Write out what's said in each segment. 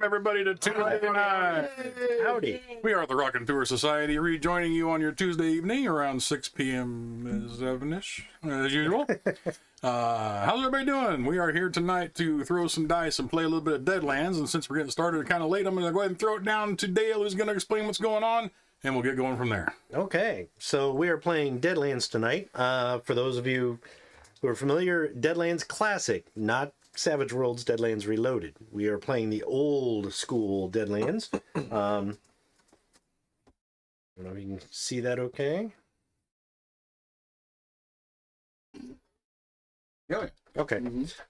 everybody to Tuesday night. Howdy. We are the Raconteur Society, rejoining you on your Tuesday evening around 6 p.m. 7-ish, as usual. How's everybody doing? We are here tonight to throw some dice and play a little bit of Deadlands, and since we're getting started kind of late, I'm going to go ahead and throw it down to Dale, who's going to explain what's going on, and we'll get going from there. Okay, so we are playing Deadlands tonight. For those of you who are familiar, Deadlands Classic, not Savage Worlds Deadlands Reloaded. We are playing the old school Deadlands. I don't know if you can see that okay. Yeah. Okay.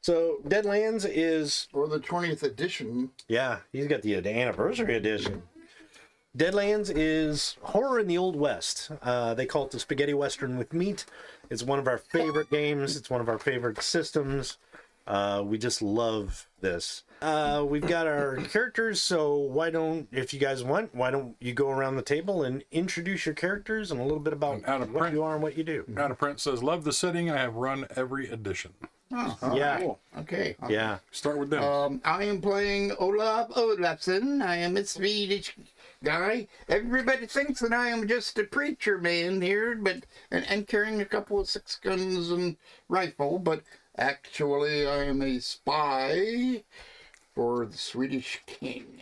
So Deadlands is... For the 20th edition. Yeah, he's got the anniversary edition. Deadlands is horror in the Old West. They call it the spaghetti western with meat. It's one of our favorite games. It's one of our favorite systems. We just love this. We've got our characters, so why don't, if you guys want, why don't you go around the table and introduce your characters and a little bit about what you are and what you do. Out of print says, love the setting. I have run every edition. Oh, Yeah. Cool. Okay. Yeah. Start with them. I am playing Olaf Olafsson. I am a Swedish guy. Everybody thinks that I am just a preacher man here, but and carrying a couple of 6 guns and rifle, but actually I am a spy for the Swedish king,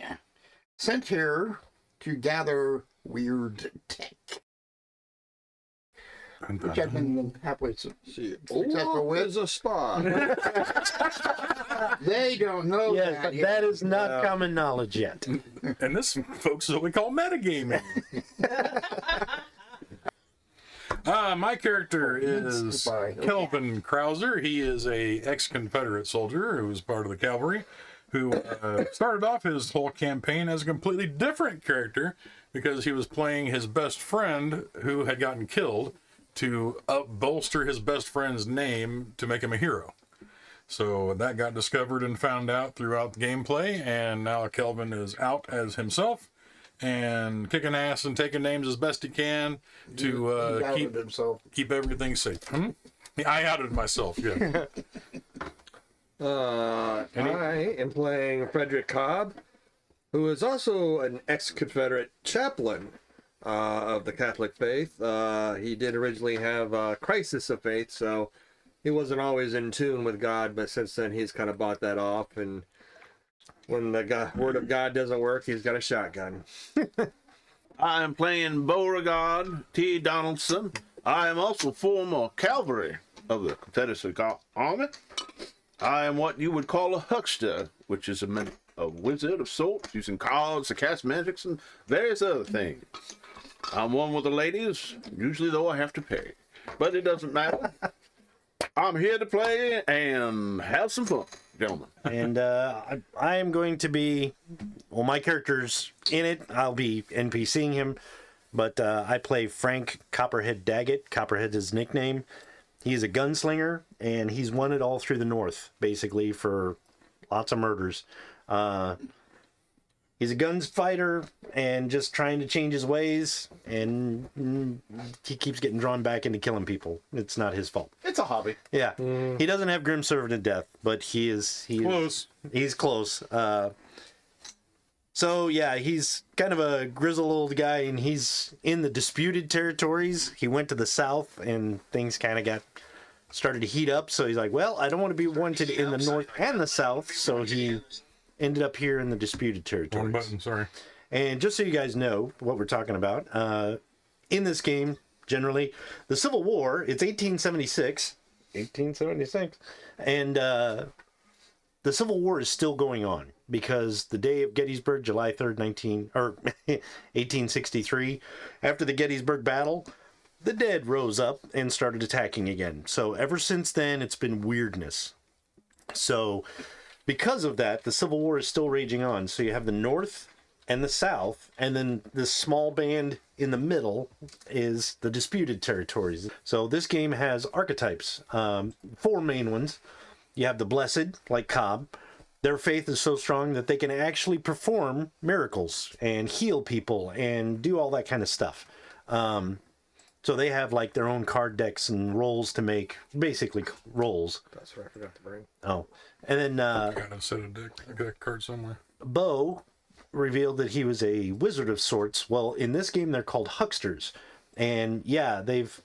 sent here to gather weird tech, which I've been halfway successful with. Is a spy. They don't know Yes, that but yet. that is not common knowledge yet. And this, folks, is what we call metagaming. My character is Kelvin Krauser. He is a ex-Confederate soldier who was part of the cavalry, who started off his whole campaign as a completely different character because he was playing his best friend who had gotten killed to bolster his best friend's name to make him a hero. So that got discovered and found out throughout the gameplay, and now Kelvin is out as himself and kicking ass and taking names as best he can to keep everything safe. I outed myself, yeah. I am playing Frederick Cobb, who is also an ex-Confederate chaplain of the Catholic faith. He did originally have a crisis of faith, so he wasn't always in tune with God, but since then he's kind of bought that off, and when the word of God doesn't work, he's got a shotgun. I am playing Beauregard T. Donaldson. I am also former cavalry of the Confederate Army. I am what you would call a huckster, which is a wizard of sorts, using cards to cast magics and various other things. I'm one with the ladies, usually though I have to pay. But it doesn't matter. I'm here to play and have some fun, gentlemen. And I am going to be, well, my character's in it. I'll be NPCing him, but I play Frank Copperhead Daggett. Copperhead is his nickname. He's a gunslinger, and he's won it all through the North, basically, for lots of murders. He's a guns fighter and just trying to change his ways, and he keeps getting drawn back into killing people. It's not his fault. It's a hobby. Yeah, he doesn't have Grim Servant of Death, but he's close. So yeah, he's kind of a grizzled old guy, and he's in the disputed territories. He went to the south, and things kind of started to heat up. So he's like, well, I don't want to be wanted in the north and the south. So he ended up here in the disputed territories. Wrong button, sorry. And just so you guys know what we're talking about, in this game, generally, the Civil War, it's 1876, and the Civil War is still going on because the day of Gettysburg, July 3rd, 1863, after the Gettysburg Battle, the dead rose up and started attacking again. So ever since then, it's been weirdness. So because of that, the Civil War is still raging on. So you have the North and the South, and then this small band in the middle is the disputed territories. So this game has archetypes, 4 main ones. You have the Blessed, like Cobb. Their faith is so strong that they can actually perform miracles and heal people and do all that kind of stuff. So they have like their own card decks and rolls to make, basically rolls. That's what I forgot to bring. Oh, and then I got a set of deck. I got a card somewhere. Bo revealed that he was a wizard of sorts. Well, in this game, they're called hucksters. And yeah, they've...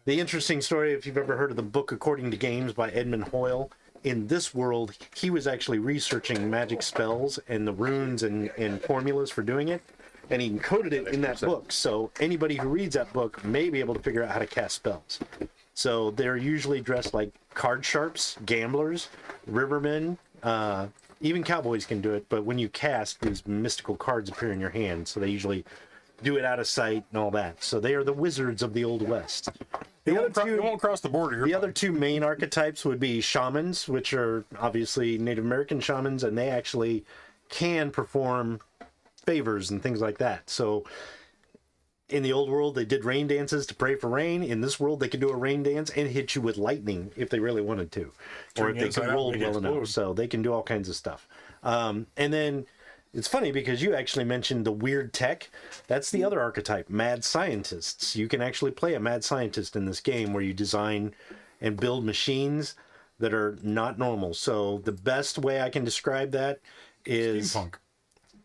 The interesting story, if you've ever heard of the book According to Games by Edmund Hoyle, in this world, he was actually researching magic spells and the runes and formulas for doing it. And he encoded it in that book. So anybody who reads that book may be able to figure out how to cast spells. So they're usually dressed like card sharps, gamblers, rivermen, even cowboys can do it, but when you cast, these mystical cards appear in your hand, so they usually do it out of sight and all that. So they are the wizards of the Old West. You won't cross the border. The other two main archetypes would be shamans, which are obviously Native American shamans, and they actually can perform favors and things like that. So in the old world, they did rain dances to pray for rain. In this world, they could do a rain dance and hit you with lightning if they really wanted to, or if they could roll well enough. So they can do all kinds of stuff. And then it's funny because you actually mentioned the weird tech. That's the other archetype, mad scientists. You can actually play a mad scientist in this game where you design and build machines that are not normal. So the best way I can describe that is... Steampunk.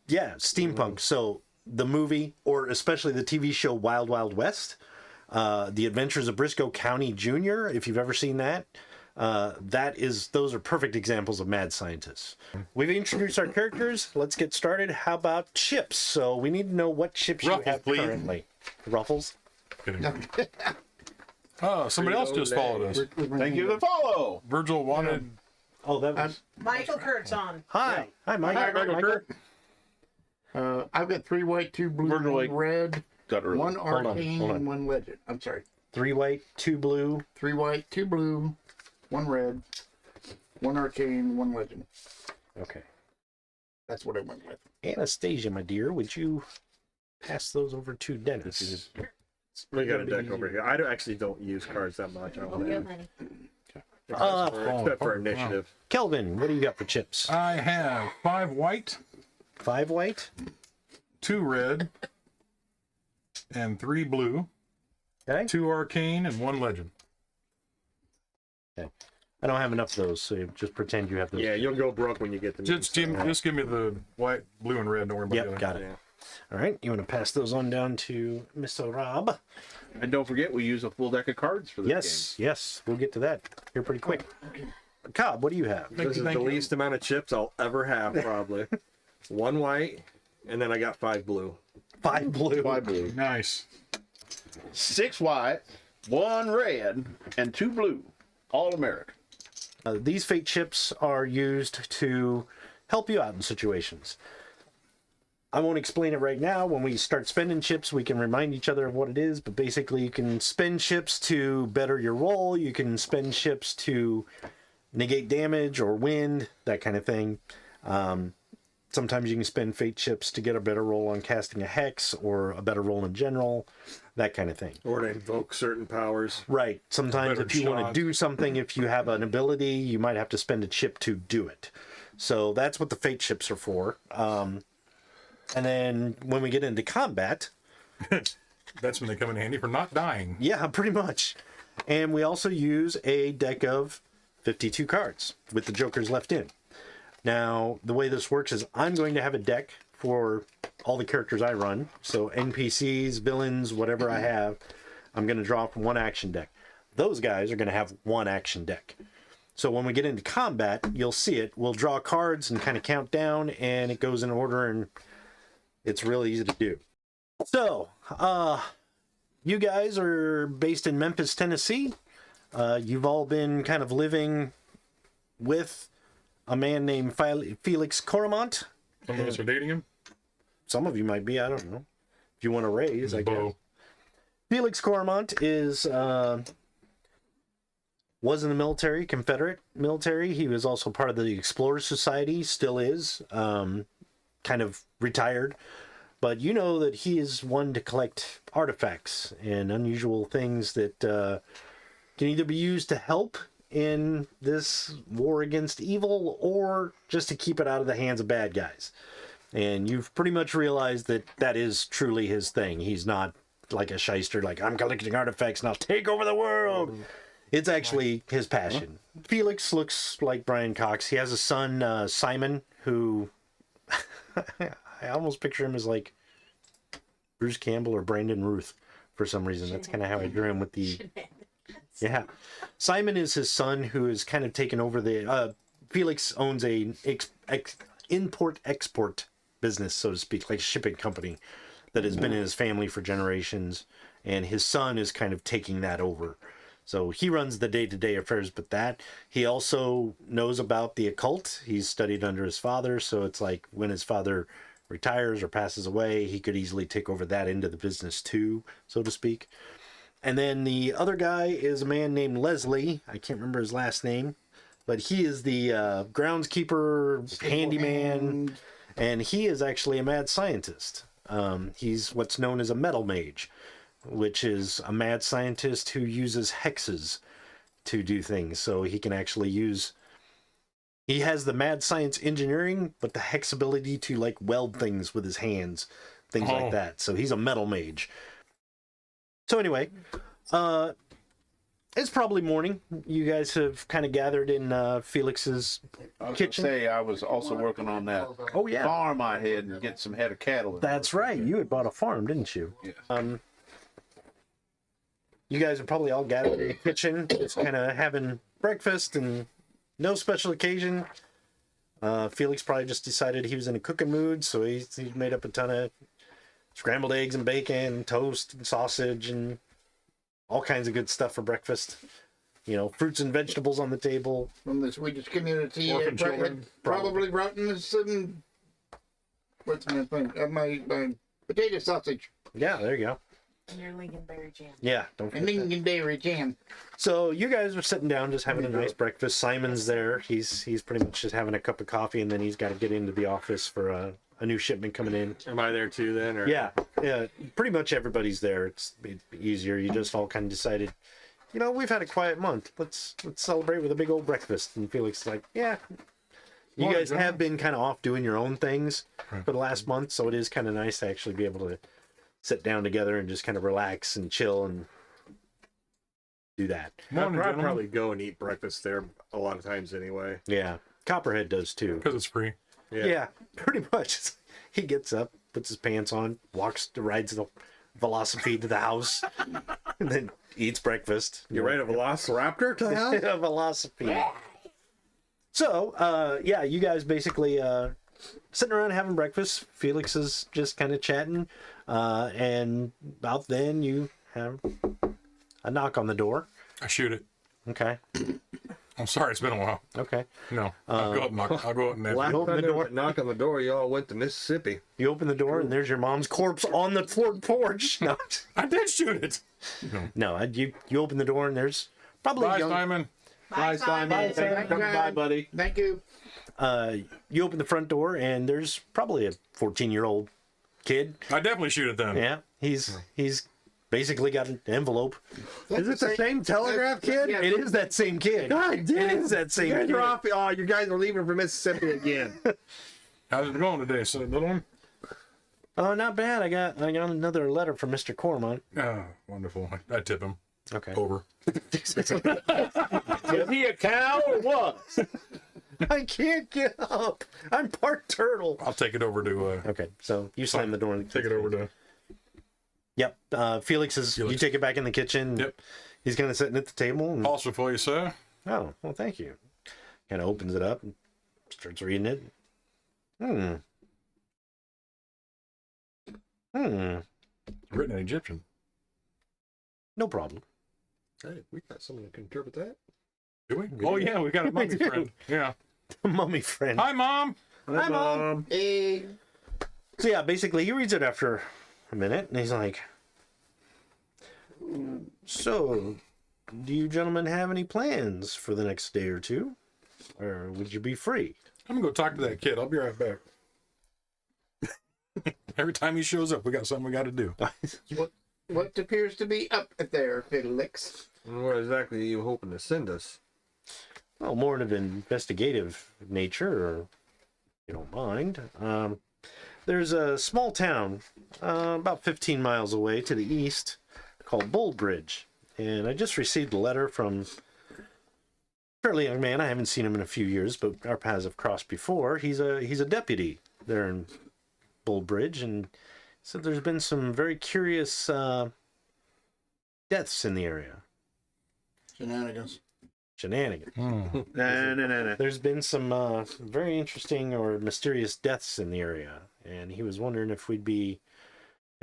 Yeah, steampunk. So the movie, or especially the TV show Wild Wild West, The Adventures of Briscoe County Jr., if you've ever seen that, those are perfect examples of mad scientists. We've introduced our characters. Let's get started. How about chips? So we need to know what chips Ruffles, you have please. Currently. Ruffles? Oh, somebody else just followed us. Thank you for the follow. Virgil wanted... Oh, that was... Michael Kurt's on. Hi. Hi, Mike. Hi, Michael Kurt. I've got 3 white, 2 blue, Virgil 1 White. red, Got it early. 1 arcane, hold on. and 1 legend. I'm sorry. 3 white, 2 blue. 3 white, 2 blue, 1 red, 1 arcane, 1 legend. Okay. That's what I went with. Anastasia, my dear, would you pass those over to Dennis? We got a deck over here. I actually don't use cards that much. I don't know. Except for initiative. Kelvin, what do you got for chips? I have 5 white, 5 white. 2 red, and 3 blue, Okay. 2 arcane, and 1 legend. Okay. I don't have enough of those, so you just pretend you have those. Yeah, you'll go broke when you get them. Just give me the white, blue, and red. Don't worry about Yep, the other. got it. Yeah. All right, you want to pass those on down to Mr. Rob? And don't forget, we use a full deck of cards for this Yes, yes, we'll get to that here pretty quick. Cobb, what do you have? This is the least amount of chips I'll ever have, probably. 1 white, and then I got 5 blue. 5 blue. game. 5 blue. Nice. 6 white, 1 red, and 2 blue. All American. These fate chips are used to help you out in situations. I won't explain it right now. When we start spending chips, we can remind each other of what it is, but basically you can spend chips to better your roll. You can spend chips to negate damage or wind, that kind of thing. Sometimes you can spend fate chips to get a better roll on casting a hex or a better roll in general, that kind of thing. Or to invoke certain powers. Right. Sometimes Better if you want shot. to do something, if you have an ability, you might have to spend a chip to do it. So that's what the fate chips are for. And then when we get into combat, That's when they come in handy for not dying. yeah, pretty much. And we also use a deck of 52 cards with the jokers left in. Now, the way this works is I'm going to have a deck for all the characters I run. So NPCs, villains, whatever I have, I'm going to draw from 1 action deck. Those guys are going to have 1 action deck. So when we get into combat, you'll see it. We'll draw cards and kind of count down, and it goes in order, and it's really easy to do. So, you guys are based in Memphis, Tennessee. You've all been kind of living with a man named Felix Coromant. Some of us are dating him. Some of you might be, I don't know. If you want to raise, I guess. Bo. Felix Coromant is was in the military, Confederate military. He was also part of the Raconteur Society, still is, kind of retired. But you know that he is one to collect artifacts and unusual things that can either be used to help in this war against evil or just to keep it out of the hands of bad guys. And you've pretty much realized that that is truly his thing. He's not like a shyster, like I'm collecting artifacts and I'll take over the world. It's actually his passion. Felix looks like Brian Cox. He has a son, Simon, who I almost picture him as like Bruce Campbell or Brandon Ruth for some reason. That's kind of how I drew him with the... Yeah. Simon is his son who has kind of taken over the... Felix owns a import-export business, so to speak, like a shipping company that has been in his family for generations, and his son is kind of taking that over. So he runs the day-to-day affairs, but that he also knows about the occult. He's studied under his father, so it's like when his father retires or passes away, he could easily take over that end of the business too, so to speak. And then the other guy is a man named Leslie. I can't remember his last name, but he is the groundskeeper, handyman, and he is actually a mad scientist. He's what's known as a metal mage, which is a mad scientist who uses hexes to do things. So he can actually use... He has the mad science engineering, but the hex ability to like weld things with his hands, things like that. So he's a metal mage. So anyway, it's probably morning. You guys have kind of gathered in Felix's kitchen. Say I was also working on that Oh yeah, farm I had and get some head of cattle. that's right. You had bought a farm, didn't you? Yeah. You guys are probably all gathered in the kitchen, just kind of having breakfast and no special occasion. Felix probably just decided he was in a cooking mood, so he made up a ton of scrambled eggs and bacon, toast and sausage, and all kinds of good stuff for breakfast. You know, fruits and vegetables on the table. From the Swedish community, Orphan children, probably brought in some. What's my thing? My potato sausage Yeah, there you go. And your lingonberry jam. Yeah, don't and forget that. lingonberry jam. So you guys are sitting down, just having a nice breakfast. Simon's there. He's pretty much just having a cup of coffee, and then he's got to get into the office for a new shipment coming in. Am I there too then? Or? Yeah, pretty much everybody's there. It's easier. You just all kind of decided, you know, we've had a quiet month. Let's celebrate with a big old breakfast. And Felix is like, yeah. You guys have been kind of off doing your own things for the last month, so it is kind of nice to actually be able to sit down together and just kind of relax and chill and do that. I'd probably go and eat breakfast there a lot of times anyway. Yeah, Copperhead does too. Because it's free. Yeah, pretty much. He gets up, puts his pants on, rides the velocipede to the house, and then eats breakfast. You ride a velociraptor to the house? A velocipede. So, yeah, you guys basically sitting around having breakfast. Felix is just kind of chatting, and about then you have a knock on the door. I shoot it. Okay. I'm sorry, it's been a while. Okay. No, I'll go up and knock. I'll go up and answer. Last open time the there door. was a knock on the door, you all went to Mississippi. You open the door, and there's your mom's corpse on the front porch. No, I did shoot it. no, you open the door, and there's probably a Bye, young... Simon. Bye, Simon. Bye, buddy. Thank you. You open the front door, and there's probably a 14-year-old kid. I definitely shoot it then. Yeah, he's basically got an envelope. Is it the same telegraph kid? Yeah. It is that same kid. God damn. It is that same You guys kid. are off. Oh, you guys are leaving for Mississippi again. How's it going today, so little one? Oh, not bad. I got another letter from Mr. Cormont. Oh, wonderful. I tip him. Okay. Over. Is he a cow or what? I can't get up. I'm part turtle. I'll take it over to. Okay, so you slam the door. And Take it over to. Yep. Felix is. You take it back in the kitchen. Yep. He's kind of sitting at the table. And, Also for you, sir. oh, well, thank you. Kind of opens it up and starts reading it. Written in Egyptian. No problem. Hey, we got someone who can interpret that. Do we? Oh yeah, we got a mummy friend. Yeah. Mummy friend. Hi, Mom. Hi, Mom. Hey, So yeah, basically he reads it after a minute and he's like, so do you gentlemen have any plans for the next day or two? Or would you be free? I'm gonna go talk to that kid. I'll be right back. Every time he shows up, we got something we got to do. what appears to be up there, Felix? What exactly are you hoping to send us? Well, more of an investigative nature, or if you don't mind. There's a small town about 15 miles away to the east called Boldbridge. And I just received a letter from a fairly young man. I haven't seen him in a few years, but our paths have crossed before. He's a deputy there in Boldbridge, and said there's been some very curious deaths in the area. Shenanigans. Shenanigans. No. There's been some very interesting or mysterious deaths in the area, and he was wondering if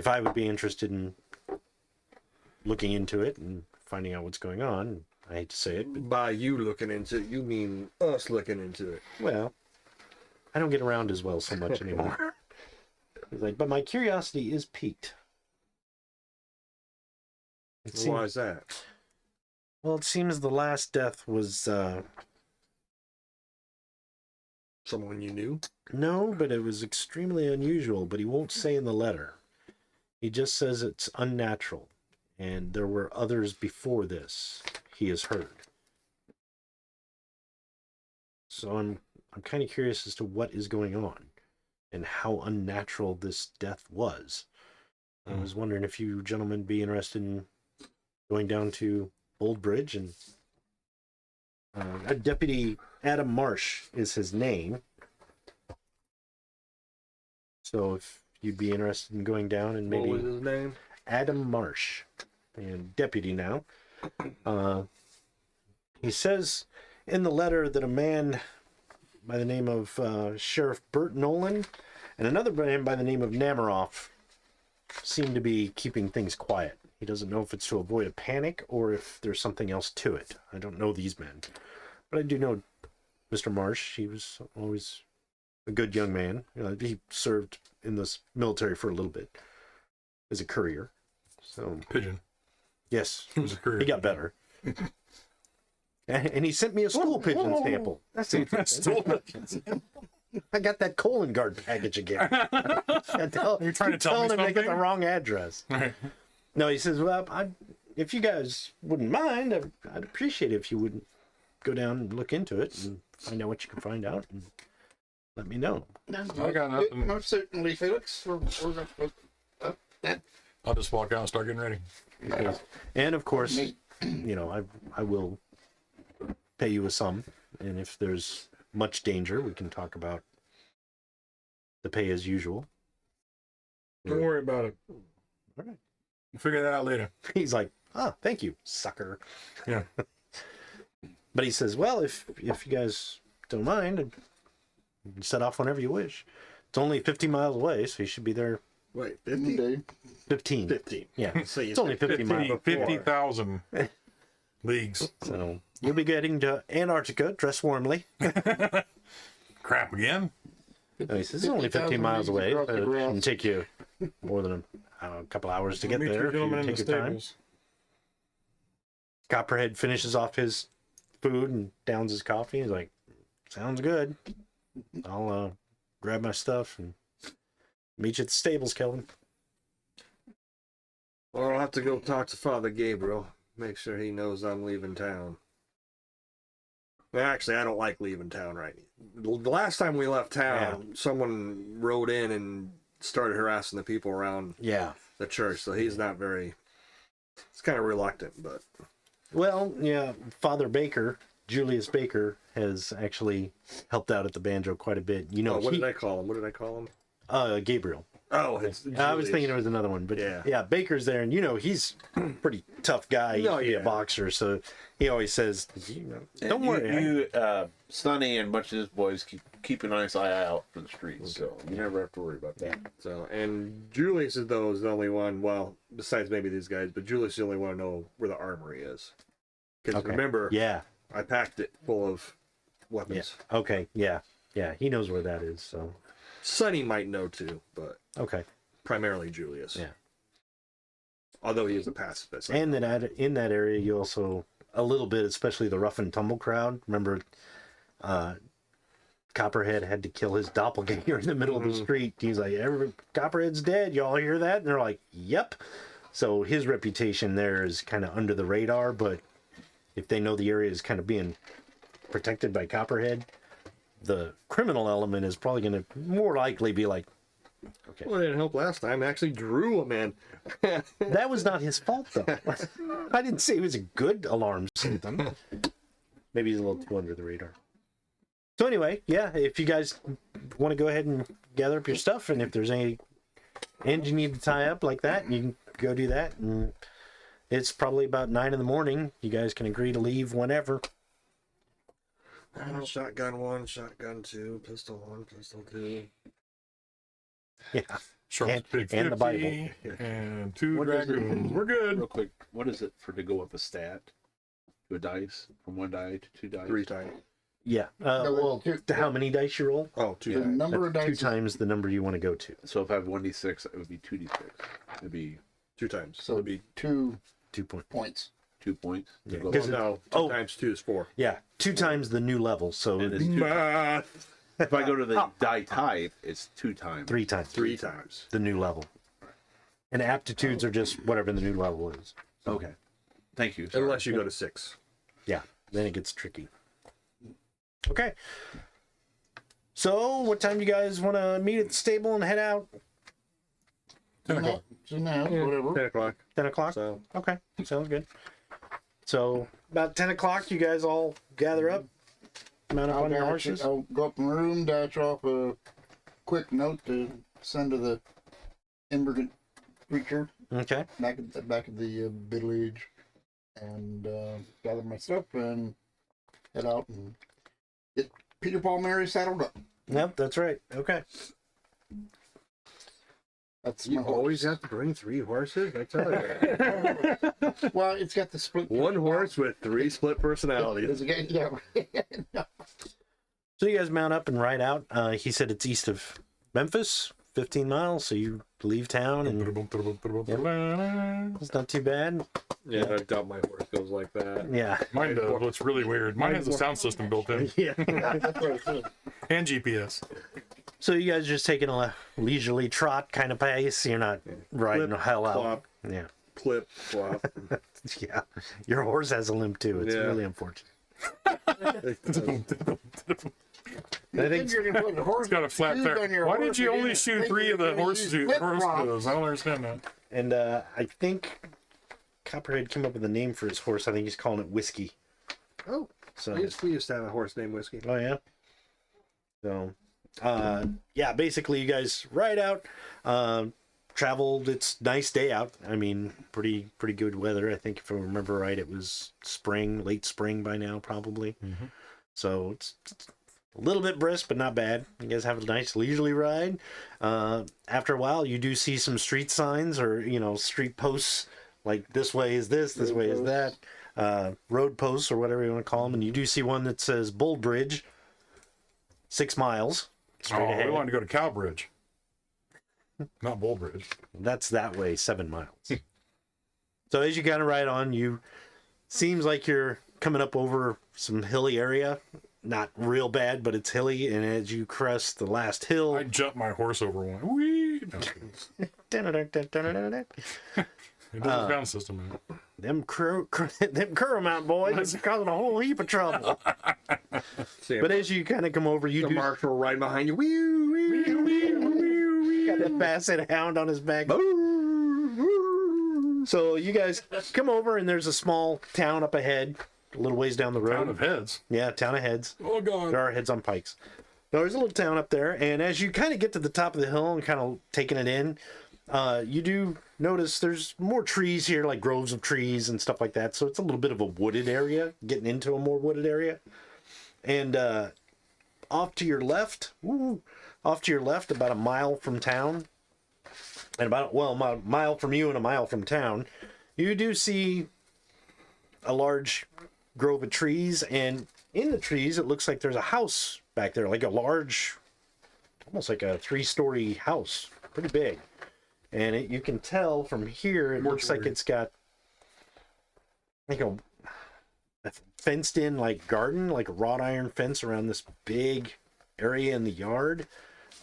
I would be interested in looking into it and finding out what's going on. I hate to say it, but By you looking into it, you mean us looking into it. well, I don't get around as well so much anymore. He's like, but my curiosity is piqued. It seems, Why is that? well, it seems the last death was Someone you knew? no, but it was extremely unusual. But he won't say in the letter. He just says it's unnatural, and there were others before this. He has heard. So I'm kind of curious as to what is going on, and how unnatural this death was. I was wondering if you gentlemen would be interested in going down to Boldbridge, and Deputy Adam Marsh is his name. So if you'd be interested in going down and maybe What was his name? Adam Marsh, and deputy now. He says in the letter that a man by the name of Sheriff Bert Nolan and another man by the name of Namaroff seem to be keeping things quiet. He doesn't know if it's to avoid a panic or if there's something else to it. I don't know these men, but I do know Mr. Marsh. He was always a good young man. He served in the military for a little bit as a courier. So Pigeon. yes, It was a career. he got better. And he sent me a stool pigeon sample. That's I got that colon guard package again. You're trying to tell me telling him they got the something? wrong address. Right. No, he says, well, if you guys wouldn't mind, I'd appreciate it if you would go down and look into it and find out what you can find out and let me know. I got nothing. Most certainly, Felix. That I'll just walk out and start getting ready. And of course, I will pay you a sum, and if there's much danger, we can talk about the pay as usual. Don't worry about it. All right. We'll figure that out later. He's like, thank you, sucker. Yeah. But he says, well, if you guys don't mind, you can set off whenever you wish. It's only 50 miles away, so you should be there. Wait, 50? 15. 15. Yeah, So you it's only 50 miles. 50,000 leagues. So you'll be getting to Antarctica, dress warmly. Crap again. And he says, it's only 15 miles away. across the It grass. shouldn't take you more than a couple hours to get Meet you there if you gentlemen in take the your time. stables. Copperhead finishes off his food and downs his coffee. He's like, sounds good. I'll grab my stuff and meet you at the stables, Kelvin. Well, I'll have to go talk to Father Gabriel. Make sure he knows I'm leaving town. Well, actually, I don't like leaving town right now. The last time we left town, someone rode in and started harassing the people around Yeah. the church, so he's not very... He's kind of reluctant, but... Well, yeah, Father Baker, Julius Baker, has actually helped out at the banjo quite a bit. You know, what did I call him? What did I call him? Gabriel. Oh, it's I was Julius. thinking it was another one, but Yeah. yeah, Baker's there, and he's a pretty tough guy. He Oh, used to be a yeah. boxer, so he always says, "Don't worry." Sonny and a bunch of his boys keep a nice eye out for the streets, so you never have to worry about that. So, and Julius is the only one, well, besides maybe these guys, but Julius is the only one to know where the armory is. Because Okay. remember, Yeah. I packed it full of Yeah. weapons. Okay. Yeah. Yeah. He knows where that is. So. Sonny might know too, but Okay. primarily Julius. Yeah. Although he is a pacifist. And then in that area, you also a little bit, especially the rough and tumble crowd. Remember, Copperhead had to kill his doppelganger in the middle of the street. He's like, Copperhead's dead. Y'all hear that? And they're like, yep. So his reputation there is kind of under the radar, but if they know the area is kind of being protected by Copperhead, the criminal element is probably going to more likely be like, Okay. Well, it didn't help last time. I actually drew a man. That was not his fault, though. I didn't say it was a good alarm system. Maybe he's a little too under the radar. So anyway, yeah, if you guys want to go ahead and gather up your stuff, and if there's any ends you need to tie up like that, you can go do that. And it's probably about 9 in the morning. You guys can agree to leave whenever. Shotgun 1, shotgun 2, pistol 1, pistol 2. Yeah. Sharp's Big 50 and the Bible. and 2 What is it? dragoons. We're good. Real quick, what is it for to go up a stat to a dice from 1 die to 2 dice? 3 times. Yeah. No, well, How many dice you roll? Oh, 2 the times. number of That's dice. 2 times the number you want to go to. So if I have 1d6, it would be 2d6. It'd be 2 times. So it'd be 2 2 points. points. 2 points. to Yeah, go because up. No, 2 Oh. times 2 is 4. Yeah, 2 times the new level, so And it's it's two, Math. if I go to the die type, it's 2 times. 3 times 3 times. the new level. And aptitudes are just whatever the new level is. Okay. Thank you. Sorry. Unless you go to 6. Yeah, then it gets tricky. Okay. So, what time do you guys want to meet at the stable and head out? 10 o'clock. So now, whatever. 10 o'clock. 10 o'clock? So, Okay, sounds good. So, about 10 o'clock, you guys all gather up, mount up on your horses. I'll go up in the room, dash off a quick note to send to the immigrant preacher Okay. back at the village, and gather my stuff and head out and get Peter Paul Mary saddled up. Yep, that's right. Okay. That's you my horse. always have to bring 3 horses? I tell you. Well, it's got the split. 1 horse with 3 split personalities. Yeah. So, you guys mount up and ride out. He said it's east of Memphis, 15 miles, so you leave town, and it's not too bad. Yeah, I doubt my horse goes like that. Yeah. Mine does. What's really weird. Mine has a sound system built in Yeah. That's what it is. and GPS. So you guys just taking a leisurely trot kind of pace. You're not riding the hell out. Plop, Yeah. clip, flop. Yeah. Your horse has a limp too. It's Yeah. really unfortunate. You think you're gonna put a horse It's got a flat shoes tire. on your Why horse, did you but only didn't shoot think 3 you of were the gonna horses? use flip-flops. I don't understand that. And I think Copperhead came up with a name for his horse. I think he's calling it Whiskey. Oh, So we used to have a horse named Whiskey. oh yeah. So yeah, basically you guys ride out. Traveled. It's nice day out. I mean, pretty good weather. I think if I remember right, it was spring, late spring by now, probably. Mhm. So it's a little bit brisk, but not bad. You guys have a nice leisurely ride. After a while, you do see some street signs or street posts, like this way is this way is that. Road posts or whatever you want to call them, and you do see one that says Boldbridge, 6 miles straight Oh, ahead. we wanted to go to Cowbridge. Not Boldbridge. That's that way, 7 miles. So as you kind of ride on, seems like you're coming up over some hilly area. Not real bad, but it's hilly. And as you crest the last hill, I jumped my horse over one. Whee! No, it doesn't sound system in it. them curl mount boys are causing a whole heap of trouble. See, But as you kind of come over, you the do Marshal right behind you. Wee, wee, wee, wee, got that basset hound on his back. So you guys come over, and there's a small town up ahead, a little ways down the road. Town of Heads. Yeah, town of heads. Oh, God. There are heads on pikes. Now, there's a little town up there, and as you kind of get to the top of the hill and kind of taking it in, you do notice there's more trees here, like groves of trees and stuff like that. So it's a little bit of a wooded area, getting into a more wooded area. And off to your left, about a mile from town, and about a mile from you and a mile from town, you do see a large grove of trees, and in the trees it looks like there's a house back there, like a large, almost like a 3-story house, pretty big. And you can tell from here it looks like it's got like a fenced in like garden, like a wrought iron fence around this big area in the yard.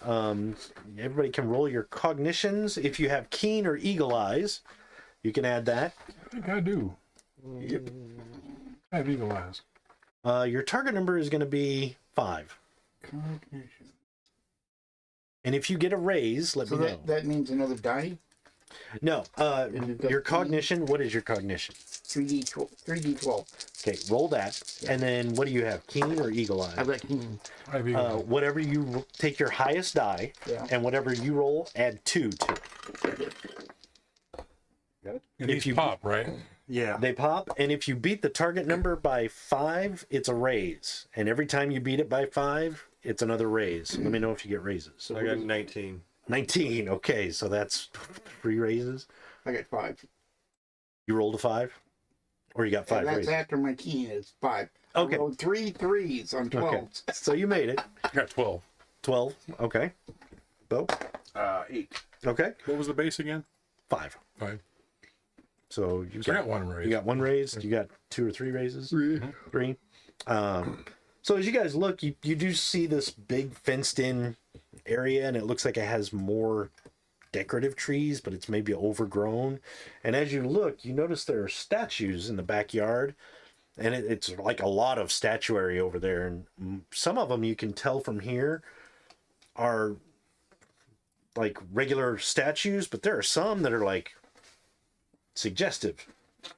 Everybody can roll your cognitions. If you have keen or eagle eyes, you can add that. I think I do. Yep. I have eagle eyes. Your target number is going to be 5. Cognition. And if you get a raise, let So me know. that means another die? No, it your just- cognition. What is your cognition? 3d12. Okay, roll that. And then what do you have? Keen or eagle eye? I've got keen. Whatever you take your highest die, Yeah. and whatever you roll, add 2 to it. And if these you- pop, right? Yeah. They pop, and if you beat the target number by 5, it's a raise. And every time you beat it by 5, it's another raise. Let me know if you get raises. I got 19. 19. Okay, so that's 3 raises. I got 5. You rolled a 5, or you got 5 That's raises. after my keen is 5. Okay. I rolled 3 3s on 12. Okay, so you made it. I got 12. 12. Okay. Bo. 8. Okay. What was the base again? 5. 5. So you So I got one raise. You got 1 raise. You got 2 or 3 raises. 3. So as you guys look, you do see this big fenced-in area, and it looks like it has more decorative trees, but it's maybe overgrown. And as you look, you notice there are statues in the backyard, and it's like a lot of statuary over there. And some of them you can tell from here are like regular statues, but there are some that are like suggestive.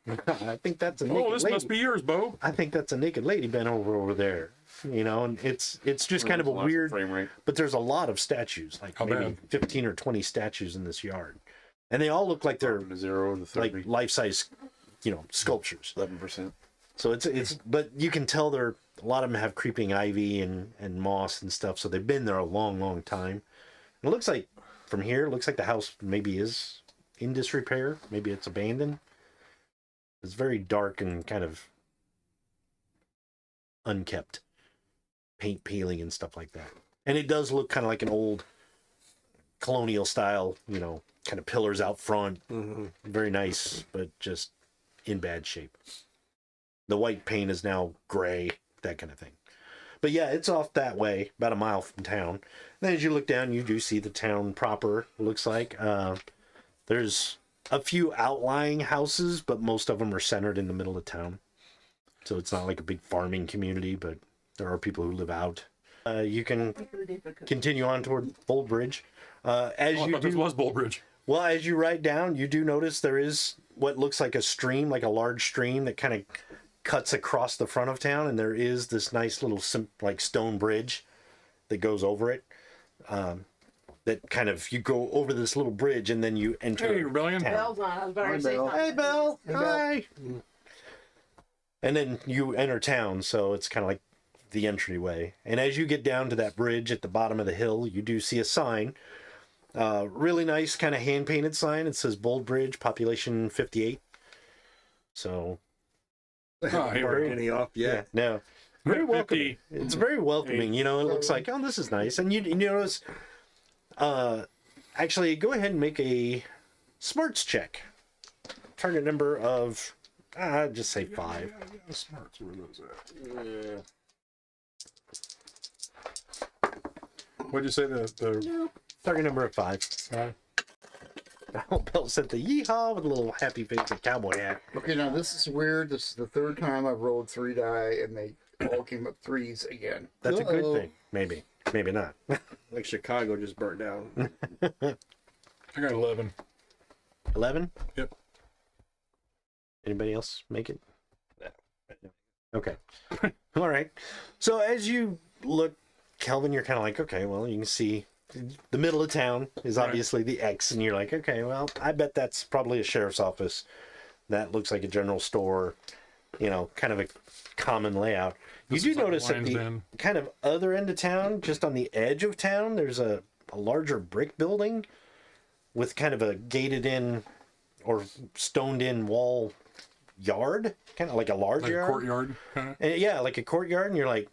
I think that's a naked Oh, this lady. must be yours, Bo. I think that's a naked lady bent over there. You know, and it's just kind of a weird. frame rate. But there's a lot of statues, like How maybe bad? 15 or 20 statues in this yard, and they all look like they're From the 0 to 30. like life-size, sculptures. 11%. So it's but you can tell a lot of them have creeping ivy and moss and stuff. So they've been there a long time. And it looks like from here, it looks like the house maybe is in disrepair. Maybe it's abandoned. It's very dark and kind of unkept. Paint peeling and stuff like that. And it does look kind of like an old colonial style, kind of pillars out front. Very nice, but just in bad shape. The white paint is now gray, that kind of thing. But yeah, it's off that way, about a mile from town. Then as you look down, you do see the town proper, looks like. There's a few outlying houses, but most of them are centered in the middle of town. So it's not like a big farming community, but there are people who live out. You can continue on toward Boldbridge. As I you thought this do, was Boldbridge. well, as you ride down, you do notice there is what looks like a stream, like a large stream that kind of cuts across the front of town, and there is this nice little like stone bridge that goes over it. That kind of, you go over this little bridge and then you enter Hey, Rebellion. town. Bell's on. I was about to say something. Hey, Belle. Hey, Belle. Hi. And then you enter town, so it's kind of like the entryway. And as you get down to that bridge at the bottom of the hill, you do see a sign. Really nice kind of hand-painted sign. It says Boldbridge, population 58. So, Oh, here we go. Any off yet? no. Very 50. welcoming. It's very welcoming. It looks like, oh, this is nice. And you notice, actually, go ahead and make a smarts check. Target number of, just say 5. Yeah, smarts, where are those at? What'd you say the Target number of 5. Bell said the yeehaw with a little happy face and cowboy hat. Okay, now this is weird. This is the 3rd time I've rolled 3 die and they all came up 3s again. That's a good Uh-oh. thing. Maybe. Maybe not. Like Chicago just burnt down. I got 11. 11? Yep. Anybody else make it? Okay. All right. So as you look, Kelvin, you're kind of like, okay, well, you can see the middle of town is obviously the X, and you're like, okay, well, I bet that's probably a sheriff's office. That looks like a general store, kind of a common layout. You This do is like notice at Lions the Den. kind of other end of town, just on the edge of town, there's a larger brick building with kind of a gated in or stoned in wall yard, kind of like a large Like a yard. courtyard. Kinda. And yeah, like a courtyard, and you're like,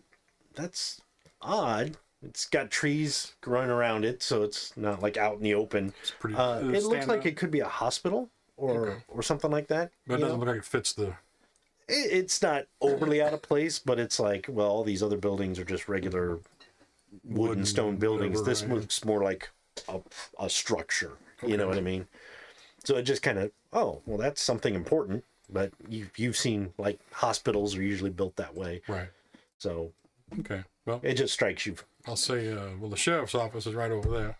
that's odd. It's got trees growing around it, so it's not like out in the open. It's pretty. It looks stand like out. it could be a hospital or something like that. But it you doesn't know? look like it fits the. It's not overly out of place, but it's like, well, all these other buildings are just regular wood and stone buildings. whatever, This right. looks more like a structure. You know what I mean? So it just kind of, oh, well, that's something important. But you've seen like hospitals are usually built that way. Right. So Okay. Well, it just strikes you. I'll say, well, the sheriff's office is right over there.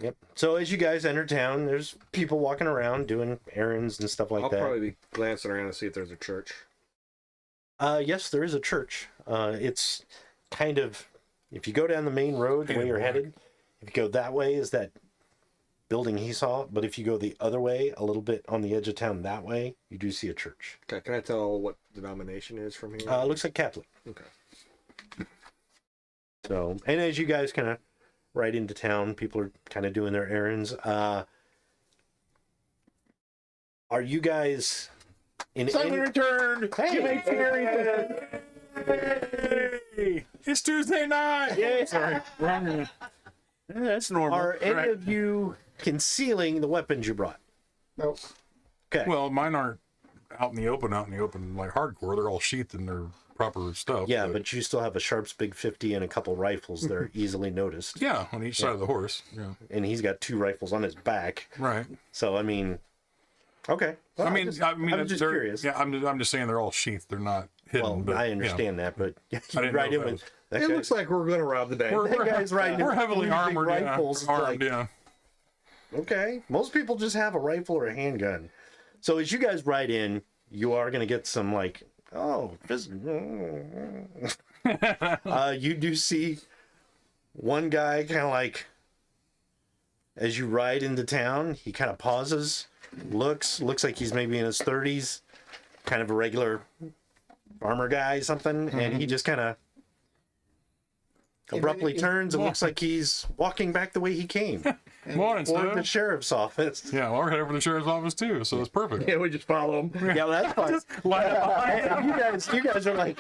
Yep. So as you guys enter town, there's people walking around doing errands and stuff like I'll that. probably be glancing around to see if there's a church. Yes, there is a church. It's kind of, if you go down the main road the way you're headed, if you go that way is that building he saw. But if you go the other way, a little bit on the edge of town that way, you do see a church. Okay, can I tell what denomination is from here? It looks like Catholic. Okay. So, and as you guys kind of ride into town, people are kind of doing their errands. Are you guys in Simon returned. Hey, Hey, it's Tuesday night. Yeah. Sorry. Yeah, that's normal. Are any right? of you concealing the weapons you brought? Nope. Okay. Well, mine aren't out in the open, like hardcore. They're all sheathed in their proper stuff. yeah, but you still have a Sharps Big 50 and a couple rifles that are easily noticed. yeah, on each side of the horse. Yeah, And he's got 2 rifles on his back. right. So, I mean, okay. Well, I mean, I'm just they're- curious. Yeah, I'm just saying they're all sheathed. They're not hidden. Well, but, I you know, understand that, but you didn't ride know in that with was- that It guy- looks like we're going to rob the bank. We're, that guy's riding we're with heavily 3 big armored. Yeah, rifles. It's armed. like, Yeah. okay. Most people just have a rifle or a handgun. So as you guys ride in, you are going to get some like, you do see one guy kind of like, as you ride into town, he kind of pauses, looks like he's maybe in his 30s, kind of a regular farmer guy, something, and he just kind of abruptly turns and looks like he's walking back the way he came. Morning, Or the Stu. sheriff's office. Yeah, well, we're headed for the sheriff's office too, so it's perfect. Yeah, we just follow him. Yeah, well, that's fine. Line up behind And you guys are like,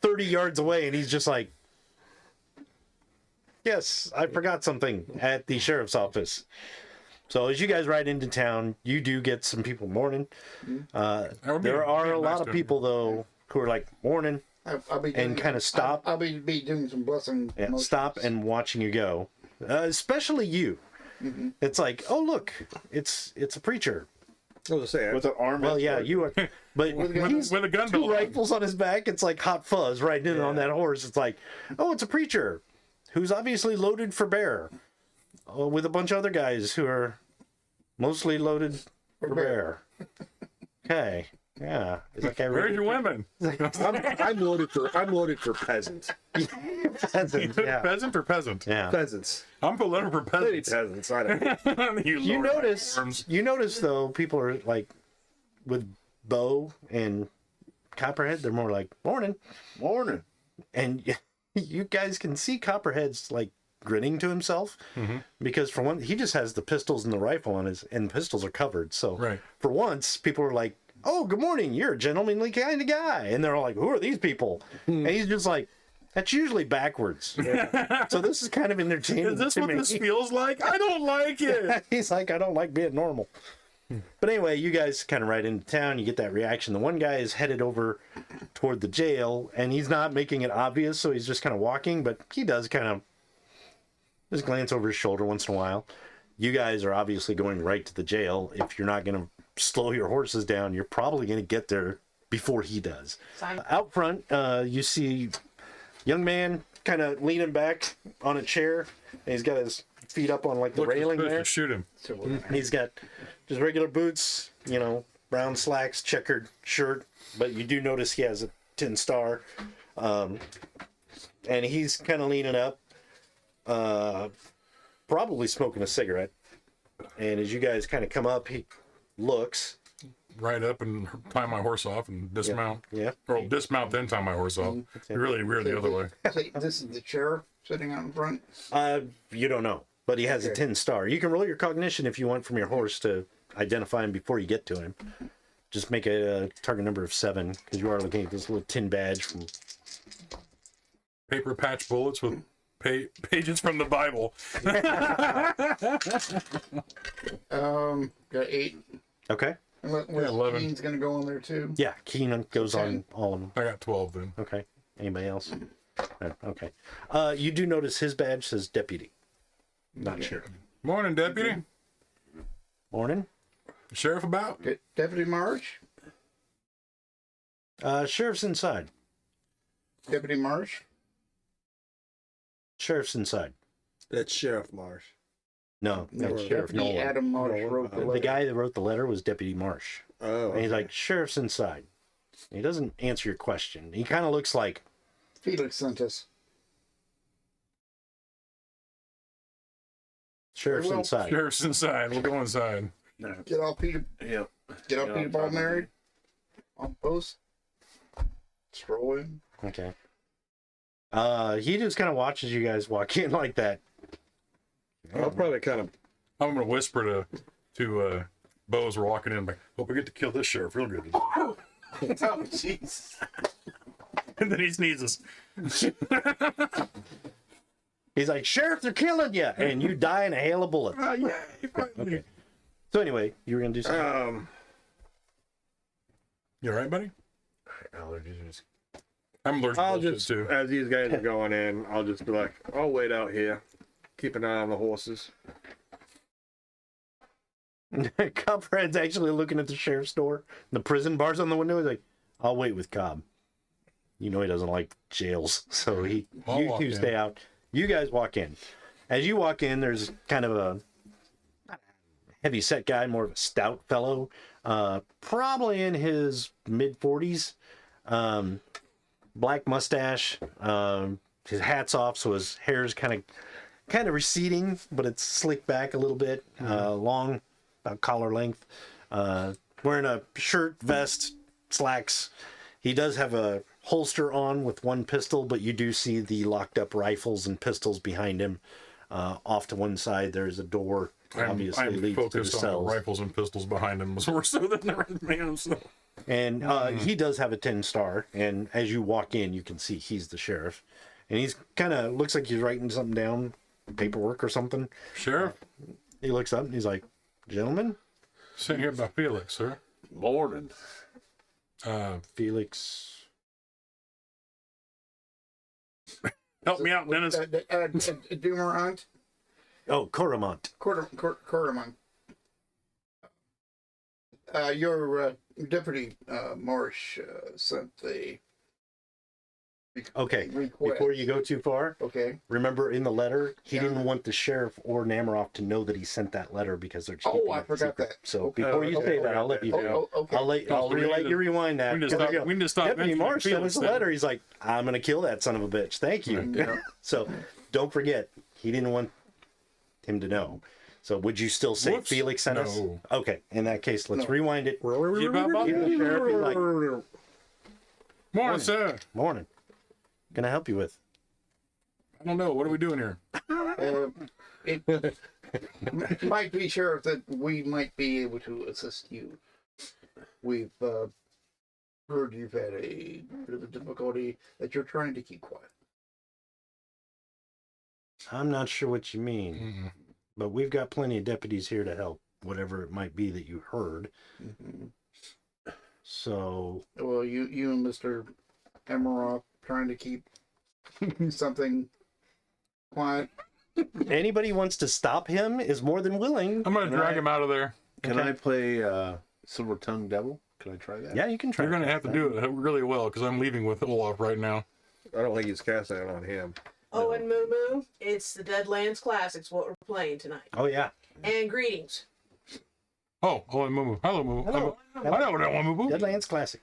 30 yards away, and he's just like, yes, I forgot something at the sheriff's office. So as you guys ride into town, you do get some people morning. That would be There are a nice lot of to- people though who are like morning I'll be and kind of stop, I'll be doing some blessing. motions. stop and watching you go. Especially you. It's like, oh look, it's a preacher. I was going to say, With an arm. Well, yeah, you are, but he's with a gun 2 belt. rifles on his back. It's like hot fuzz riding in on that horse. It's like, oh, it's a preacher who's obviously loaded for bear, with a bunch of other guys who are mostly loaded for bear. Okay, yeah, it's like Where's your women? I'm loaded for peasants. peasant. Yeah, Peasant or peasant? yeah. Peasants. I'm put letter for Maybe peasants. peasants. I don't know. you You lower notice, arms. though, people are like with bow and copperhead. They're more like morning. Morning. And you guys can see Copperhead's like grinning to himself because for one, he just has the pistols and the rifle on his, and the pistols are covered. So Right. for once, people are like, "Oh, good morning, you're a gentlemanly kind of guy," and they're all like, "Who are these people?" And he's just like, "That's usually backwards." So this is kind of entertaining. Is this to what me. this feels like? I don't like it. He's like, "I don't like being normal." But anyway, you guys kind of ride into town. You get that reaction. The one guy is headed over toward the jail, and he's not making it obvious, so he's just kind of walking. But he does kind of just glance over his shoulder once in a while. You guys are obviously going right to the jail. If you're not going to slow your horses down, you're probably going to get there before he does. Out front, you see young man kind of leaning back on a chair, and he's got his feet up on like the Look, railing you're there. supposed to shoot him. He's got just regular boots, brown slacks, checkered shirt, but you do notice he has a tin star. And he's kind of leaning up, probably smoking a cigarette. And as you guys kind of come up, he looks. Ride up and tie my horse off and dismount. Yeah. Or dismount then tie my horse off. Really weird the other way. See, this is the sheriff sitting out in front. You don't know, but he has a tin star. You can roll your cognition if you want from your horse to identify him before you get to him. Just make a target number of 7 because you are looking at this little tin badge from. Paper patch bullets with pages from the Bible. Got 8. Okay. Unless 11. Keen's gonna go in there too. Yeah, Keenan goes on all of them. I got 12 then. Okay. Anybody else? No, okay. You do notice his badge says deputy. Not sure. Morning, deputy. Morning. Sheriff about? Deputy Marsh. Sheriff's inside. Deputy Marsh. Sheriff's inside. That's Sheriff Marsh. No, No, Sheriff Deputy Nolan. Adam Marsh wrote the The letter. guy that wrote the letter was Deputy Marsh. Oh. And he's like, Sheriff's inside. He doesn't answer your question. He kind of looks like, Felix sent us. Sheriff's Well, inside. Sheriff's inside. We'll go inside. Get all Peter. Yep. Get all Yeah, Peter I'm Ball fine with married. On post. Stroll in. Okay. He just kind of watches you guys walk in like that. I'll probably kind of. I'm gonna whisper to Bo as we're walking in, like, hope we get to kill this sheriff real good. Oh, jeez. And then he sneezes. He's like, Sheriff, they're killing you, and you die in a hail of bullets. Yeah. Okay. So anyway, you were gonna do something. You all right, buddy? Allergies are just. I'm allergic to I'll bullshit just, too. as these guys are going in, I'll just be like, I'll wait out here, keep an eye on the horses. Copperhead's actually looking at the sheriff's door. The prison bars on the window. He's like, I'll wait with Cobb. You know he doesn't like jails, so you walk two in. stay out. You guys walk in. As you walk in, there's kind of a heavy set guy, more of a stout fellow, probably in his mid 40s. Black mustache. His hat's off, so his hair's kind of receding, but it's slicked back a little bit. Long, about collar length. Wearing a shirt, vest, slacks. He does have a holster on with one pistol, but you do see the locked up rifles and pistols behind him. Off to one side, there's a door. Obviously, I'm leads to the focused on the cells. rifles and pistols behind him more so than the red man. So. And he does have a 10-star. And as you walk in, you can see he's the sheriff. And he's kind of looks like he's writing something down, paperwork or something. Sheriff, He looks up and he's like, gentlemen, sitting here by Felix, sir. Morning. Felix. Help me out, Dennis. Dumerant. Oh, Coramont. Quarterman. Your deputy Marsh sent the Okay, request. before you go too far, Okay. remember in the letter, he Yeah. didn't want the sheriff or Namaroff to know that he sent that letter because they're keeping Oh, I it forgot secret. that. So Okay. before you Okay. say that, I'll let you know. Okay. I'll let you rewind that. We need to 'Cause stop- I go, we need to stop Deputy mentioning Marsh sent Felix us a then. letter. He's like, I'm gonna kill that son of a bitch. Thank you. Yeah. So don't forget, he didn't want him to know. So would you still say Whoops. Felix sent us? No. Okay, in that case, let's No. rewind it. Keep up, He's the sheriff. He's like, Morning, sir. morning. Can I help you with? I don't know. What are we doing here? It might be, Sheriff, that we might be able to assist you. We've heard you've had a bit of a difficulty that you're trying to keep quiet. I'm not sure what you mean, Mm-mm. but we've got plenty of deputies here to help, whatever it might be that you heard. So, Well, you and Mr. Emeroff trying to keep something quiet. anybody wants to stop him is more than willing. I'm going to drag him out of there. Can Okay. I play Silver Tongue Devil? Can I try that? Yeah, you can try. You're going to have to do it really well because I'm leaving with Olaf right now. I don't think he's casting it on him. Oh, and Moo Moo, it's the Deadlands Classics, what we're playing tonight. Oh yeah. And greetings. Oh, and Moo Moo. Hello, Moo Moo. Hello. I know what I want, Moo Moo. Deadlands Classic.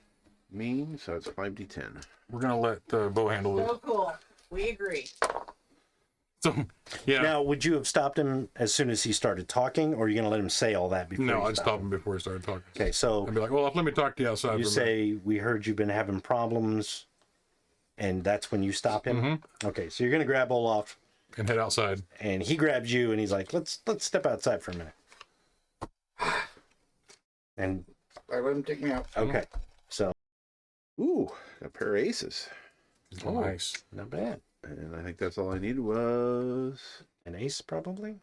Mean, so it's 5d10. We're going to let Bo handle it. Oh, cool. We agree. So, yeah. Now, would you have stopped him as soon as he started talking, or are you going to let him say all that before? No, you I'd stop him before he started talking. Okay, so I'd be like, well, let me talk to you outside you for a minute. say we heard you've been having problems, and that's when you stop him. Mm-hmm. Okay, so you're going to grab Olaf, And head outside. and he grabs you, and he's like, "Let's step outside for a minute." And I let him take me out. okay, so Ooh, got a pair of aces. Oh, nice. not bad. And I think that's all I needed was... An ace, probably.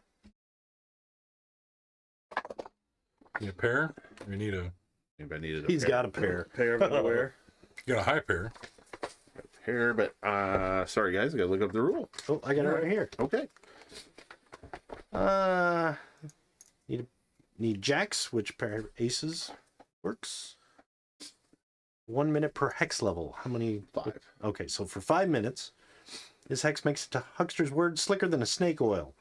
Need a pair? We need a... If I needed a He's pair. got a pair. Pair of underwear. You got a high pair. Pair, but sorry guys, I gotta look up the rule. Oh, I got it right here. Okay. Need jacks, which pair of aces works. 1 minute per hex level. How many? 5. Okay, so for 5 minutes, this hex makes it to Huckster's word slicker than a snake oil.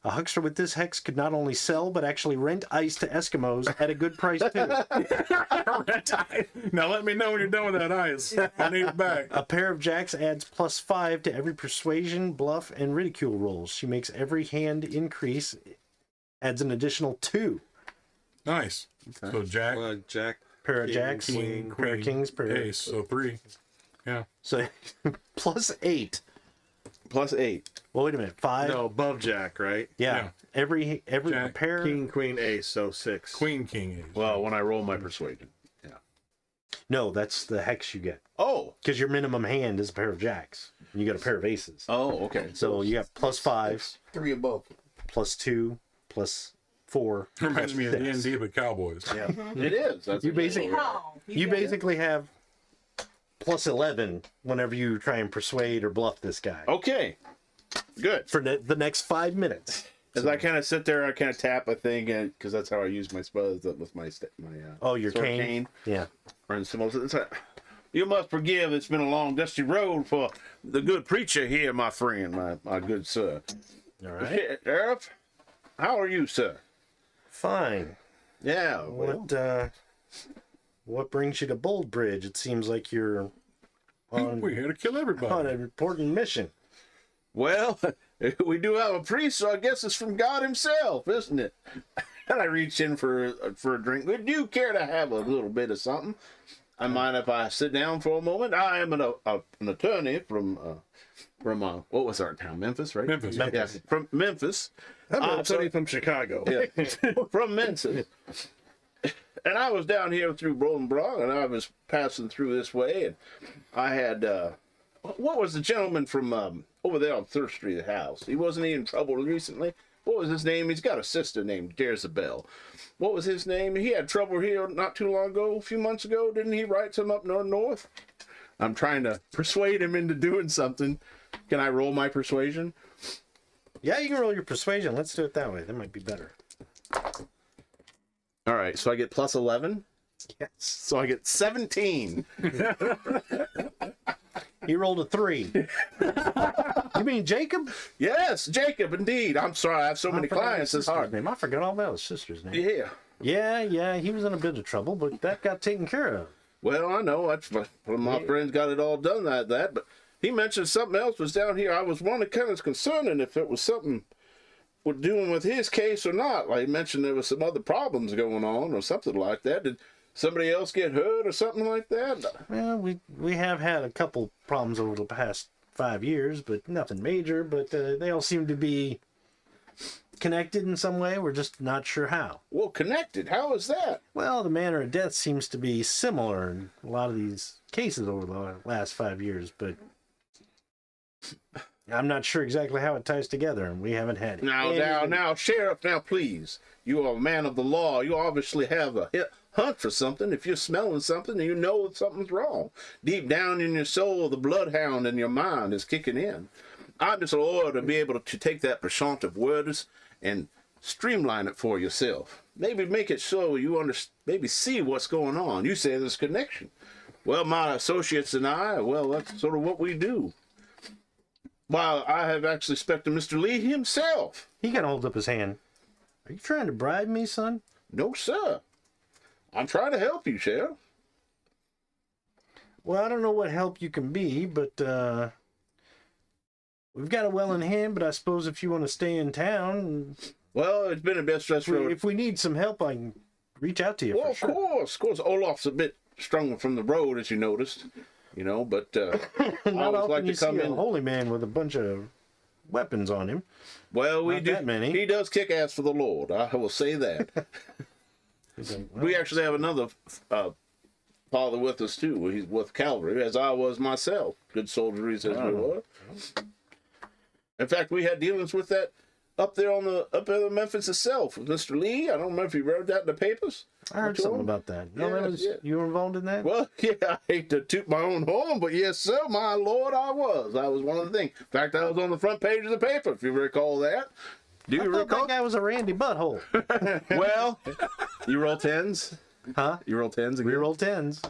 A huckster with this hex could not only sell, but actually rent ice to Eskimos at a good price, too. Now let me know when you're done with that ice. I need it back. A pair of jacks adds +5 to every persuasion, bluff, and ridicule rolls. She makes every hand increase, adds an additional 2. Nice. So Jack, Jack. Pair of King, jacks, Queen, pair of kings, pair of... Ace. So 3. Yeah. So, +8. +8. Well, wait a minute. 5? No, above Jack, right? Yeah. Yeah. Every Jack, pair... King, Queen, Ace, so 6. Queen, King, Ace. Well, when I roll my persuasion. No, that's the hex you get. Oh. Because your minimum hand is a pair of jacks. You got a pair of aces. Oh, okay. So you got +5, 3 above. +2, +4. Reminds me of +6. D&D with cowboys. Yeah. It is. That's You basically Oh, you basically have +11 whenever you try and persuade or bluff this guy Okay. Good. for the next 5 minutes. As I kind of sit there, I kind of tap a thing, because that's how I use my spells with my Oh, your sword cane. Yeah. or symbols. It's like, you must forgive. It's been a long, dusty road for the good preacher here, my friend, my good sir. All right. Sheriff, how are you, sir? Fine. Yeah. Well, What brings you to Boldbridge? It seems like you're on We had to kill an everybody. important mission. well, we do have a priest, so I guess it's from God himself, isn't it? And I reach in for a drink. Would you care to have a little bit of something? I mind if I sit down for a moment? I am an attorney from what was our town? Memphis, right? Memphis. Yeah, from Memphis. I'm so- an attorney from Chicago. Yeah, from Memphis. And I was down here through Boldbridge, and I was passing through this way, and I had what was the gentleman from over there on Third Street house? He wasn't he in trouble recently? What was his name? He's got a sister named Jezebel. What was his name? He had trouble here not too long ago, a few months ago. Didn't he write some up north? I'm trying to persuade him into doing something. Can I roll my persuasion? Yeah, you can roll your persuasion. Let's do it that way. That might be better. All right, so I get +11. Yes. So I get 17. He rolled a 3. You mean Jacob? Yes, Jacob, indeed. I'm sorry, I have so many clients. It's hard. Name. I forgot all about his sister's name. Yeah. Yeah, he was in a bit of trouble, but that got taken care of. Well, I know. That's one of my friends got it all done that. But he mentioned something else was down here. I was one of kind of concerning if it was something with doing with his case or not. Like he mentioned there was some other problems going on or something like that. Did somebody else get hurt or something like that? Well, we have had a couple problems over the past 5 years, but nothing major. But they all seem to be connected in some way. We're just not sure how. Well, connected. How is that? Well, the manner of death seems to be similar in a lot of these cases over the last 5 years, but I'm not sure exactly how it ties together, and we haven't had it. Now, Sheriff, now please. You are a man of the law. You obviously have a hunt for something. If you're smelling something, you know something's wrong. Deep down in your soul, the bloodhound in your mind is kicking in. I'm just a lawyer to be able to take that percent of words and streamline it for yourself. Maybe make it so you maybe see what's going on. You say there's connection. Well, my associates and I, that's sort of what we do. While I have actually expected Mr. Lee himself. He kind of holds up his hand. Are you trying to bribe me, son? No, sir. I'm trying to help you, Sheriff. Well, I don't know what help you can be, but we've got it well in hand, but I suppose if you want to stay in town... Well, it's been a bit stressful. If we need some help, I can reach out to you for sure. Of course. Olaf's a bit strung from the road, as you noticed. But I Not always often like you to come see a in. holy man with a bunch of weapons on him. Well, we Not do. that many. He does kick ass for the Lord. I will say that. We actually have another father with us too. He's with Calvary, as I was myself. Good soldieries as we were. In fact, we had dealings with that up there in the Memphis itself with Mr. Lee. I don't remember if he wrote that in the papers. I heard something about that. No, Yeah. you were involved in that? Well, yeah, I hate to toot my own horn, but yes, sir, my lord, I was. I was one of the things. In fact, I was on the front page of the paper, if you recall that. Do you I thought recall? that guy was a Randy Butthole. Well, you roll tens? Huh? You roll tens again? We roll 10s.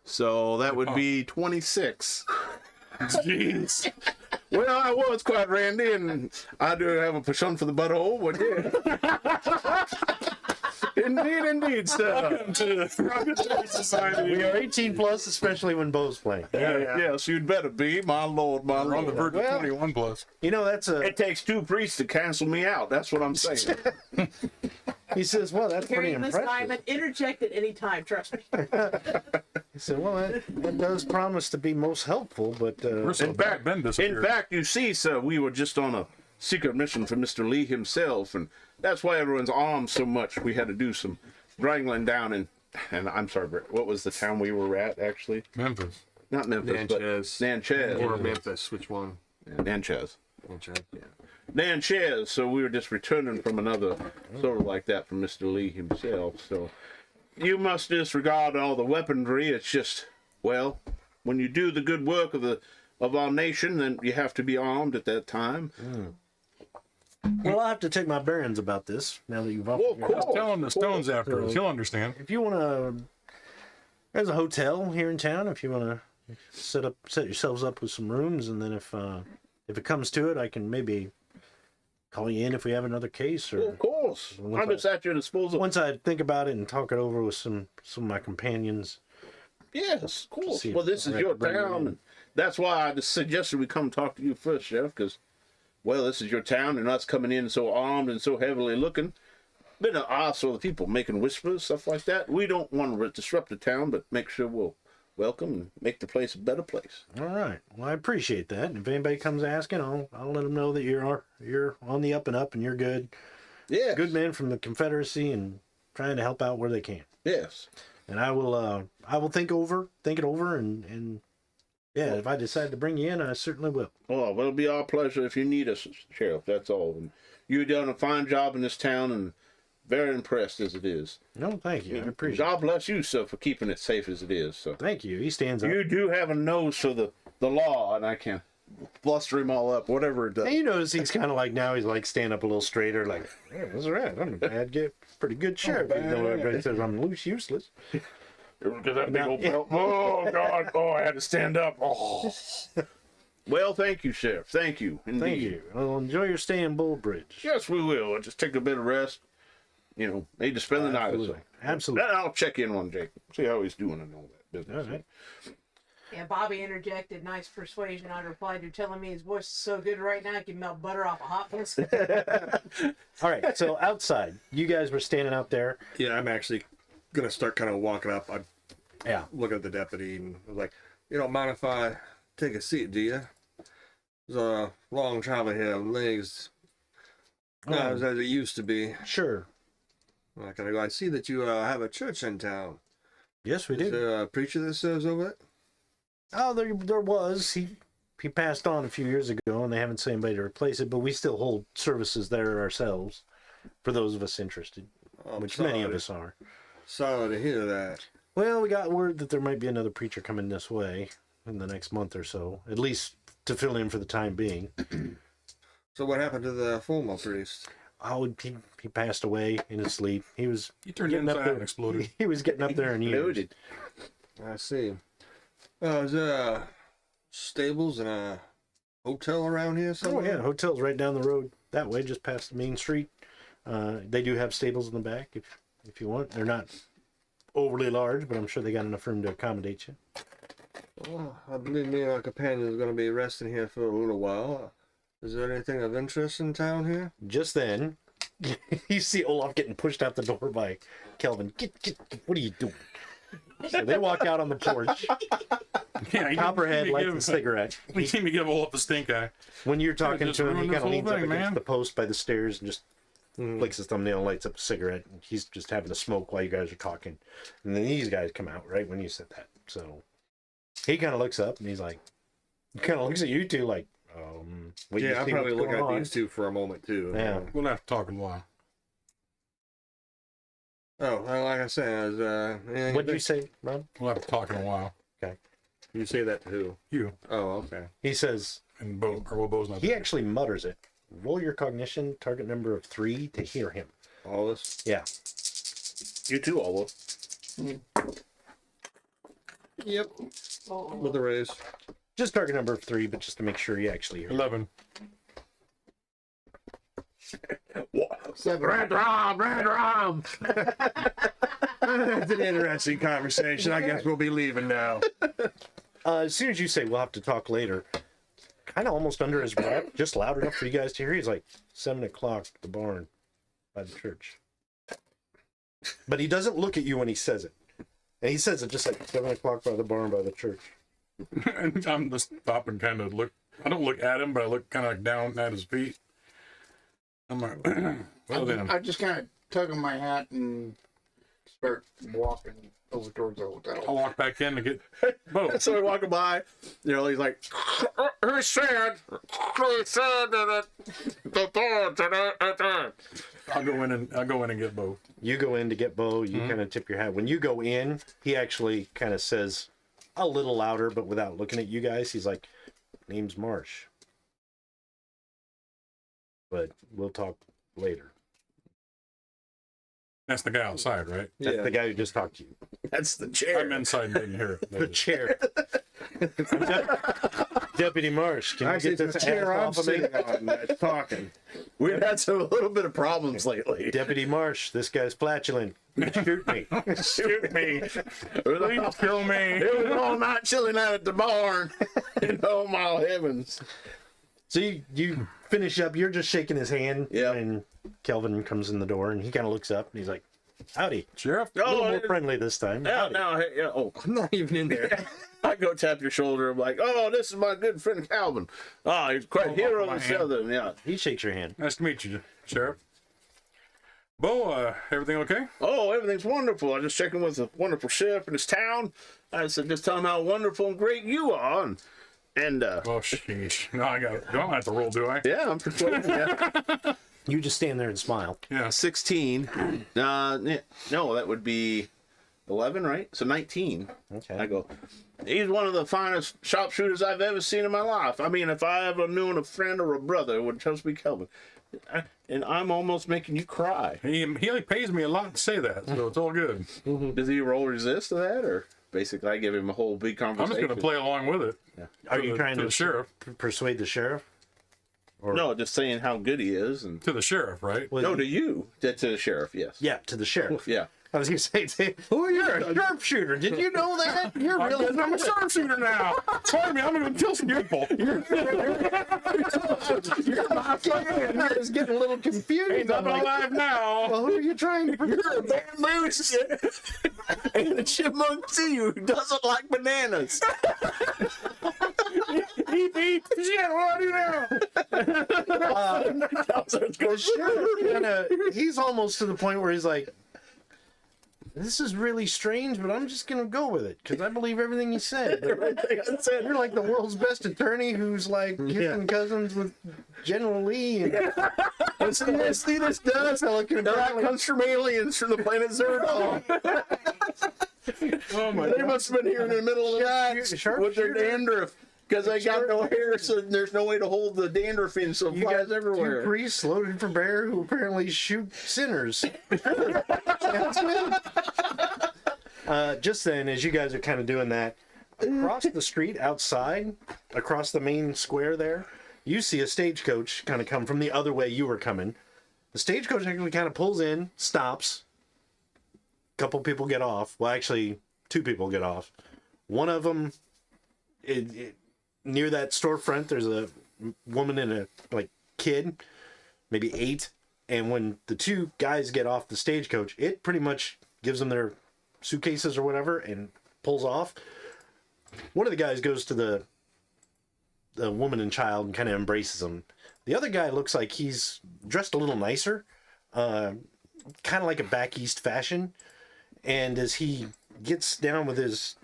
So that would be 26. Jeez. Well, I was quite randy, and I do have a passion for the butthole, but yeah. Indeed, sir. Welcome to Raconteur Society. We are 18 plus, especially when Bo's playing. Yes, you'd better be, my lord, my We're on the lord. verge of 21 plus. You know, that's a. It takes 2 priests to cancel me out. That's what I'm saying. He says, well, that's pretty Carrying this guy, impressive. but interject at any time, trust me. He said, well, that does promise to be most helpful, but. We're so bad, Ben In disappeared. fact, you see, sir, we were just on a secret mission for Mr. Lee himself, and that's why everyone's armed so much. We had to do some wrangling down in, and I'm sorry, Brett, what was the town we were at, actually? Memphis. Not Memphis, Natchez. but Natchez. Or Memphis, which one? Yeah, Natchez. Natchez. Natchez, so we were just returning from another sort of like that from Mr. Lee himself, so you must disregard all the weaponry. It's just, well, when you do the good work of our nation, then you have to be armed at that time. Well, I'll have to take my bearings about this now that you've offered. Well, of your- course. Just tell him the stone's after us. He'll understand. If you want to, there's a hotel here in town. If you want to set yourselves up with some rooms, and then if it comes to it, I can maybe call you in if we have another case, Well, or of course. Once I'm just at your disposal. once I think about it and talk it over with some of my companions. Yes, of course. See if Well, this is I your can bring you town. in. And that's why I just suggested we come talk to you first, Sheriff, because, well, this is your town, and us coming in so armed and so heavily looking. Been also the people making whispers, stuff like that. We don't want to disrupt the town, but make sure we'll welcome and make the place a better place. All right. Well, I appreciate that. And if anybody comes asking, I'll let them know that you're on the up and up, and you're good. Yeah. Good men from the Confederacy and trying to help out where they can. Yes. And I will think it over, and yeah, if I decide to bring you in, I certainly will. Well, it'll be our pleasure if you need us, Sheriff. That's all. And you've done a fine job in this town, and very impressed as it is. No, thank you. I appreciate it. God bless you, sir, for keeping it safe as it is. So Thank you. He stands up. you do have a nose for the law, and I can bluster him all up, whatever it does. And you notice he's kind of like now he's like stand up a little straighter, like, hey, that's all right. I'm a bad guy, pretty good sheriff. Even though everybody says I'm useless. Because that big old belt. Oh, God. Oh, I had to stand up. Oh. Well, thank you, Sheriff. Thank you. Indeed. Thank you. Well, enjoy your stay in Boldbridge. Yes, we will. Just take a bit of rest. You know, need to spend the night or so. Absolutely. Then I'll check in on Jake. See how he's doing and all that business. All right. Yeah, Bobby interjected, nice persuasion. I replied, you're telling me his voice is so good right now, I can melt butter off a hot biscuit. All right. So outside, you guys were standing out there. Yeah, I'm actually gonna start kind of walking up. I'm Yeah. looking at the deputy and I was like, you don't mind if I take a seat, do you? It's a long travel here. Legs not as it used to be. Sure. I gotta go. I see that you have a church in town. Yes, we Is do. there a preacher that serves over it? Oh, there was. He passed on a few years ago, and they haven't seen anybody to replace it. But we still hold services there ourselves, for those of us interested, Oh, which sorry many of to- us are. Sorry to hear that. Well, we got word that there might be another preacher coming this way in the next month or so, at least to fill in for the time being. So what happened to the former priest? Oh, he passed away in his sleep. He was He turned getting up inside there and exploded. He was getting up there in years. Loaded. I see. Is there stables and a hotel around here Oh somewhere? yeah, hotel's right down the road that way, just past the main street. They do have stables in the back if you want. They're not overly large, but I'm sure they got enough room to accommodate you. Well, I believe me and my companions are going to be resting here for a little while. Is there anything of interest in town here? Just then, you see Olaf getting pushed out the door by Kelvin. Get, what are you doing? So they walk out on the porch. Yeah, you Copperhead need to lights give- a cigarette. We need to give Olaf a stink eye. When you're talking just to him, he ruined kind this of leans whole up thing, against man. the post by the stairs and just flicks his thumbnail, lights up a cigarette. And he's just having a smoke while you guys are talking. And then these guys come out right when you said that. So he kind of looks up and he's like, kind of looks at you two like, wait to Yeah, I'm see probably what's looking going at on. these two for a moment too. Yeah. We'll have to talk in a while. Oh, well, like I said, What'd you say, Rob? We'll have to talk in a while. You say that to who? You Oh, okay. He says, and Bo, or well, Bo's not he there. actually mutters it. Roll your cognition, target number of 3 to hear him. All this? Yeah. You too, Olaf. Yep. Oh, With a raise. Just target number 3, but just to make sure you actually hear. 11. 7. Red rum. That's an interesting conversation. I guess we'll be leaving now. As soon as you say we'll have to talk later, kind of almost under his breath, just loud enough for you guys to hear, he's like, 7 o'clock, the barn by the church. But he doesn't look at you when he says it. And he says it just like 7 o'clock by the barn by the church. And I'm just stop and kind of look. I don't look at him, but I look kind of like down at his feet. I'm like, well then. I just kind of tug on my hat and start walking over towards the hotel. I'll walk back in to get Bo. So we're walking by, he's like, who said that the door I'll go in and get Bo. You go in to get Bo, you kind of tip your hat. When you go in, he actually kind of says a little louder, but without looking at you guys, he's like, name's Marsh. But we'll talk later. That's the guy outside, right? That's the guy who just talked to you. That's the chair. I'm inside and didn't hear it. The chair. Deputy Marsh, can you Actually, get it's this the chair ass I'm off of me? sitting on that's talking. We've had a little bit of problems lately. Deputy Marsh, this guy's flatulent. Shoot me. Shoot me. Please kill me. It was all night chilling out at the barn. Oh my heavens. So you finish up, you're just shaking his hand, Yep. and Kelvin comes in the door, and he kind of looks up, and he's like, howdy. Sheriff? A little Oh, more friendly this time. yeah, Howdy. no, hey, yeah, oh. I'm not even in there. I go tap your shoulder. I'm like, oh, this is my good friend Calvin. Oh, he's quite a hero my of hand. Southern. Yeah. He shakes your hand. Nice to meet you, Sheriff. Bo, everything okay? Oh, everything's wonderful. I just checking with a wonderful sheriff in this town. I said, just tell him how wonderful and great you are. And Oh, sheesh. No, I don't have to roll, do I? yeah, I'm persuaded. Yeah. You just stand there and smile. Yeah. 16. Yeah, no, that would be 11, right? So 19. Okay. I go, he's one of the finest sharpshooters I've ever seen in my life. I mean, if I ever knew a friend or a brother, it would just be Kelvin. And I'm almost making you cry. He only pays me a lot to say that, so it's all good. Does he roll resist to that, or basically I give him a whole big I'm conversation? just going to play along with it. Are you trying to to the sheriff? persuade the sheriff? No, just saying how good he is, and To the sheriff, right? Was no, he- to you, to the sheriff, yes, Yeah, to the sheriff. yeah. I was going to say, who are you? You're a sharpshooter. Did you know that? You're really... I'm a sharpshooter now. Pardon me, I'm going to kill some people. You're my friend. I was getting a little confused. He's up I'm like, alive now. well, who are you trying to protect? You're a bamboo shit. And the chipmunk too, who doesn't like bananas. Eep, eep. Shit, what do I do now? He's almost to the point where he's like, this is really strange, but I'm just gonna go with it because I believe everything he said. Everything I said. You're like the world's best attorney who's like kissing cousins with General Lee. And See this does. That comes from aliens from the planet Zerdon. Oh, my They God. must have been here in the middle of the night with their dandruff. Because they got no hair, so there's no way to hold the dandruff in, so it you flies got everywhere. two priests loaded for bear who apparently shoot sinners. Just then, as you guys are kind of doing that, across the street outside, across the main square there, you see a stagecoach kind of come from the other way you were coming. The stagecoach actually kind of pulls in, stops. A couple people get off. Well, actually, two people get off. One of them, near that storefront, there's a woman and a kid, maybe 8. And when the two guys get off the stagecoach, it pretty much gives them their suitcases or whatever and pulls off. One of the guys goes to the woman and child and kind of embraces them. The other guy looks like he's dressed a little nicer, kind of like a back east fashion. And as he gets down with his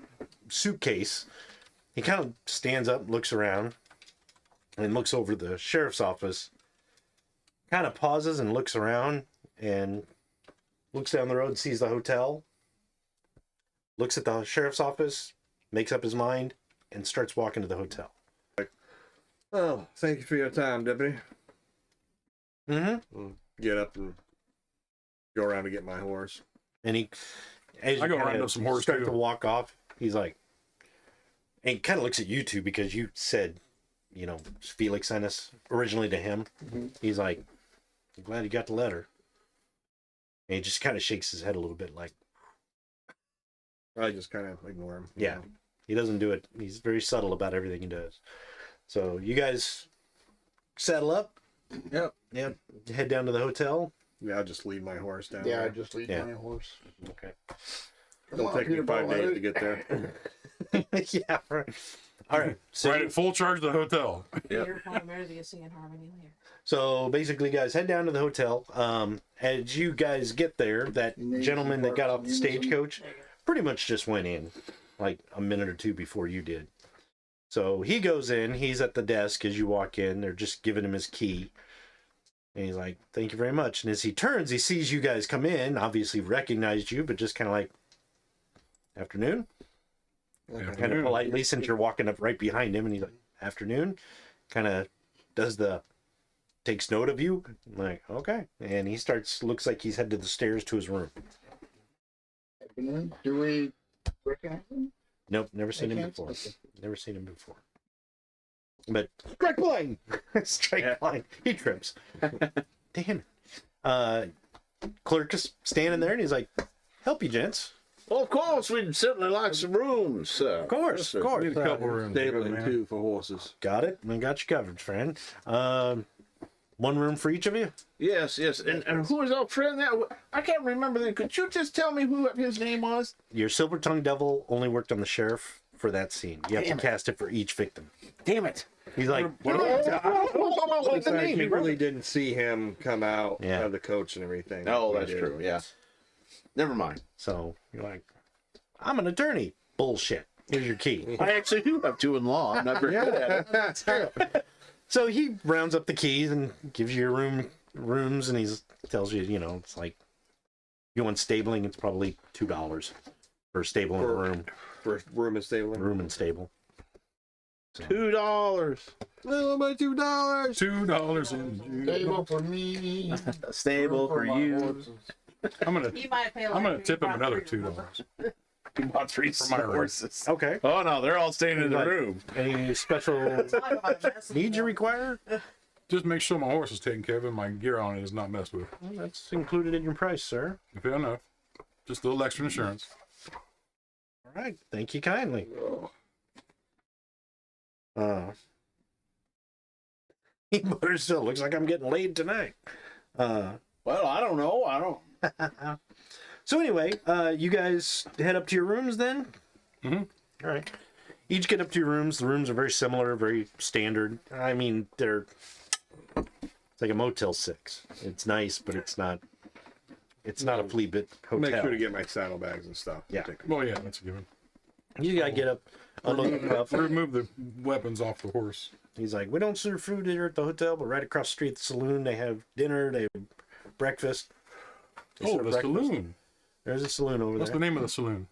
suitcase, he kind of stands up, looks around, and looks over the sheriff's office. Kind of pauses and looks around and looks down the road, sees the hotel, looks at the sheriff's office, makes up his mind, and starts walking to the hotel. Oh, thank you for your time, Deputy. Mm-hmm. Get up and go around to get my horse. And he, as I you go kinda round up some horse, start too. to walk off, he's like, And he kind of looks at you two because you said, you know, Felix sent us originally to him. He's like, I'm glad you got the letter. And he just kind of shakes his head a little bit like, I just kind of ignore him. yeah, he doesn't do it. He's very subtle about everything he does. So you guys saddle up. Yep. Yep. Head down to the hotel. Yeah, I'll just lead my horse down. Yeah, I there. just lead Yeah. my horse. Okay. It'll take me 5 days to get there. Yeah. Right. All right. So, Right at full charge of the hotel. Peter primarily is singing harmony later. so basically, guys, head down to the hotel. As you guys get there, that gentleman that got off the stagecoach pretty much just went in like a minute or two before you did. So he goes in. He's at the desk as you walk in. They're just giving him his key. And he's like, thank you very much. And as he turns, he sees you guys come in, obviously recognized you, but just kind of like, afternoon? Kind of politely, since you're walking up right behind him. And he's like, afternoon? Kind of takes note of you. I'm like, okay. And he looks like he's headed to the stairs to his room. Do we recognize him? Nope, never seen him can't? before. Okay. Never seen him before. But strike blind! Strike blind. He trips. Damn it. Clerk is standing there and he's like, help you, gents. Well, of course, we'd certainly like some rooms, sir. Of course, of course. Need a couple rooms. Stabling man. too for horses. Got it. I got you covered, friend. One room for each of you? Yes, yes. And who is our friend now? I can't remember that. Could you just tell me who his name was? Your silver-tongued devil only worked on the sheriff for that scene. You have to cast it for each victim. Damn it. He's like, What's the Besides, name? you really didn't see him come out Yeah. of the coach and everything. Oh, We that's did. true. Yeah. Never mind. so you're like, I'm an attorney. Bullshit. Here's your key. I actually do have two in law. I'm not very good at it. So he rounds up the keys and gives you your rooms, and he tells you, you know, it's like, you want stabling, it's probably $2 for stable in a room. For room and stabling. Room and stable. So, $2. Oh, my $2. $2 in Stable for me. Stable for my you. horses. I'm gonna You might pay I'm gonna tip him another $2. You bought 3 For my horses. okay. Oh no, they're all staying in the Like- room. Any special needs you require? Just make sure my horse is taken care of and my gear on it is not messed with. Well, that's included in your price, sir. Fair enough. Just a little extra insurance. All right. Thank you kindly. He mutters, still looks like I'm getting laid tonight. Well, I don't know. I don't. So anyway, you guys head up to your rooms then? Mhm. All right. Each get up to your rooms. The rooms are very similar, very standard. I mean, it's like a Motel 6. It's nice, but it's not a flea bit hotel. Make sure to get my saddlebags and stuff. Yeah. Well, yeah, that's a given. You gotta get up, unload the stuff. Remove the weapons off the horse. He's like, we don't serve food here at the hotel, but right across the street at the saloon, they have dinner, they have breakfast. They Oh, serve the breakfast. saloon. There's a saloon over What's there. the name of the saloon?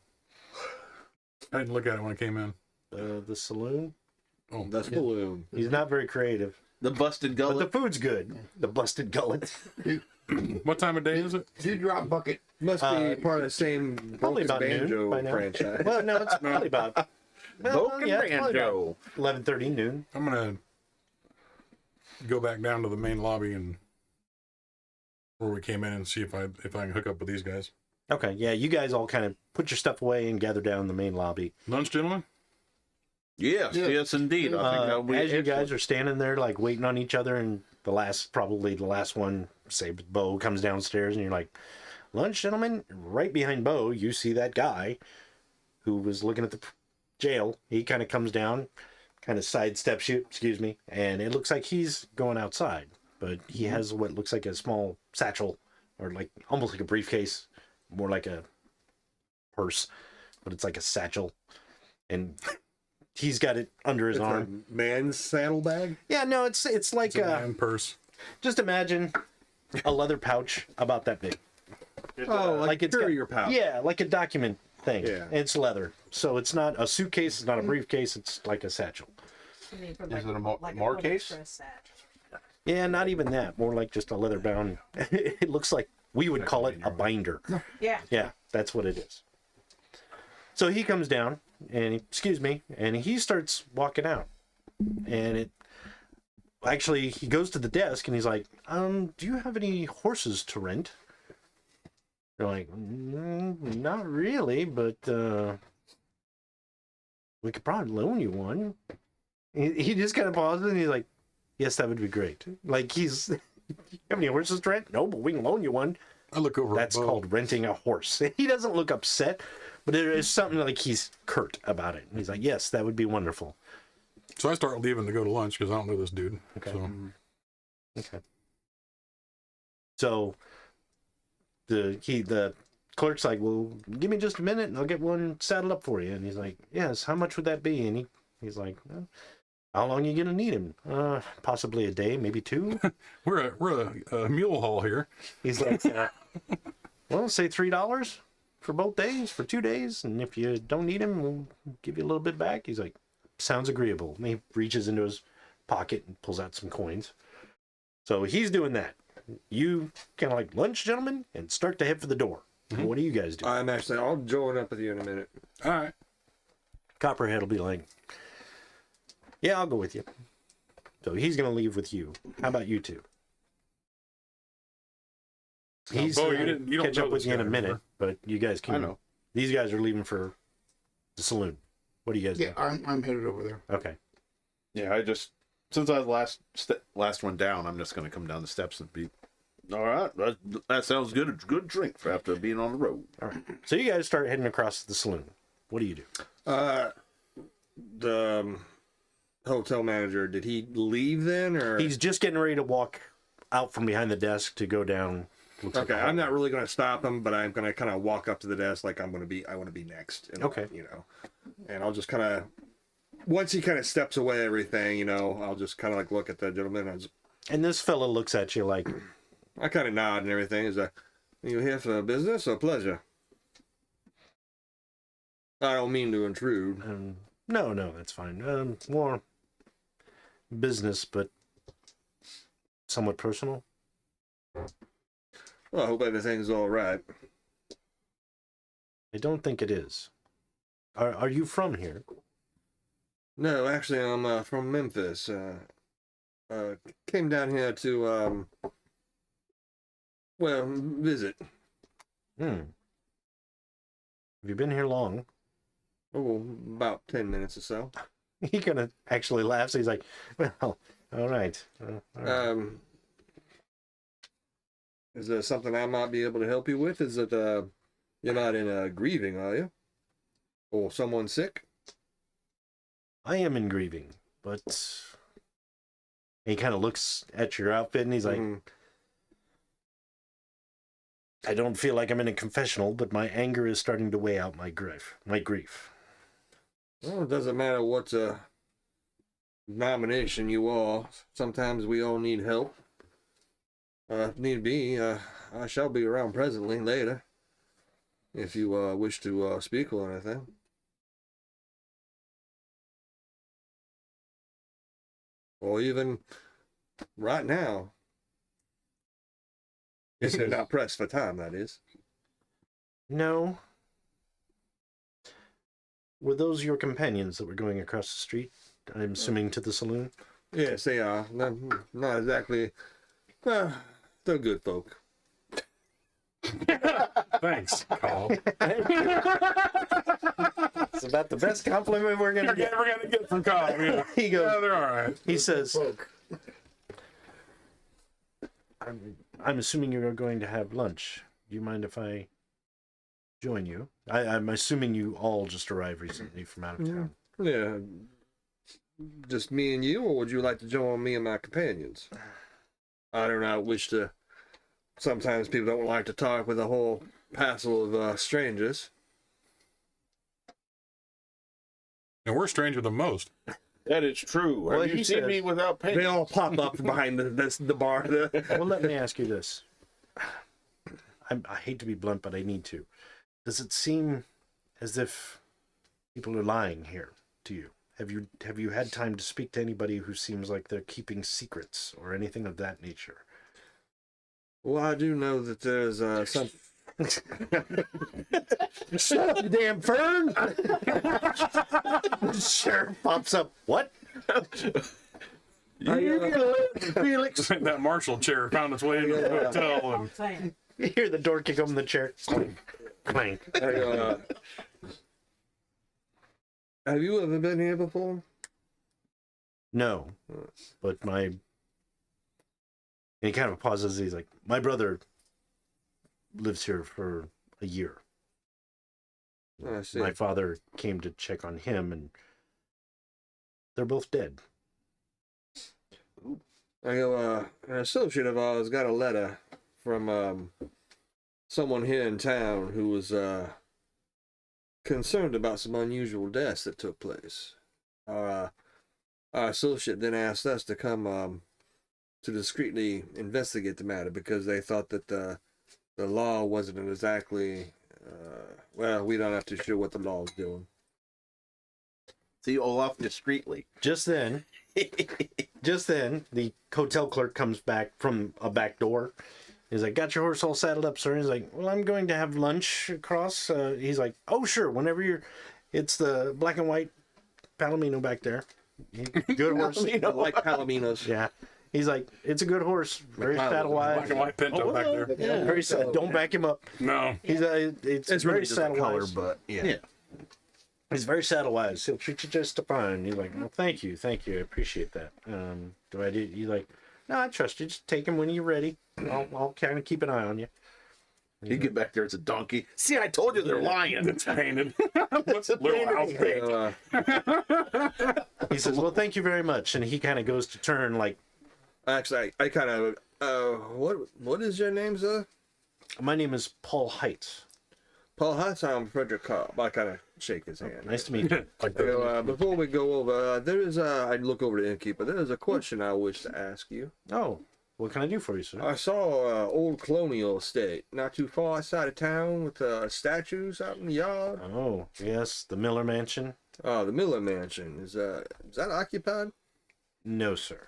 I didn't look at it when I came in. The saloon? Oh, The saloon. He's not very creative. The busted But gullet. the food's good. The busted gullet. what time of day is it? Dewdrop bucket. Must be part of the same probably Broken about noon Banjo by now. franchise. Well, no, it's probably about Broken it's probably about Banjo. 11:30 noon. I'm gonna go back down to the main lobby and where we came in and see if I can hook up with these guys. Okay, yeah, you guys all kind of put your stuff away and gather down in the main lobby. Lunch, gentlemen. Yes, Yeah. yes, indeed. I think that would be As you excellent. guys are standing there, like waiting on each other, and probably the last one, say Bo, comes downstairs, and you're like, "Lunch, gentlemen." Right behind Bo, you see that guy who was looking at the jail. He kind of comes down, kind of sidesteps you, excuse me, and it looks like he's going outside, but he has what looks like a small satchel, or like almost like a briefcase, more like a purse, but it's like a satchel, and he's got it under his It's arm. a man's saddlebag. Yeah, no, it's like It's a man purse. just imagine a leather pouch about that big. Oh, like it's carrier pouch. Yeah, like a document thing. Yeah. It's leather, so it's not a suitcase. It's not a briefcase. It's like a satchel. You mean for Is it a like more Home case? Express satchel. Yeah, not even that. More like just a leather bound. It looks like we would call it a binder. Yeah. Yeah, that's what it is. So he comes down and excuse me, and he starts walking out. And actually, he goes to the desk and he's like, do you have any horses to rent? They're like, not really, but we could probably loan you one. He just kind of pauses and he's like, yes, that would be great. Like, you have any horses to rent? No, but we can loan you one. I look over. That's called renting a horse. He doesn't look upset, but there is something like he's curt about it. And he's like, yes, that would be wonderful. So I start leaving to go to lunch because I don't know this dude. Okay. So. Okay. So the clerk's like, well, give me just a minute and I'll get one saddled up for you. And he's like, yes, how much would that be? And he's like, well, how long are you gonna need him? Possibly a day, maybe 2. We're a mule haul here. He's like, well, say $3 for both days, for 2 days, and if you don't need him, we'll give you a little bit back. He's like, sounds agreeable. And he reaches into his pocket and pulls out some coins. So he's doing that. You kind of like lunch, gentlemen, and start to head for the door. Mm-hmm. What do you guys do? I'll join up with you in a minute. All right. Copperhead will be like, yeah, I'll go with you. So he's going to leave with you. How about you two? He's Bo, you don't catch know up with this you in a guy, minute, remember? but you guys can. I know. These guys are leaving for the saloon. What do you guys do? Yeah, I'm headed over there. Okay. Yeah, I just since I was last one down, I'm just gonna come down the steps and be. All right, that sounds good. It's a good drink for after being on the road. All right. So you guys start heading across the saloon. What do you do? The hotel manager, did he leave then, or He's just getting ready to walk out from behind the desk to go down. okay? I'm not really going to stop him, but I'm going to kind of walk up to the desk like I want to be next. And, Okay. And I'll just kind of once he kind of steps away, everything, I'll just kind of like look at the gentleman. And this fella looks at you like, I kind of nod and everything. Is that you here for business or pleasure? I don't mean to intrude. no, that's fine. More business, but somewhat personal. Well, I hope everything's all right. I don't think it is. Are you from here? No, actually, I'm from Memphis. Came down here to visit. Have you been here long? Oh, about 10 minutes or so. He kind of actually laughs. He's like, well, all right. All right. Is there something I might be able to help you with? Is it you're not in grieving, are you? Or someone sick? I am in grieving, but he kind of looks at your outfit and he's like, I don't feel like I'm in a confessional, but my anger is starting to weigh out my grief. Well, it doesn't matter what nomination you are. Sometimes we all need help. If need be, I shall be around presently later. If you wish to speak or anything. Or even right now. If they're not pressed for time, that is. No. Were those your companions that were going across the street? I'm assuming to the saloon? Yes, they are. Not exactly. They're good folk. Thanks, Carl. It's about the best compliment we're gonna get. We're gonna get from Carl. Yeah. He goes. Yeah, they're all right. He says, I'm assuming you're going to have lunch. Do you mind if I join you? I'm assuming you all just arrived recently from out of town. Yeah. Just me and you, or would you like to join me and my companions? I do not wish to. Sometimes people don't like to talk with a whole passel of strangers. And we're stranger than most. That is true. Well, Have he you seen says- me without paint? They all pop up from behind the bar. Well, let me ask you this. I hate to be blunt, but I need to. Does it seem as if people are lying here to you? Have you had time to speak to anybody who seems like they're keeping secrets or anything of that nature? Well, I do know that there's some Shut up, you damn fern! The sheriff pops up. What? Felix. That Marshal chair found its way into the hotel, and I'm saying. You hear the door kick open the chair. Clank. Clank. Have you ever been here before? No. But my... And he kind of pauses. He's like, my brother lives here for a year. I see. My father came to check on him, and they're both dead. I go, an associate of ours got a letter from someone here in town who was concerned about some unusual deaths that took place. Our associate then asked us to come to discreetly investigate the matter because they thought that the law wasn't exactly, well, we don't have to show what the law is doing. See Olaf discreetly. Just then, the hotel clerk comes back from a back door. He's like, got your horse all saddled up, sir? He's like, well, I'm going to have lunch across. He's like, oh, sure, whenever you're... It's the black and white Palomino back there. Good horse. I like Palominos. Yeah. He's like, it's a good horse. Very saddle-wise. black and white Pinto back there. Yeah, very sad. Don't back him up. No. He's it's very saddle-wise. but yeah. He's very saddle-wise. He'll treat you just fine. You're like, well, thank you. I appreciate that. Do I do? You like, no, I trust you. Just take him when you're ready. I'll kind of keep an eye on you. You get back there, it's a donkey. See, I told you they're lying. It's painted. What's a little outfit? He says, well, thank you very much. And he kind of goes to turn like, Actually, I kind of, what is your name, sir? my name is Paul Heights. Paul Hutz, I'm Frederick Cobb. I kind of shake his hand. Nice to meet you. I go, before we go over, there is I look over the innkeeper. There is a question I wish to ask you. Oh, what can I do for you, sir? I saw old colonial estate not too far outside of town with statues out in the yard. Oh, yes, the Miller Mansion. The Miller Mansion is that occupied? No, sir.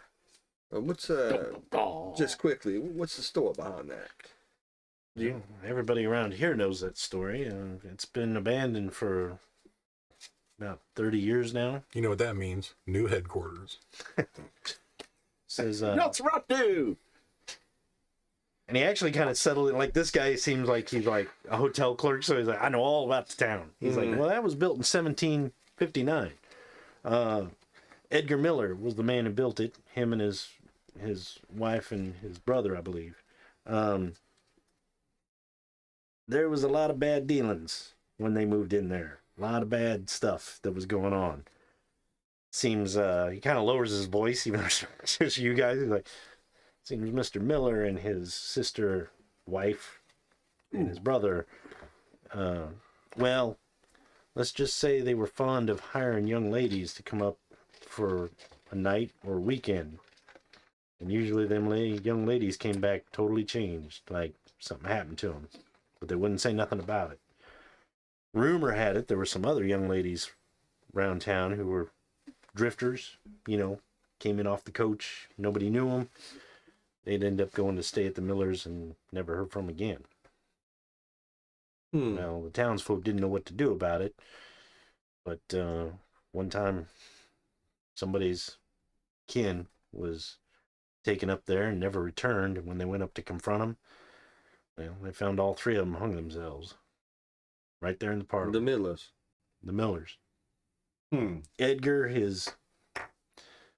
What's just quickly? What's the story behind that? Well, everybody around here knows that story. It's been abandoned for about 30 years now. You know what that means? New headquarters. Says, Nosferatu! and he actually kind of settled it. Like, this guy seems like he's like a hotel clerk, so he's like, I know all about the town. He's like, well, that was built in 1759. Edgar Miller was the man who built it. Him and his wife and his brother, I believe. There was a lot of bad dealings when they moved in there. A lot of bad stuff that was going on. Seems he kind of lowers his voice, even though it's just you guys. He's like, seems Mr. Miller and his sister, wife, and his brother. Well, let's just say they were fond of hiring young ladies to come up for a night or weekend. And usually them young ladies came back totally changed, like something happened to them. But they wouldn't say nothing about it. Rumor had it there were some other young ladies around town who were drifters, came in off the coach. Nobody knew them. They'd end up going to stay at the Millers and never heard from again. Well, the townsfolk didn't know what to do about it. But one time, somebody's kin was taken up there and never returned. And when they went up to confront him, well, they found all three of them hung themselves. Right there in the parlor. The Millers. The Millers. Edgar, his...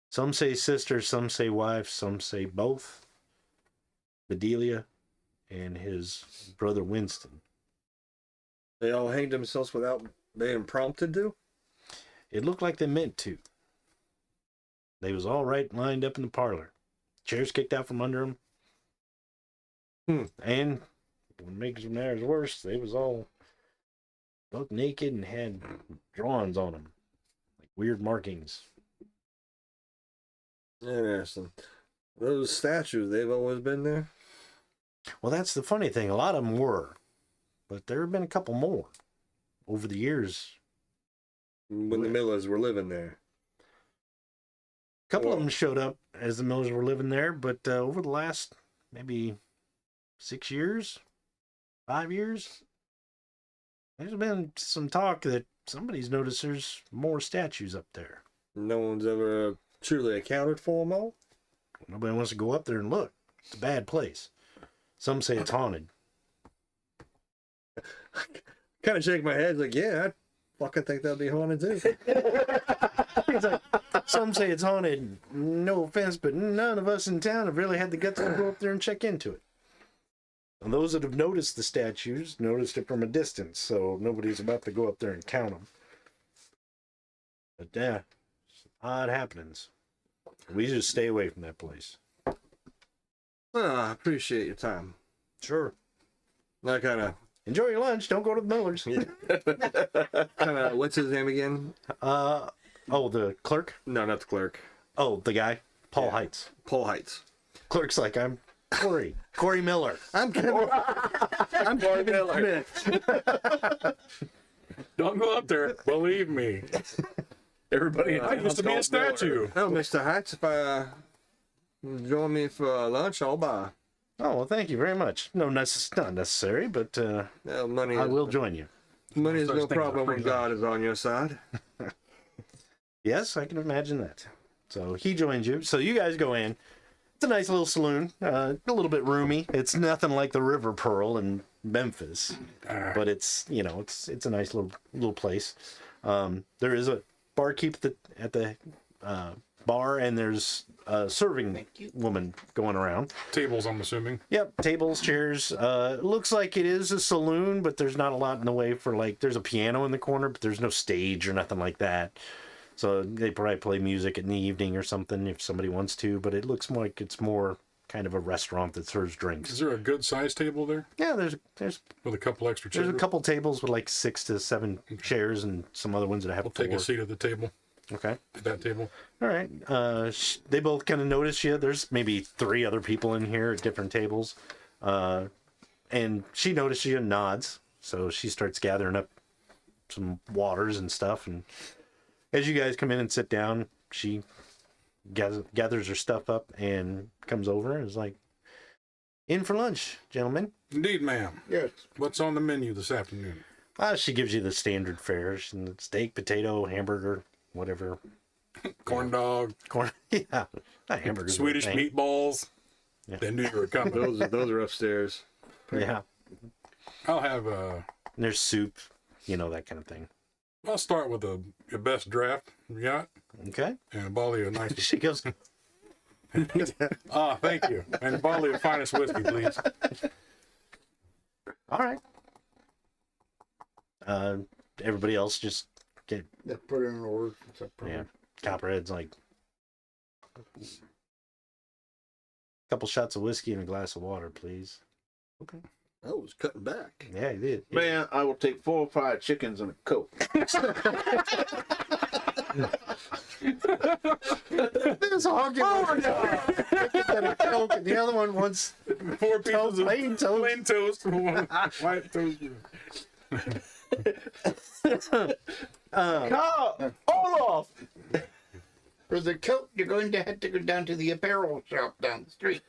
Some say sister, some say wife, some say both. Bedelia, and his brother Winston. They all hanged themselves without being prompted to? It looked like they meant to. They was all right lined up in the parlor. Chairs kicked out from under them. And what makes matters worse, they was all buck naked and had drawings on them. Like weird markings. Interesting. Those statues, they've always been there? Well, that's the funny thing. A lot of them were. But there have been a couple more over the years. When the Millers were living there. A couple of them showed up as the Millers were living there, but over the last maybe 6 years, 5 years? There's been some talk that somebody's noticed there's more statues up there. No one's ever truly accounted for them all. Nobody wants to go up there and look. It's a bad place. Some say it's haunted. Kind of shake my head like, yeah, I fucking think that'd be haunted too. It's like, some say it's haunted. No offense, but none of us in town have really had the guts to go up there and check into it. And those that have noticed the statues noticed it from a distance, so nobody's about to go up there and count them. But yeah, odd happenings. We just stay away from that place. Well, I appreciate your time. Sure. I kind of, Enjoy your lunch. Don't go to the Millers. what's his name again? Oh, the clerk? No, not the clerk. Oh, the guy? Paul Heights. Paul Heights. Clerk's like, I'm Corey. Corey Miller. I'm Corey Miller. Don't go up there. Believe me. Everybody used to be a statue. Oh, Mr. Heights, if join me for lunch, I'll buy. Oh, well, thank you very much. No, not necessary, but Money. I will join you. Money is Those no things are problem when pretty God is on your side. Yes, I can imagine that. So he joins you. So you guys go in. It's a nice little saloon, a little bit roomy. It's nothing like the River Pearl in Memphis, but it's it's a nice little place. There is a barkeep at the bar, and there's a serving woman going around. Tables, I'm assuming. Yep, tables, chairs. Looks like it is a saloon, but there's not a lot in the way for there's a piano in the corner, but there's no stage or nothing like that. So they probably play music in the evening or something if somebody wants to, but it looks like it's more kind of a restaurant that serves drinks. Is there a good sized table there Yeah, there's with a couple extra chairs? a couple tables with like 6 to 7 chairs and some other ones that have We'll 4. take a seat at the table. Okay. At that table. All right. They both kind of notice you. There's maybe 3 other people in here at different tables. And she notices you and nods. So she starts gathering up some waters and stuff. And as you guys come in and sit down, she gathers her stuff up and comes over and is like, in for lunch, gentlemen. Indeed, ma'am. Yes. What's on the menu this afternoon? She gives you the standard fare. Steak, potato, hamburger, whatever. Corn dog, Corn. Yeah. Not hamburgers. Swedish but thank- meatballs. Yeah. They knew you were coming. Those are upstairs. Yeah. I'll have And there's soup, that kind of thing. I'll start with your best draft you got, Okay. and a bottle of nice. She goes, Thank you, and a bottle of finest whiskey, please. all right. Everybody else just get, They put in an order. yeah. Copperhead's like, a couple shots of whiskey and a glass of water, please. Okay. I was cutting back. Yeah, he did. Man, I will take 4 fried chickens and a Coke. This honking. And a Coke, and the other one wants 4 pieces of plain toast. plain toast, one white toast. Cobb! Olaf! For the coat, you're going to have to go down to the apparel shop down the street.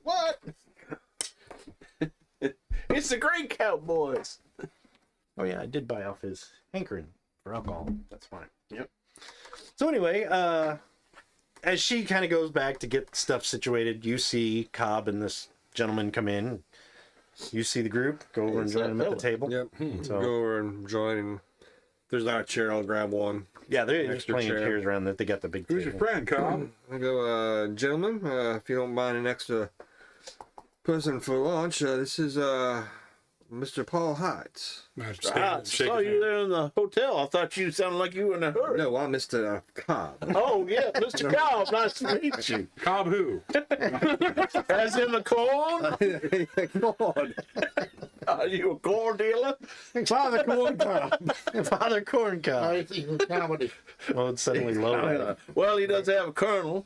What? It's the Great Cowboys. Oh yeah, I did buy off his hankering for alcohol. That's fine. Yep. So anyway, as she kind of goes back to get stuff situated, you see Cobb and this gentleman come in. You see the group, go over and join them at the table. Yep. So- Go over and join. And there's not a chair. I'll grab one. Yeah, there's Extra plenty of chair. chairs around that they got the big Who's your table. friend, Cobb? I go, gentlemen, if you don't mind an extra person for lunch, this is Mr. Paul Heights. I saw you there in the hotel. I thought you sounded like you were in a hurry. No, I'm Mr. Cobb. Oh, yeah, Mr. Cobb. Nice to meet you. Cobb who? As in the corn? Come on. Are you a corn dealer? Father Corn Cobb. Father Corn Cobb. I see the comedy. Well, it's suddenly low. Well, he does have a colonel.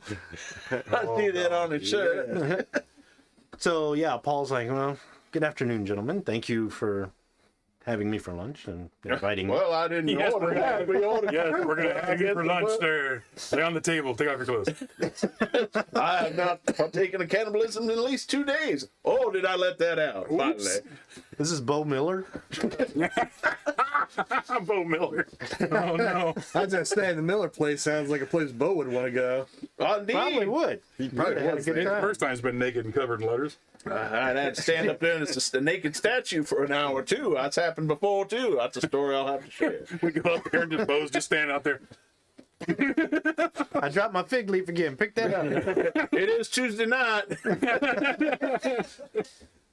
I see that on his shirt. So yeah, Paul's like, well, good afternoon, gentlemen. Thank you for having me for lunch and inviting me. Well, I didn't Yes, order we're that. We ordered. Yes, we're gonna have you for lunch But there. Lay on the table. Take off your clothes. I have not partaken of cannibalism in at least 2 days. Oh, did I let that out? Finally. This is Bo Miller. Bo Miller. Oh no. I was gonna say the Miller place sounds like a place Bo would want to go. Indeed. Probably would. He probably had a was. good The time. first time's been naked and covered in letters. I'd had to stand up there and it's a naked statue for an hour too. That's happened before too. That's a story I'll have to share. We go up there and just Bo's just standing out there. I dropped my fig leaf again. Pick that up. It is Tuesday night.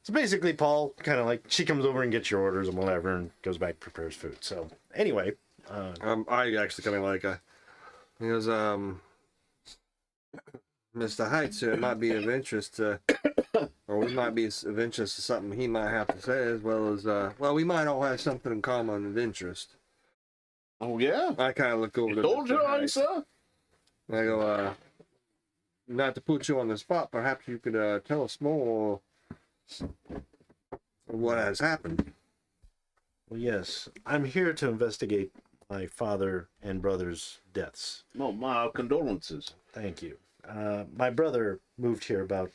So basically, Paul kind of like, she comes over and gets your orders and whatever and goes back and prepares food. So anyway, I actually kind of like he goes, Mr. Heights, it might be of interest to, or we might be of interest to something he might have to say, as well as, well, we might all have something in common of interest. Oh yeah. I kind of look over to Told Mr. you, Heights. sir. And I go, not to put you on the spot, perhaps you could tell us more of what has happened. well, yes, I'm here to investigate my father and brother's deaths. No, my condolences. Thank you. My brother moved here about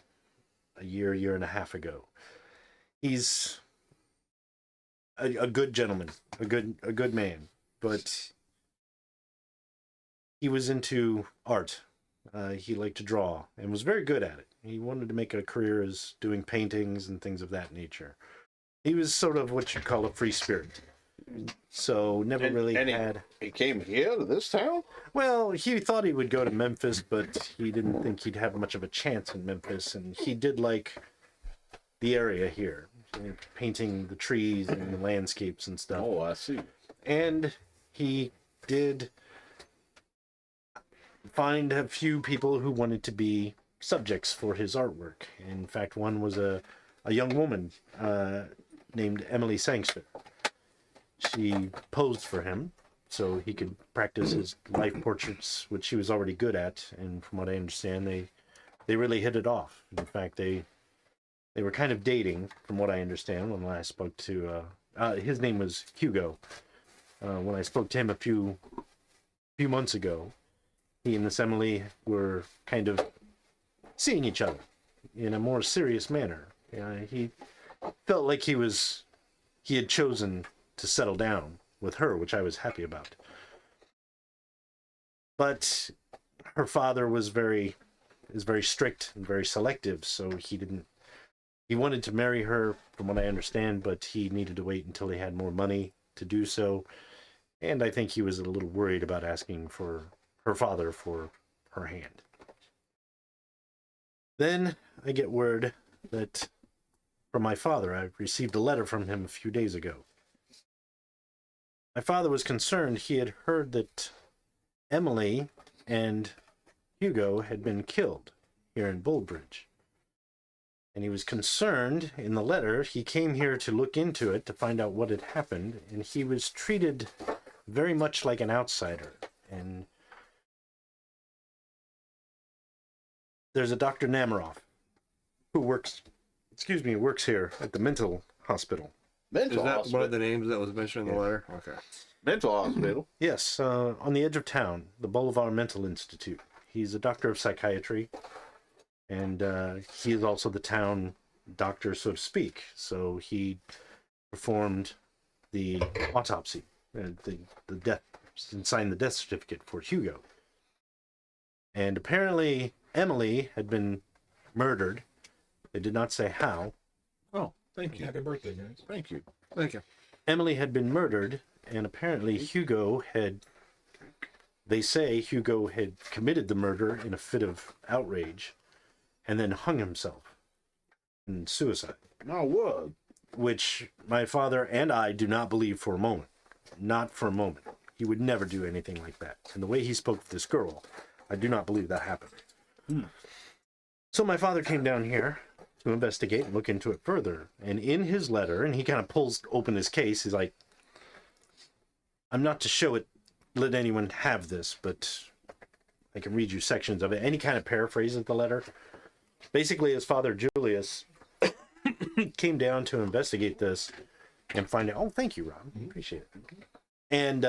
a year and a half ago. He's a good gentleman, a good man, but he was into art. He liked to draw and was very good at it. He wanted to make a career as doing paintings and things of that nature. He was sort of what you'd call a free spirit. So never really had. He came here to this town? Well, he thought he would go to Memphis, but he didn't think he'd have much of a chance in Memphis, and he did like the area here, painting the trees and the landscapes and stuff. Oh, I see. And he did find a few people who wanted to be subjects for his artwork. In fact, one was a young woman named Emily Sangster. She posed for him so he could practice his life portraits, which he was already good at. And from what I understand, they really hit it off. In fact, they were kind of dating, from what I understand, when I spoke to his name was Hugo. When I spoke to him a few months ago, he and this Emily were kind of seeing each other in a more serious manner. He felt like he had chosen to settle down with her, which I was happy about. But her father is very strict and very selective, so he wanted to marry her, from what I understand, but he needed to wait until he had more money to do so. And I think he was a little worried about asking for her father for her hand. Then I get word that from my father, I received a letter from him a few days ago. My father was concerned. He had heard that Emily and Hugo had been killed here in Boldbridge. And he was concerned in the letter. He came here to look into it to find out what had happened, and he was treated very much like an outsider. And there's a Dr. Namaroff who works here at the mental hospital. Mental Is that hospital. one of the names that was mentioned in the letter? Okay. Mental hospital. Yes, on the edge of town, the Boulevard Mental Institute. He's a doctor of psychiatry, and he is also the town doctor, so to speak. So he performed the autopsy, the death, and signed the death certificate for Hugo. And apparently Emily had been murdered. They did not say how. Oh, thank you. Happy birthday, guys. Thank you. Thank you. Emily had been murdered, and apparently they say Hugo had committed the murder in a fit of outrage and then hung himself in suicide. My word. Which my father and I do not believe for a moment. Not for a moment. He would never do anything like that. And the way he spoke to this girl, I do not believe that happened. So my father came down here to investigate and look into it further. And in his letter, and he kind of pulls open his case, he's like, I'm not to show it, let anyone have this, but I can read you sections of it. Any kind of paraphrase of the letter. Basically, his father, Julius, came down to investigate this and find out. Oh, thank you, Rob. Appreciate it. And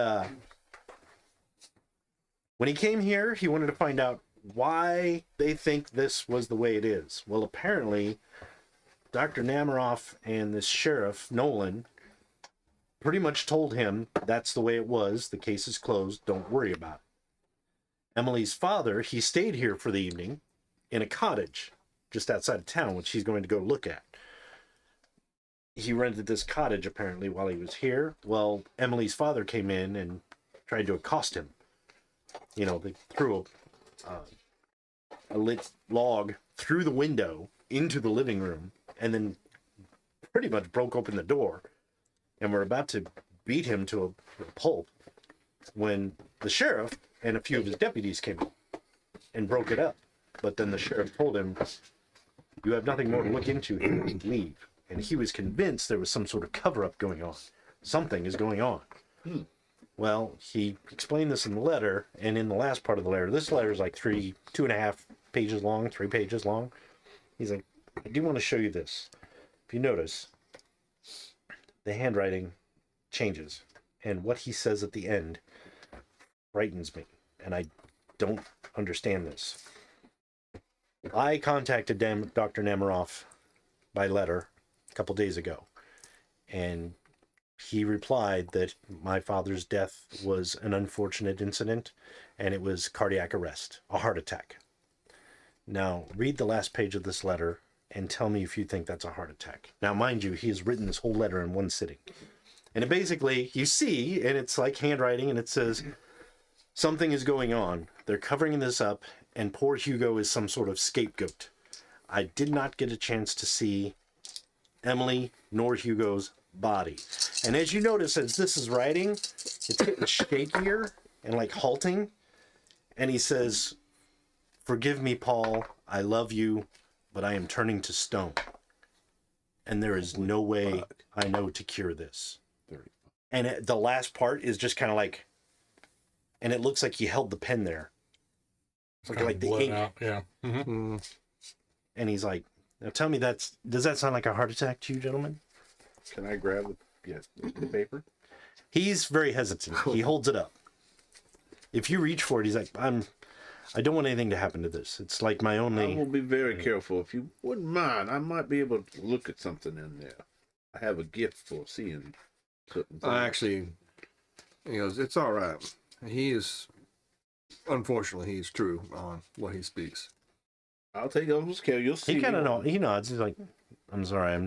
when he came here, he wanted to find out why they think this was the way it is. Well, apparently, Dr. Namaroff and this sheriff, Nolan, pretty much told him that's the way it was. The case is closed. Don't worry about it. Emily's father, he stayed here for the evening in a cottage just outside of town, which he's going to go look at. He rented this cottage apparently while he was here. Well, Emily's father came in and tried to accost him. You know, they threw a lit log through the window into the living room and then pretty much broke open the door and were about to beat him to a pulp when the sheriff and a few of his deputies came in and broke it up. But then the sheriff told him, "You have nothing more to look into here, leave." And he was convinced there was some sort of cover-up going on. Something is going on. Well, he explained this in the letter, and in the last part of the letter, this letter is like 2.5 pages long, 3 pages long. He's like, "I do want to show you this." If you notice, the handwriting changes, and what he says at the end frightens me, and I don't understand this. I contacted Dr. Namaroff by letter a couple days ago, and he replied that my father's death was an unfortunate incident and it was cardiac arrest, a heart attack. Now, read the last page of this letter and tell me if you think that's a heart attack. Now, mind you, he has written this whole letter in one sitting. And it basically, you see, and it's like handwriting, and it says, something is going on. They're covering this up, and poor Hugo is some sort of scapegoat. I did not get a chance to see Emily nor Hugo's body. And as you notice, as this is writing, it's getting shakier and like halting. And he says, "Forgive me, Paul. I love you, but I am turning to stone. And there is no way I know to cure this." And the last part is just kind of like, and it looks like he held the pen there. Like the ink. Out. Yeah. Mm-hmm. And he's like, "Now tell me, does that sound like a heart attack to you, gentlemen?" Can I grab the paper? He's very hesitant. He holds it up. If you reach for it, he's like, I don't want anything to happen to this. It's like my I only... will be very careful. If you wouldn't mind, I might be able to look at something in there. I have a gift for seeing certain things. Actually, he goes, "It's all right." He is, unfortunately, he's true on what he speaks. I'll take those care. You'll see. He kind of he nods. He's like, "I'm sorry,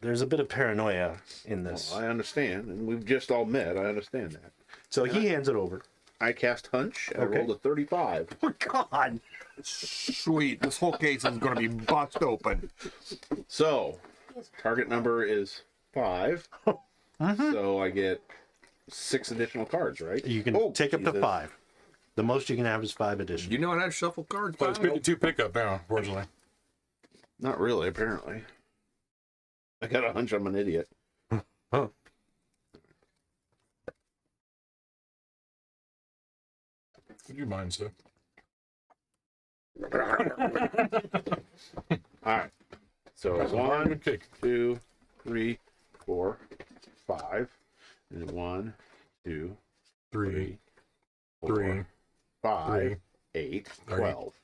there's a bit of paranoia in this." I understand, and we've just all met. I understand that. So he hands it over. I cast Hunch. I Okay. rolled a 35. Oh, God. Sweet. This whole case is going to be bust open. So, target number is 5. So I get 6 additional cards, right? You can take up to 5. The most you can have is 5 additional. You know how to shuffle cards? But it's 52 pickup now, unfortunately. Not really, apparently. I got a hunch I'm an idiot. Huh. Would you mind, sir? Alright. So That's a 1, good cake. 2, 3, 4, 5. And 1, 2, 3, 4, 3, 5, 3, 8, 30. 12,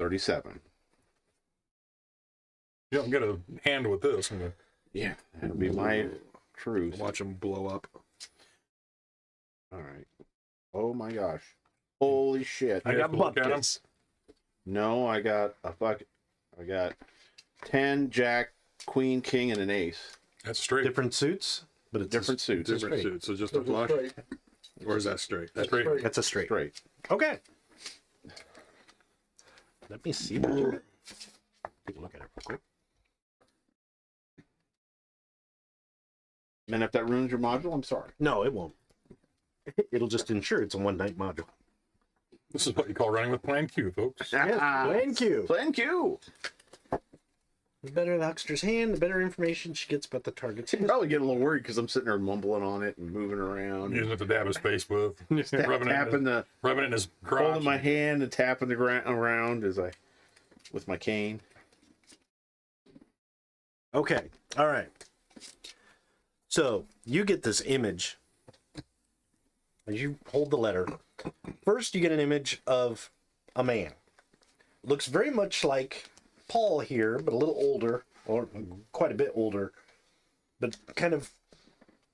37. You don't get a hand with this. Yeah, that'll be my truth. Watch him blow up. Alright. Oh my gosh. Holy shit. I got look at 'em. buckets. No, I got 10, Jack, Queen, King, and an Ace. That's straight. Different suits, but it's Different suits. Different suits. So just a flush. Or is that straight? That's straight. That's a straight. Straight. Okay. Let me see. Take a look at it real quick. And if that ruins your module, I'm sorry. No, it won't. It'll just ensure it's a one-night module. This is what you call running with Plan Q, folks. Yes, Plan Q. Plan Q. The better the huckster's hand, the better information she gets about the targets. I'm probably getting a little worried because I'm sitting there mumbling on it and moving around. Using it to dab his face with. rubbing it in his crotch. Holding my hand and tapping the ground around with my cane. Okay. All right. So you get this image as you hold the letter. First, you get an image of a man. Looks very much like Paul here, but a little older, or quite a bit older, but kind of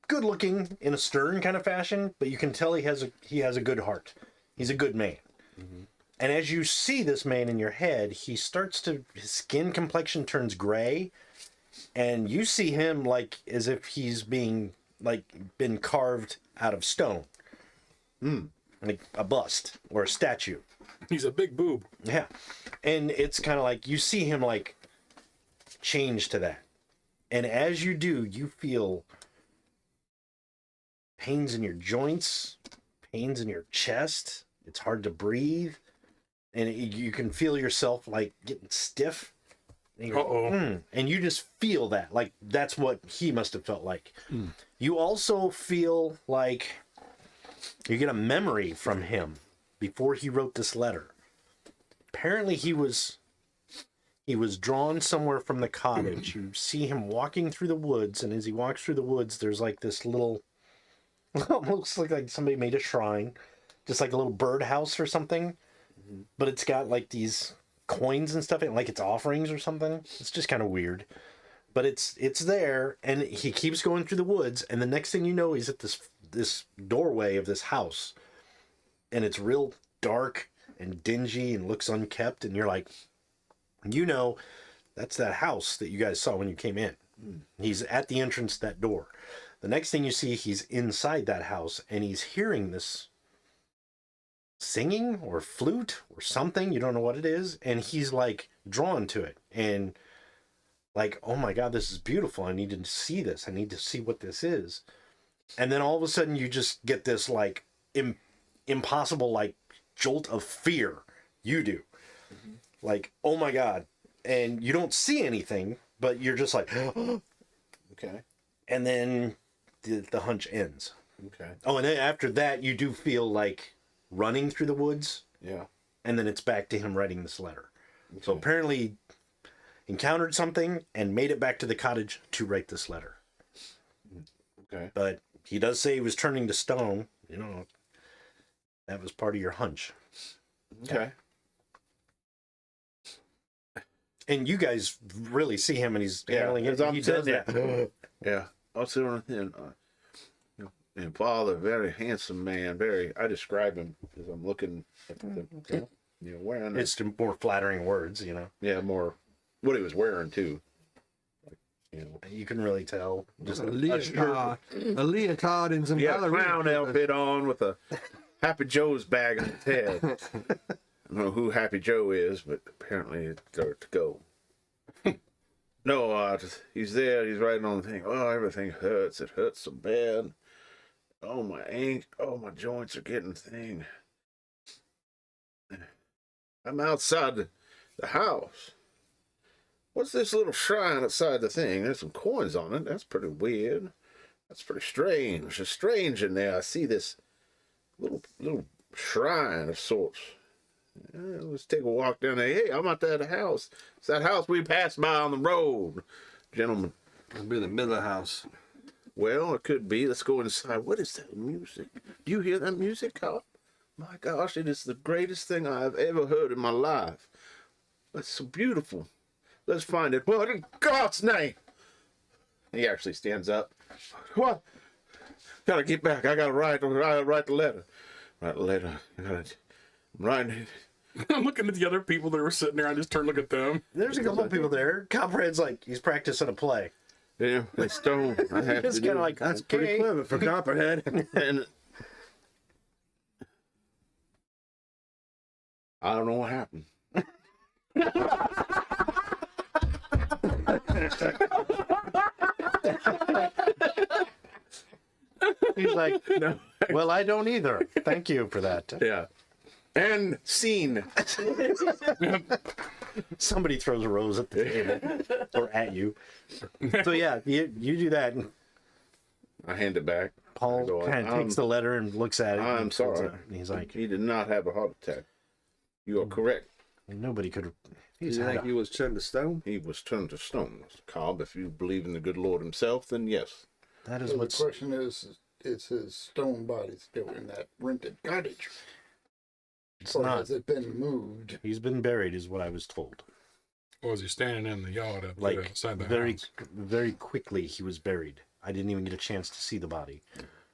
good looking in a stern kind of fashion. But you can tell he has a good heart. He's a good man. And as you see this man in your head, his skin complexion turns gray, and you see him like as if he's been carved out of stone. Like a bust or a statue. He's a big boob. Yeah. And it's kind of like you see him like change to that. And as you do, you feel pains in your joints, pains in your chest. It's hard to breathe. And you can feel yourself like getting stiff. And you're and you just feel that. Like that's what he must have felt like. You also feel like you get a memory from him before he wrote this letter. Apparently he was drawn somewhere from the cottage. You see him walking through the woods, and as he walks through the woods, there's like this little, almost like somebody made a shrine, just like a little birdhouse or something. But it's got like these coins and stuff in it, like it's offerings or something. It's just kind of weird. But it's there, and he keeps going through the woods, and the next thing you know, he's at this doorway of this house, and it's real dark and dingy and looks unkept, and you're like, you know, that's that house that you guys saw when you came in. He's at the entrance to that door. The next thing you see, he's inside that house, and he's hearing this singing or flute or something. You don't know what it is, and he's like drawn to it, and like, oh my God, this is beautiful. I need to see this. I need to see what this is. And then all of a sudden you just get this like impossible like jolt of fear. You do. Like, oh my God. And you don't see anything, but you're just like, Okay. and then the hunch ends. Okay. Oh, and then after that you do feel like running through the woods. Yeah. And then it's back to him writing this letter. So apparently encountered something and made it back to the cottage to write this letter. Okay. But he does say he was turning to stone. You know, that was part of your hunch. Okay. And you guys really see him, and he's handling it. He does that. Yeah. Also, and father, very handsome man. I describe him as I'm looking at the, wearing. It's more flattering words, you know. Yeah, more what he was wearing too. You can really tell. Just A leotard and some Yeah, ballerina clown slippers. outfit on with a Happy Joe's bag on his head. I don't know who Happy Joe is, but apparently it's there to go. No, he's there. He's writing on the thing. Oh, everything hurts. It hurts so bad. Oh, my joints are getting thing. I'm outside the house. What's this little shrine outside the thing? There's some coins on it. That's pretty weird. That's pretty strange. It's strange in there. I see this little shrine of sorts. Let's take a walk down there. Hey, I'm out there at the house. It's that house we passed by on the road, gentlemen. It'll be in the middle of the house. Well, it could be. Let's go inside. What is that music? Do you hear that music, Cop? My gosh, it is the greatest thing I've ever heard in my life. That's so beautiful. Let's find it. What in God's name? He actually stands up. What? Gotta get back. I gotta write the letter. Write the letter. I'm writing. I'm looking at the other people that were sitting there. I just turned to look at them. there's a couple of people there. Copperhead's like he's practicing a play. Yeah, they stone. I have It's to do. kind of like That's pretty clever for Copperhead. And I don't know what happened. He's like, no. Well, I don't either. Thank you for that. Yeah. And scene. Somebody throws a rose at the table or at you. So yeah, you do that, and I hand it back. Paul kind of takes the letter and looks at it. I'm and sorry. and he's like, He did not have a heart attack. You are correct. nobody could. Do He's you had think he was turned to stone? He was turned to stone, Mr. Cobb. If you believe in the good Lord himself, then yes. That is So the what's. question is his stone body still in that rented cottage? It's Or not. has it been moved? He's been buried, is what I was told. Or was he standing in the yard up Like outside the very, house? very quickly, he was buried. I didn't even get a chance to see the body.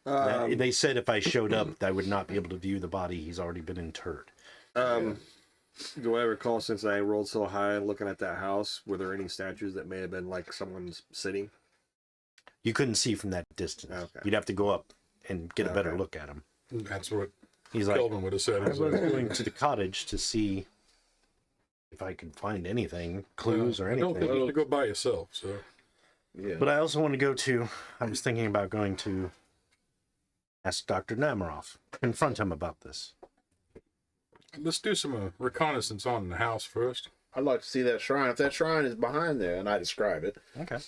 Um, They said if I showed up, I would not be able to view the body. He's already been interred. Do I recall, since I rolled so high looking at that house, were there any statues that may have been like someone's sitting? You couldn't see from that distance. Okay. You'd have to go up and get a better Okay. look at him. That's what He's like, Kelvin would have said. I was going to the cottage to see if I could find anything, clues or I don't think you anything. should go by yourself. So Yeah. But I also want to go to. I was thinking about going to ask Dr. Namaroff, confront him about this. let's do some reconnaissance on the house first. I'd like to see that shrine. If that shrine is behind there and I describe it, Okay.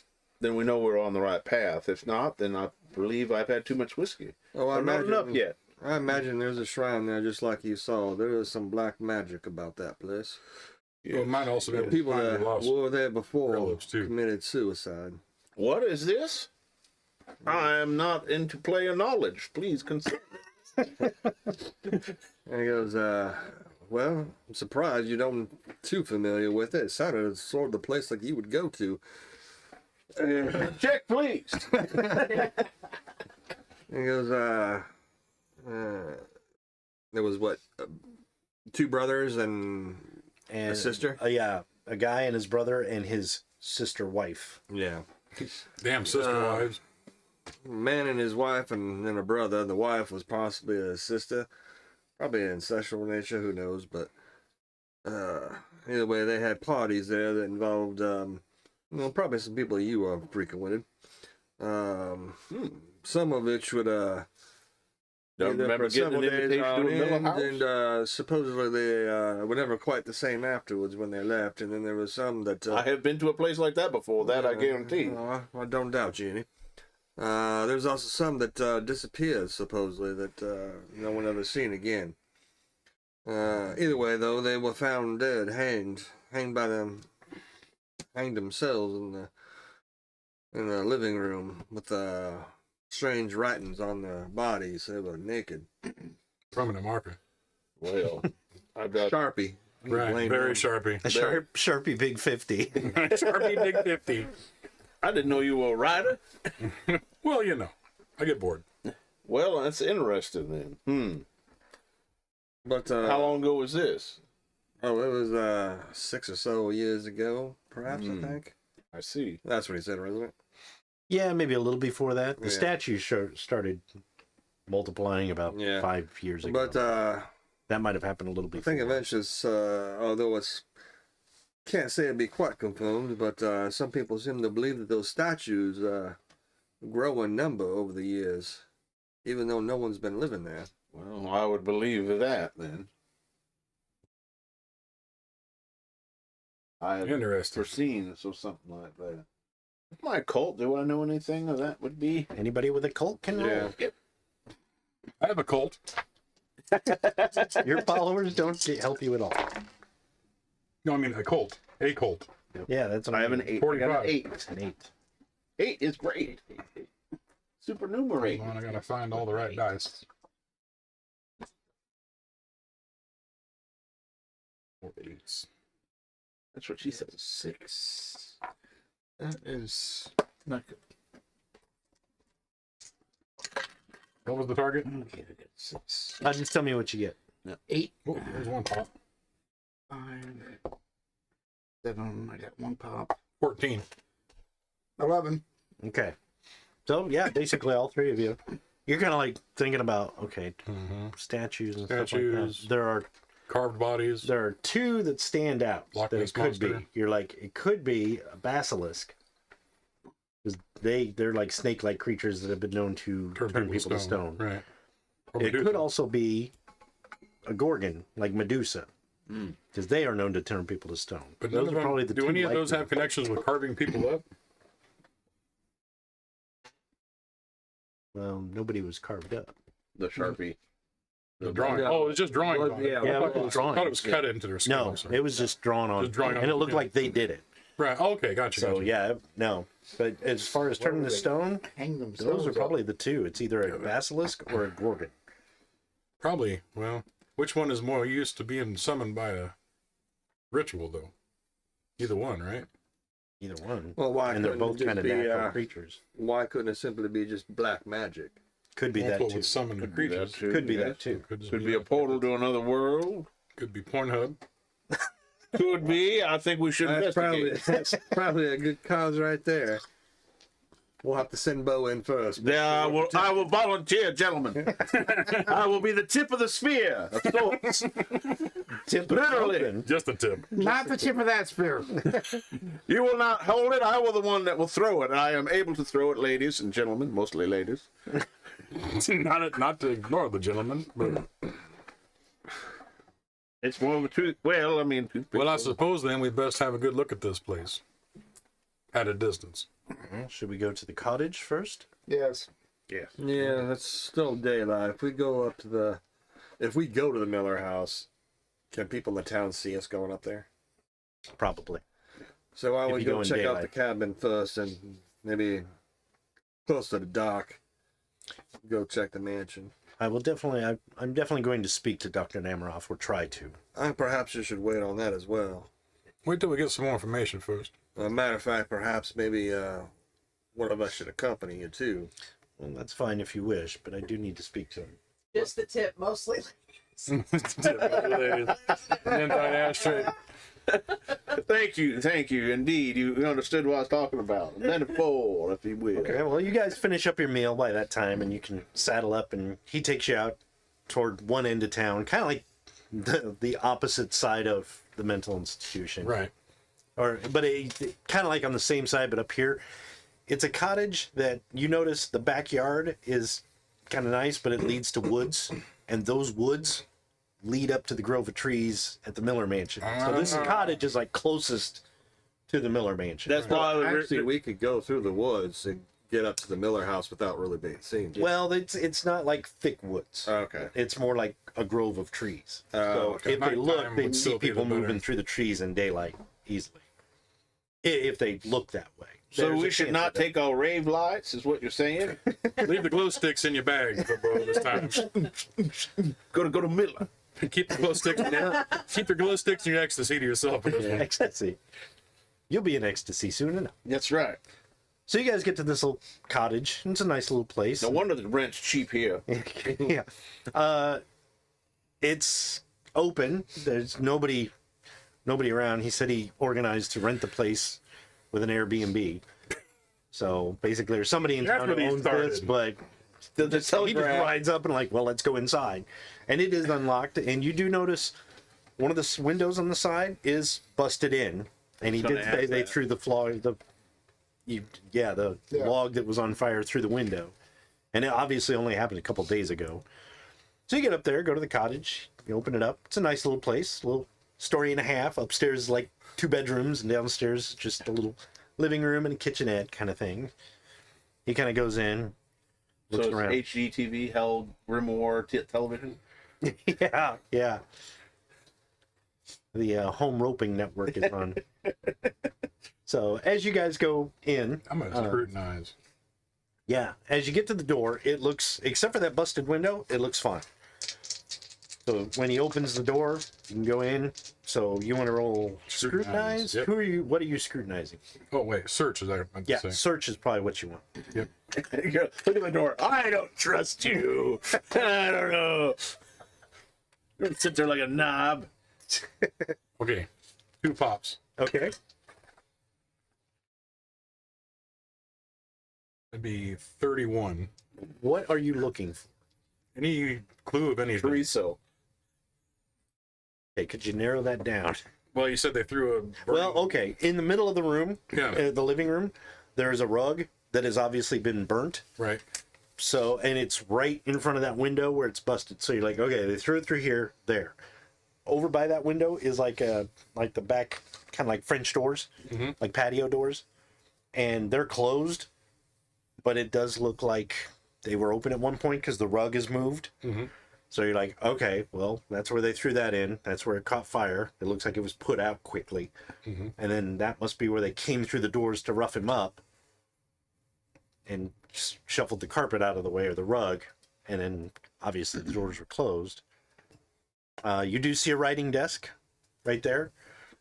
then we know we're on the right path. If not, then I believe I've had too much whiskey. Oh, Or not enough yet. I imagine there's a shrine there, just like you saw. There is some black magic about that place. Well, it might also be People find that your lost were there before relatives, too. committed suicide. What is this? I am not into player knowledge. Please consult me. And he goes, well, I'm surprised you don't too familiar with it. It sounded sort of the place like you would go to. Check, please. He goes, there was what, two brothers and And a sister? Yeah, a guy and his brother and his sister wife. Yeah. damn sister wives. Man and his wife, and then a brother. The wife was possibly a sister, probably ancestral nature, who knows, but either way, they had parties there that involved probably some people you frequented. Some of which would Don't be there remember for getting an several days invitation to a on Miller end, house? and supposedly they were never quite the same afterwards when they left. And then there was some that I have been to a place like that before. That I guarantee. I don't doubt you any. There's also some that disappeared, supposedly, that no one ever seen again. Either way, though, they were found dead, hanged by them, hanged themselves in the living room with strange writings on their bodies. They were naked. Permanent marker. Well, I've got Sharpie. Right, Blame very them. Sharpie. A Sharpie Big 50. Sharpie Big 50. I didn't know you were a writer. Well, you know, I get bored. Well, that's interesting then. But How long ago was this? Oh, it was 6 or so years ago, perhaps. I think I see. that's what he said, wasn't it? Yeah, maybe a little before that. The Yeah. statue started multiplying about Yeah. 5 years ago. But that might have happened a little I before. think eventually, although it's can't say it'd be quite confirmed, but some people seem to believe that those statues grow in number over the years, even though no one's been living there. Well, I would believe that then. I had Interesting. foreseen something like that. My cult, do I know anything of that would be? Anybody with a cult can roll. I have a cult. Your followers don't help you at all. No, I mean a cult. A cult. Yeah, that's what I have an mean. 8. 45. I got an 8. It's an 8. 8 is great. Supernumerate. Hold on, I gotta find all the right dice. 4 8s. That's what she said. 6. That is not good. What was the target? Okay, I got 6, Just tell me what you get. 8, Oh, there's one pop. 5, 7. I got 1 pop. 14. 11. Okay. So, yeah, basically all three of you. You're kind of like thinking about, okay, statues and stuff like Statues. that. Carved bodies. There are two that stand out Loch that Ness it could be. Monster. You're like, it could be a basilisk. 'Cause they're like snake-like creatures that have been known to turn people to stone. Right. Or It Medusa. could also be a gorgon, like Medusa. Because they are known to turn people to stone. But those none are of them, probably the do two any of those likely. have connections with carving people up? Well, nobody was carved up. The Sharpie. The drawing. Oh, it's just drawing. Well, on it. yeah, I yeah, thought it was I thought drawing. it was cut into their skin. No, or something. it was just drawn on, Just drawn on and it the looked skin. like they did it. Right. Okay. Gotcha. So gotcha. yeah, no. But as far as turning Where to they stone, hang those themselves are up. probably the two. It's either a basilisk or a gorgon. Probably. Well, which one is more used to being summoned by a ritual, though? Either one, right? Either one. Well, why And they're couldn't it both just kind of be, natural creatures. Why couldn't it simply be just black magic? Could be That's that what too. would summon the Could be that creatures. too. Could be yes. that too. Could, just Could be a portal to another world. Could be Pornhub. Could be. I think we should investigate. That's probably a good cause right there. We'll have to send Bo in first. Yeah, I will volunteer, gentlemen. I will be the tip of the spear. Of sorts. Tip Literally. Just a tip. Not the tip of that spear. You will not hold it. I will the one that will throw it. I am able to throw it, ladies and gentlemen, mostly ladies. not to ignore the gentleman, but It's more of a tooth. Well, I mean, well, I suppose then we best have a good look at this place at a distance. Well, should we go to the cottage first? Yes. Yeah, that's still daylight. If we go to the Miller house, can people in the town see us going up there? Probably. So why don't If we you go go in check out daylight. the cabin first and maybe close to the dock. Go check the mansion. I'm definitely going to speak to Dr. Namaroff, or try to. Perhaps you should wait on that as well. Wait till we get some more information first. Matter of fact, perhaps maybe one of us should accompany you too. Well, that's fine if you wish, but I do need to speak to him. Just the tip, mostly. Anti-ashtray. Thank you. Indeed, you understood what I was talking about. Metaphor, if you will. Okay, well, you guys finish up your meal by that time, and you can saddle up, and he takes you out toward one end of town, kind of like the opposite side of the mental institution. Right. But kind of like on the same side, but up here. It's a cottage that you notice the backyard is kind of nice, but it leads to woods, and those woods lead up to the grove of trees at the Miller Mansion. So this cottage is like closest to the Miller Mansion. That's why Actually, we could go through the woods and get up to the Miller house without really being seen. Well, it's not like thick woods. Okay. It's more like a grove of trees. So okay. if they look, Nighttime they'd would see still be the people moving better. through the trees in daylight easily. If they look that way. So There's we a should chance not of that. take our rave lights, is what you're saying? Leave the glow sticks in your bag, bro, this time. Go to Miller. Keep the glow sticks. Keep your glow sticks and your ecstasy to yourself. Ecstasy. You'll be in ecstasy soon enough. That's right. So you guys get to this little cottage. It's a nice little place. No wonder the rent's cheap here. Yeah. It's open. There's nobody around. He said he organized to rent the place with an Airbnb. So basically there's somebody in That's town what who he owns started. this, but The he just telegraph. rides up and like, well, let's go inside. And it is unlocked. And you do notice one of the windows on the side is busted in. And he Gonna did ask say they that. threw the log that was on fire through the window. And it obviously only happened a couple days ago. So you get up there, go to the cottage, you open it up. It's a nice little place, a little story and a half. Upstairs is like 2 bedrooms, and downstairs is just a little living room and a kitchenette kind of thing. He kind of goes in, So looks it's around. HGTV held Grimoire television. Yeah. The home roping network is on. So as you guys go in, I'm gonna scrutinize. yeah, as you get to the door, it looks, except for that busted window, it looks fine. So when he opens the door, you can go in. So you want to roll scrutinize? Scrutinize, yep. What are you scrutinizing? Oh wait, search is that I meant to Yeah, say. search is probably what you want. Yep. Look at the door. I don't trust you. I don't know. You're gonna sit there like a knob. Okay. 2 pops. Okay. That'd be 31. What are you looking for? Any clue of anything? Chorizo. Okay, could you narrow that down? Well, you said they threw a. Well, okay. In the middle of the room, Yeah. the living room, there is a rug that has obviously been burnt. Right. So, and it's right in front of that window where it's busted. So you're like, okay, they threw it through here, there. Over by that window is like the back, kind of like French doors, like patio doors, and they're closed. But it does look like they were open at one point because the rug is moved. So you're like, okay, well, that's where they threw that in. That's where it caught fire. It looks like it was put out quickly. Mm-hmm. And then that must be where they came through the doors to rough him up and shuffled the carpet out of the way, or the rug. And then obviously the doors were closed. You do see a writing desk right there,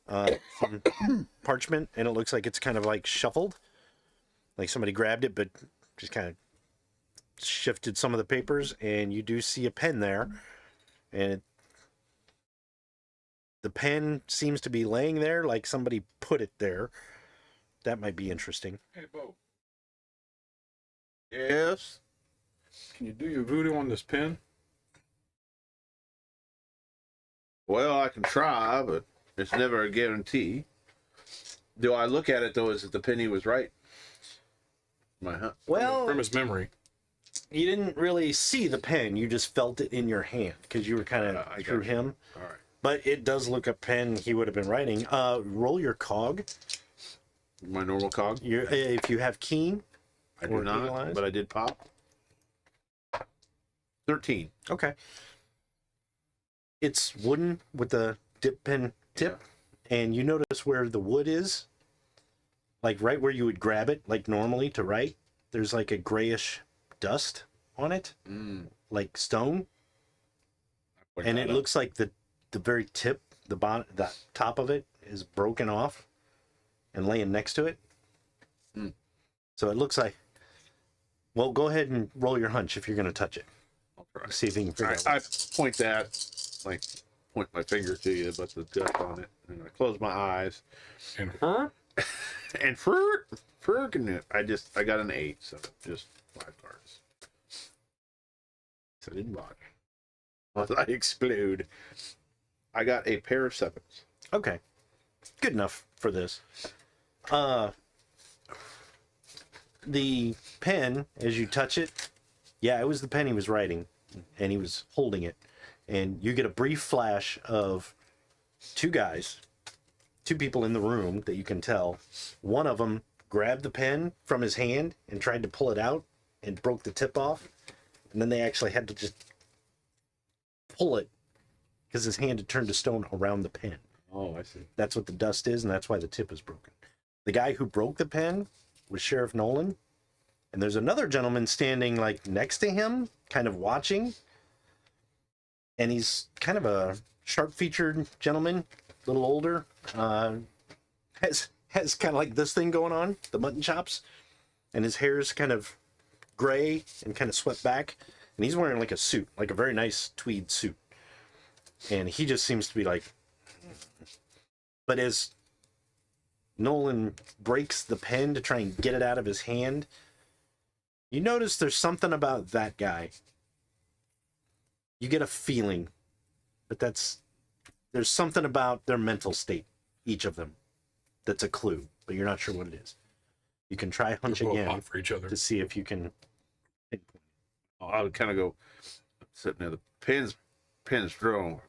some parchment, and it looks like it's kind of like shuffled. Like somebody grabbed it, but just kind of shifted some of the papers, and you do see a pen there, and the pen seems to be laying there like somebody put it there. That might be interesting. Hey, Bo, Yes. can you do your voodoo on this pen? Well, I can try, but it's never a guarantee. Do I look at it though? Is it the penny was right? Well, From his memory. you didn't really see the pen, you just felt it in your hand because you were kind of I got through you. him. All right. But it does look a pen he would have been writing. Roll your cog. My normal cog. If you have keen. I or do not, eagle-eyes. but I did pop. 13. Okay. It's wooden with the dip pen tip, and you notice where the wood is, like right where you would grab it, like normally to write. There's like a grayish dust on it, like stone, and it looks like the very tip, the top of it is broken off and laying next to it. So it looks like. Well, go ahead and roll your hunch if you're going to touch it. I'll try. See if you can figure out. I point my finger to you, but the dust on it, and I close my eyes. And And I got an 8, so just 5 cards. So I didn't bother. Unless I explode. I got a pair of 7s. Okay. Good enough for this. The pen, as you touch it, yeah, it was the pen he was writing, and he was holding it. And you get a brief flash of two people in the room that you can tell. One of them grabbed the pen from his hand and tried to pull it out and broke the tip off. And then they actually had to just pull it because his hand had turned to stone around the pen. Oh, I see. That's what the dust is, and that's why the tip is broken. The guy who broke the pen was Sheriff Nolan, and there's another gentleman standing like next to him, kind of watching, and he's kind of a sharp-featured gentleman, a little older, has kind of like this thing going on, the mutton chops, and his hair's kind of gray and kind of swept back, and he's wearing like a suit, like a very nice tweed suit, and he just seems to be like. But as Nolan breaks the pen to try and get it out of his hand, you notice there's something about that guy. You get a feeling, but there's something about their mental state, each of them, that's a clue, but you're not sure what it is. You can try hunch We'll both again hunt for each other. to see if you can. I would kind of go sitting there. The pen's drawn.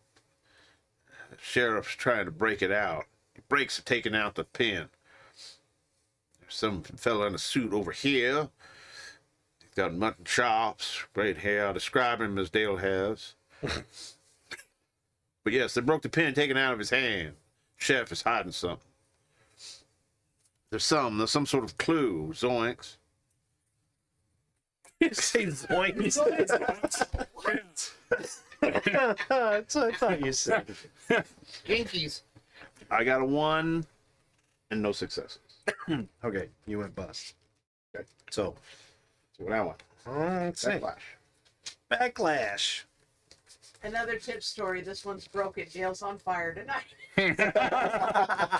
The sheriff's trying to break it out. He breaks it, taking out the pen. There's some fella in a suit over here. He's got mutton chops, great hair. I'll describe him as Dale has. But yes, they broke the pen, taken out of his hand. Sheriff is hiding something. There's some sort of clue. Zoinks. Say zoinks. That's what I thought you said. Jinkies. I got a 1 and no successes. Okay, you went bust. Okay, so So what I want. let's see. Backlash. Backlash. Another tip story. This one's broken. Dale's on fire tonight.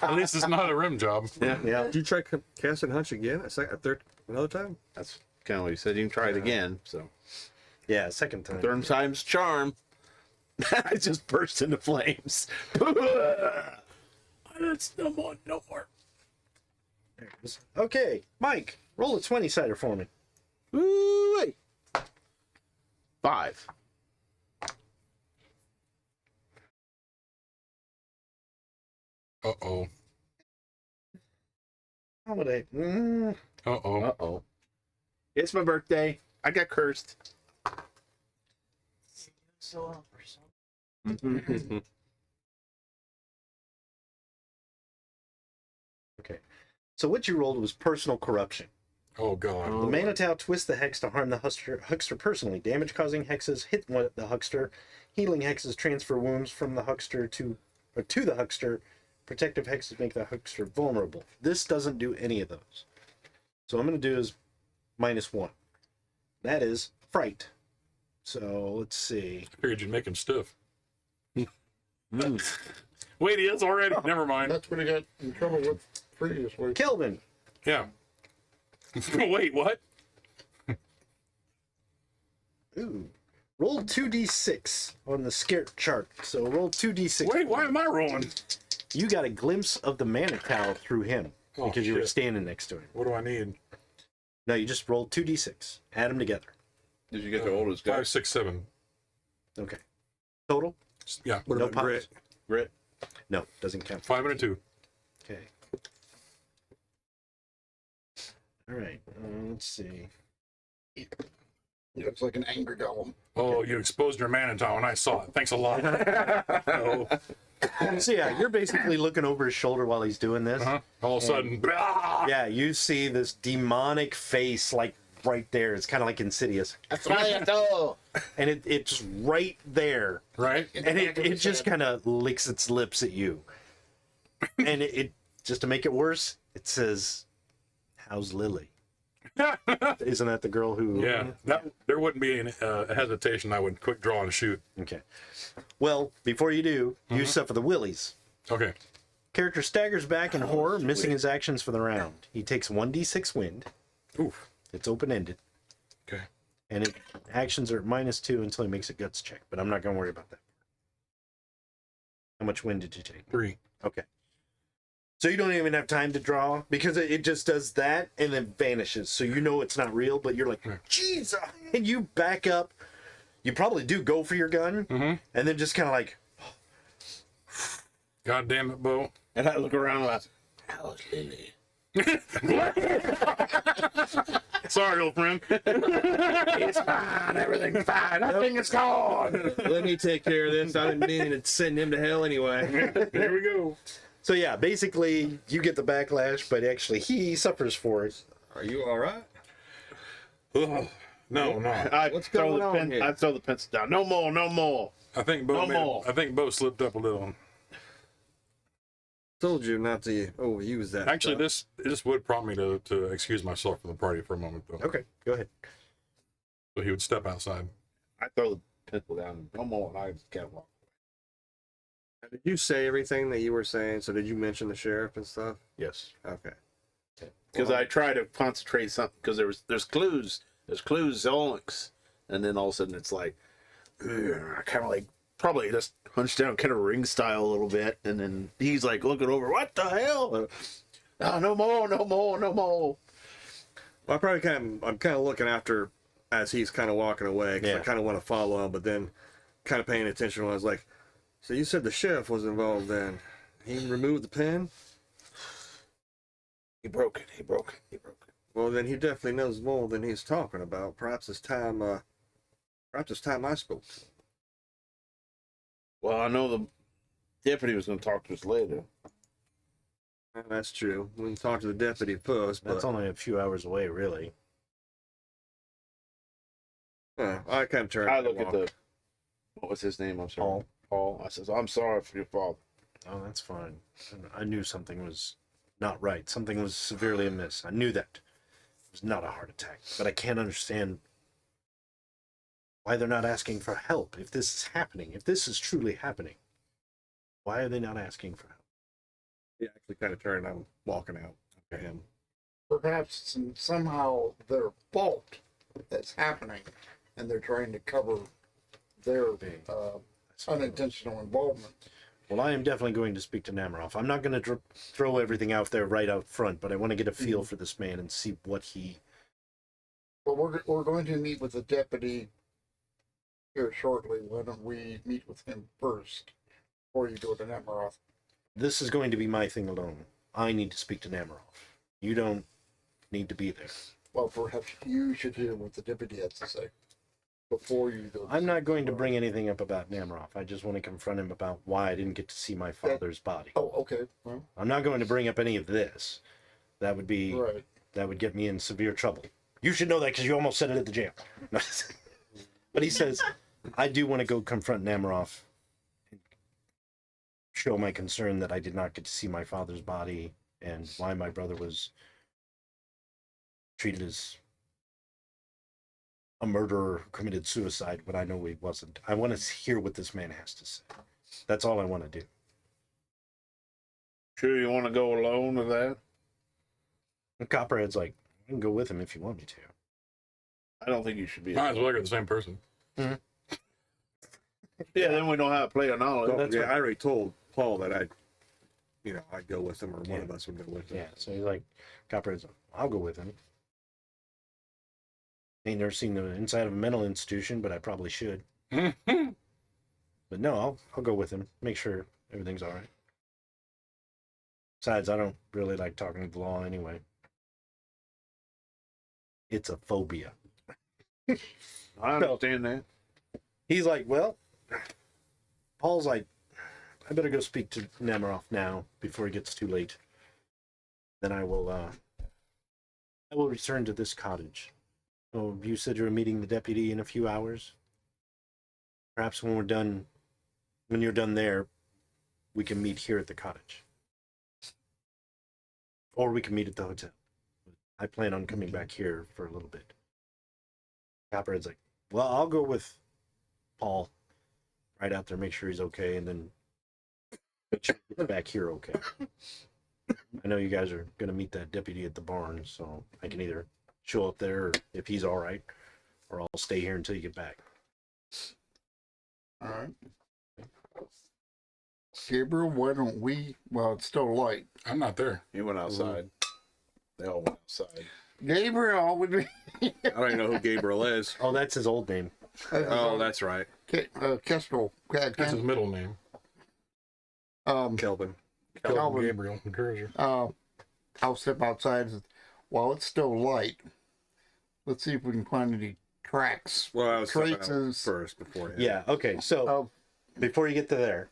At least it's not a rim job. Yeah. Did you try cast and hunch again? Another time? That's kind of what he said. You can try it again. So Yeah, second time. third time's charm. I just burst into flames. It's no more. There it is. Okay, Mike, roll a 20-sider for me. Ooh-wee. 5. Uh-oh. How would I? Uh-oh. Uh-oh. It's my birthday. I got cursed. So, Okay. So what you rolled was personal corruption. Oh god. The Manitow twists the hex to harm the huckster personally. Damage-causing hexes hit the huckster. Healing hexes transfer wounds from the huckster to the huckster. Protective hexes make the huckster vulnerable. This doesn't do any of those. So what I'm going to do is -1. That is fright. So let's see. I figured you'd make him stiff. Wait, he is already. Never mind. That's what he got in trouble with previously. Kelvin. Yeah. Wait, what? Ooh. Roll 2d6 on the scare chart. So roll 2d6. Wait, why am I rolling? You got a glimpse of the Manitow through him Oh, because you were shit. standing next to him. What do I need? No, you just rolled 2d6. Add them together. Did you get the oldest guy? 5, 6, 7. Okay. Total? Yeah. What No about pops. grit? Grit. No, doesn't count. 5 and a 2. Okay. All right. Let's see. He looks like an angry golem. Oh, you exposed your Manitow and I saw it. Thanks a lot. Oh. So yeah, you're basically looking over his shoulder while he's doing this. Uh-huh. All of a sudden, brah! Yeah, you see this demonic face like right there. It's kind of like Insidious. And it's right there. Right? And it just kind of licks its lips at you. And it just to make it worse, it says, "How's Lily?" Isn't that the girl who? Yeah. There wouldn't be any hesitation. I would quick draw and shoot. Okay. Well, before you do, you suffer the willies. Okay. Character staggers back in horror, missing his actions for the round. He takes 1d6 wind. Oof. It's open-ended. Okay. And actions are at -2 until he makes a guts check, but I'm not going to worry about that. How much wind did you take? 3. Okay. So you don't even have time to draw because it just does that and then vanishes. So you know it's not real, but you're like, jeez, and you back up. You probably do go for your gun, and then just kind of like, God damn it, Bo. And I look around like, how's Lily? Sorry, old friend. It's fine, everything's fine, nothing is gone. Let me take care of this. I didn't mean to send him to hell anyway. There we go. so yeah, basically you get the backlash, but actually he suffers for it. Are you all right? Ugh. No. What's going on here? I throw the pencil down. No more, no more. I think Bo. No more. I think Bo slipped up a little. Told you not to overuse that. Actually, stuff. this would prompt me to excuse myself from the party for a moment, though. Okay, go ahead. So he would step outside. I throw the pencil down. No more, and I just can't walk. Did you say everything that you were saying? So did you mention the sheriff and stuff? Yes. Okay. Because I try to concentrate something, because there's clues. There's clues, zonks. And then all of a sudden it's like, I kind of like, probably just hunched down, kind of ring style a little bit. And then he's like looking over, what the hell? Oh, no more, no more, no more. Well, I'm kind of looking after as he's kind of walking away because I Yeah. kind of want to follow him, but then kind of paying attention when I was like, so you said the sheriff was involved then? He removed the pen? He broke it, he broke it, he broke it. Well, then he definitely knows more than he's talking about. Perhaps it's time I spoke to him. Well, I know the deputy was going to talk to us later. Yeah, that's true. We can talk to the deputy first, but That's only a few hours away, really. I kind of turned. I and look at walked. the, what was his name? I'm sorry. Paul. I says, I'm sorry for your fault. Oh, that's fine. I knew something was not right. Something was severely amiss. I knew that. It was not a heart attack. But I can't understand why they're not asking for help. If this is happening, if this is truly happening, why are they not asking for help? He actually kind of turned and I'm walking out to him. Perhaps somehow their fault that's happening, and they're trying to cover their unintentional involvement. Well, I am definitely going to speak to Namaroff. I'm not going to throw everything out there right out front, but I want to get a feel for this man and see what he... Well, we're going to meet with the deputy here shortly. Why don't we meet with him first before you go to Namaroff? This is going to be my thing alone. I need to speak to Namaroff. You don't need to be there. Well, perhaps you should hear what the deputy has to say. before you go. I'm not going to bring anything up about Namaroff. I just want to confront him about why I didn't get to see my father's body. Oh, okay. Well, I'm not going to bring up any of this. That would be right. that would get me in severe trouble. You should know that because you almost said it at the jail. But he says, I do want to go confront Namaroff and show my concern that I did not get to see my father's body and why my brother was treated as a murderer who committed suicide when I know he wasn't. I want to hear what this man has to say. That's all I want to do. Sure you want to go alone with that? And Copperhead's like, you can go with him if you want me to. I don't think you should be. Might as well get the same person. Yeah, then we know how to play a knowledge. Well, that's yeah, right. I already told Paul that I'd go with him, or one of us would go with him. Yeah, so he's like, Copperhead's like, I'll go with him. Ain't never seen the inside of a mental institution, but I probably should. But no, I'll go with him. Make sure everything's all right. Besides, I don't really like talking to the law anyway. It's a phobia. I understand that. He's like, well, Paul's like, I better go speak to Namaroff now before it gets too late. Then I will return to this cottage. Oh, you said you were meeting the deputy in a few hours? Perhaps when you're done there, we can meet here at the cottage. Or we can meet at the hotel. I plan on coming back here for a little bit. Copperhead's like, well, I'll go with Paul right out there, make sure he's okay, and then make sure he gets back here okay. I know you guys are going to meet that deputy at the barn, so I can either show up there if he's all right, or I'll stay here until you get back. All right. Gabriel, why don't we, well, it's still light. I'm not there. He went outside. They all went outside. Gabriel would be. I don't even know who Gabriel is. Oh, that's his old name. Oh, that's right. Kestrel. That's his middle name. Kelvin. Calvin. Gabriel Encourager. I'll step outside while it's still light. Let's see if we can find any tracks. Well, I was stepping out traces. first before. Yeah, okay, so before you get to there,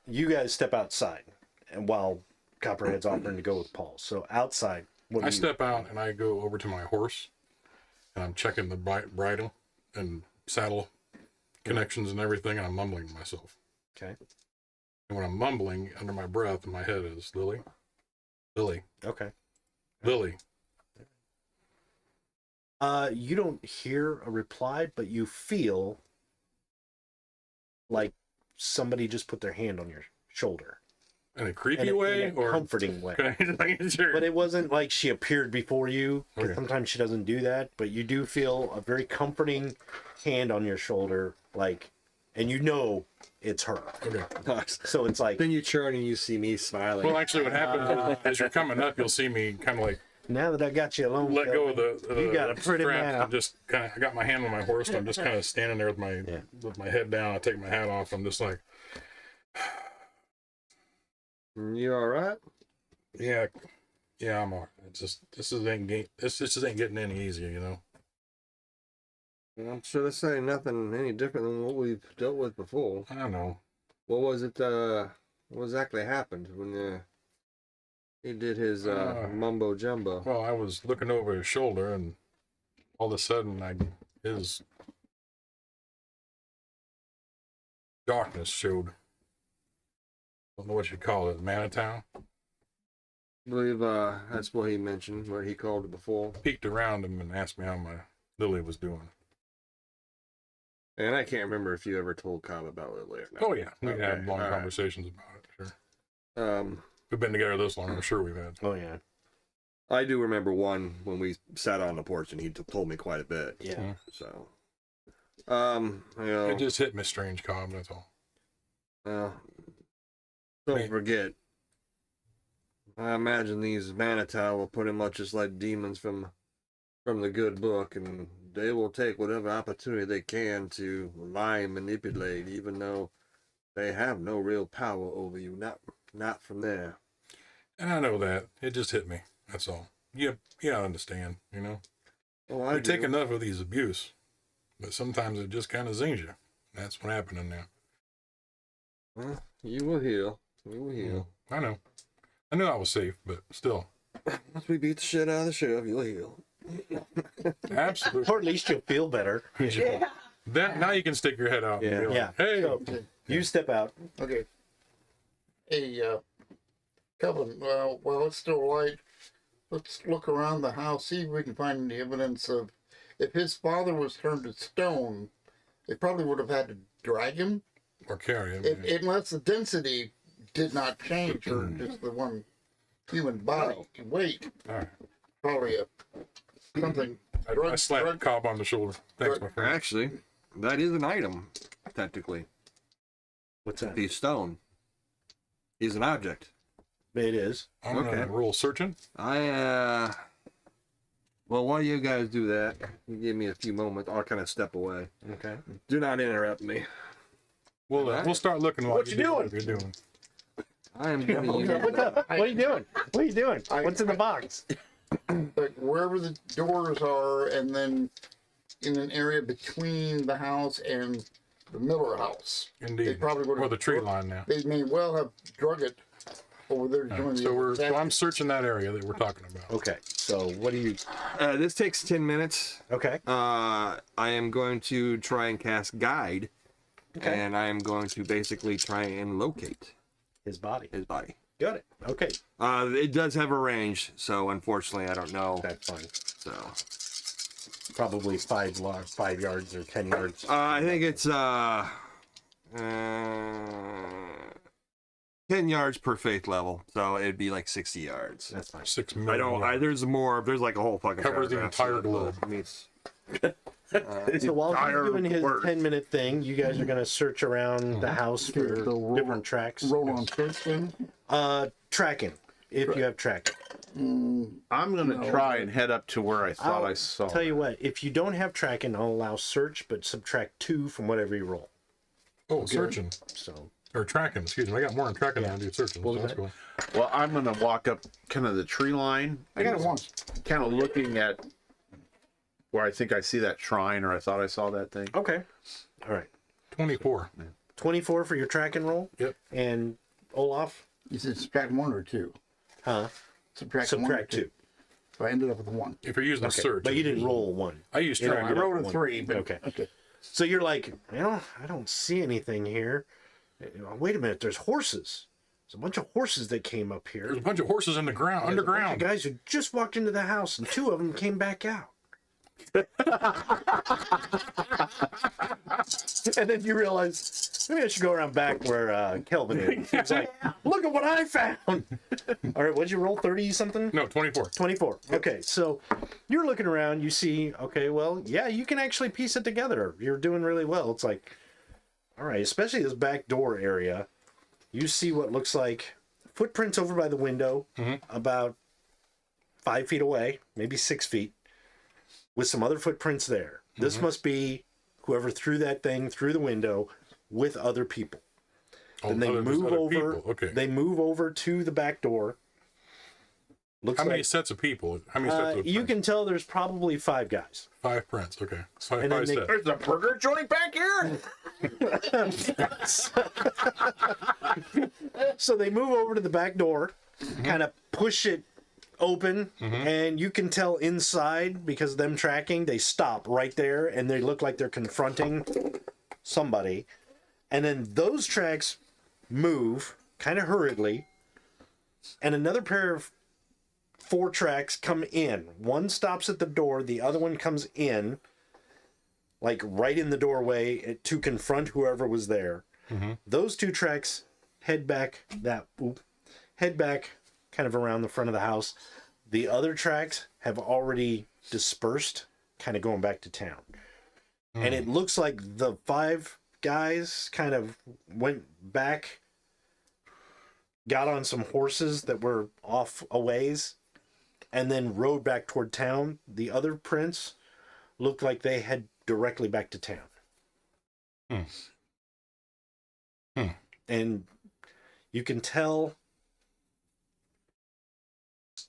you guys step outside, and while Copperhead's offering to go with Paul. So outside, I step out and I go over to my horse, and I'm checking the bridle and saddle connections and everything, and I'm mumbling to myself. Okay. And when I'm mumbling, under my breath, in my head is Lily, Lily, Okay. Lily. You don't hear a reply, but you feel like somebody just put their hand on your shoulder. In a creepy In way a or comforting way. Okay, just making sure. But it wasn't like she appeared before you, 'cause Okay. sometimes she doesn't do that, but you do feel a very comforting hand on your shoulder, like, and you know it's her. Okay. So it's like, Then you turn and you see me smiling. Well, actually, what happens is, as you're coming up, you'll see me kind of like now that I got you alone, let go of Kelvin, the you got a pretty straps mouth. and just kind of I got my hand on my horse and I'm just kind of standing there Yeah. with my head down. I take my hat off. I'm just like, You all right? yeah, I'm all right. It's just this just ain't getting any easier, you know. I'm sure this ain't nothing any different than what we've dealt with before. I don't know. What was it? What exactly happened when he did his mumbo jumbo? Well, I was looking over his shoulder and all of a sudden his darkness showed. Don't know what you call it, Manitown. I believe that's what he mentioned, what he called it before. Peeked around him and asked me how my Lily was doing. And I can't remember if you ever told Cobb about Lily or not. Oh yeah, we Okay, had long all right. conversations about it. Sure, Um, we've been together this long. I'm sure we've had. Oh yeah, I do remember one when we sat on the porch and he told me quite a bit. yeah. So, you know, It just hit me strange, Cobb. That's all. don't Right. forget. I imagine these Manitow will pretty much just like demons from the good book, and they will take whatever opportunity they can to lie and manipulate, even though they have no real power over you. Not from there. And I know that. It just hit me. That's all. Yeah, I understand. You know, Oh, I we take do. enough of these abuse. but sometimes it just kind of zings you. That's what's happening now. Well, you will heal. You will heal. I know. I knew I was safe, but still. Once we beat the shit out of the sheriff, you'll heal. Absolutely. Or at least you'll feel better. Then now you can stick your head out. And be like, Yeah. Hey. So, you step out. Okay. Hey, Kevin, well, it's still light. Let's look around the house, see if we can find any evidence of if his father was turned to stone, they probably would have had to drag him. Or carry him. Unless the density did not change for just the one human body weight. All right. Probably something. I slapped Cobb on the shoulder. Thanks, my friend. Actually, that is an item, technically. What's that? The stone is an object. It is. I'm going to roll searching. Well, while you guys do that, you give me a few moments. I'll kind of step away. Okay. Do not interrupt me. We'll start looking while What you doing? What you're doing. I am giving you. What's up? What are you doing? What are you doing? What's in the box? Like wherever the doors are, and then in an area between the house and the Miller house. They Indeed. probably would Or have. the tree line now. They may well have drug it over there doing the. So I'm searching that area that we're talking about. Okay. So what do you? This takes 10 minutes. Okay. I am going to try and cast Guide. Okay. And I am going to basically try and locate His body. his body. Got it. Okay. It does have a range, so unfortunately I don't know. That's fine. So Probably 5 yards or 10 yards. I think it's 10 yards per faith level, so it'd be like 60 yards. That's fine. 6 I million. don't. There's more. There's like a whole fucking Covers the paragraph, entire so, globe. I mean, it's, So while he's entire doing his word. 10-minute thing, you guys are going to search around the house for Okay, so roll- different tracks. Roll on search then. Tracking, if you have tracking. I'm gonna try and head up to where I thought I saw. Tell you what, if you don't have tracking, I'll allow search, but subtract 2 from whatever you roll. Oh, searching. So Or tracking, excuse me. I got more than tracking than I do searching. So was that's that? cool. Well, I'm gonna walk up kind of the tree line. I got it once. Kind of looking at where I think I see that shrine, or I thought I saw that thing. okay, all right. 24. 24 for your tracking roll. Yep. And Olaf, You said subtract 1 or 2. huh? Subtract 1 or Subtract 2. 2. So I ended up with 1. If you're using a search. But you didn't roll 1. I use You know, tracking. I rolled a one. 3. But, Okay. Okay. So you're like, well, I don't see anything here. Wait a minute, there's horses. There's a bunch of horses that came up here. There's a bunch of horses in the ground, There's a bunch of underground. guys who just walked into the house, and 2 of them came back out. And then you realize, maybe I should go around back where Kelvin is. He's like, look at what I found. All right, what'd you roll? 30 something? No, 24. 24. Okay, so you're looking around, you see, okay, well, yeah, you can actually piece it together. You're doing really well. It's like, all right, especially this back door area, you see what looks like footprints over by the window, about 5 feet away, maybe 6 feet, with some other footprints there. This must be whoever threw that thing through the window with other people. Oh, Then they there's move other over. people. Okay. They move over to the back door. Looks How many like sets of people? How many sets of you prints? can tell there's probably 5 guys. 5 prints. Okay. 5, And then five they- sets. There's a burger joint back here. So they move over to the back door, kind of push it open, and you can tell inside, because of them tracking, they stop right there and they look like they're confronting somebody. And then those tracks move kind of hurriedly, and another pair of 4 tracks come in. One stops at the door, the other one comes in, like right in the doorway to confront whoever was there. Those 2 tracks head back kind of around the front of the house. The other tracks have already dispersed, kind of going back to town. And it looks like the 5 guys kind of went back, got on some horses that were off a ways, and then rode back toward town. The other prints looked like they head directly back to town. And you can tell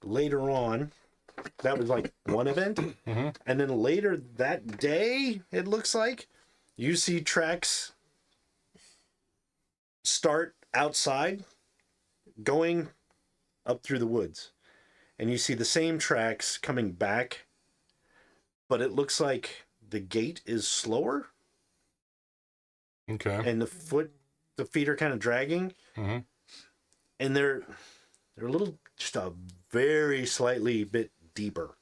later on that was like one event. Mm-hmm. And then later that day, it looks like, you see tracks start outside, going up through the woods. And you see the same tracks coming back, but it looks like the gait is slower. Okay. And the feet are kind of dragging. Mm-hmm. And they're a little, just a very slightly bit deeper.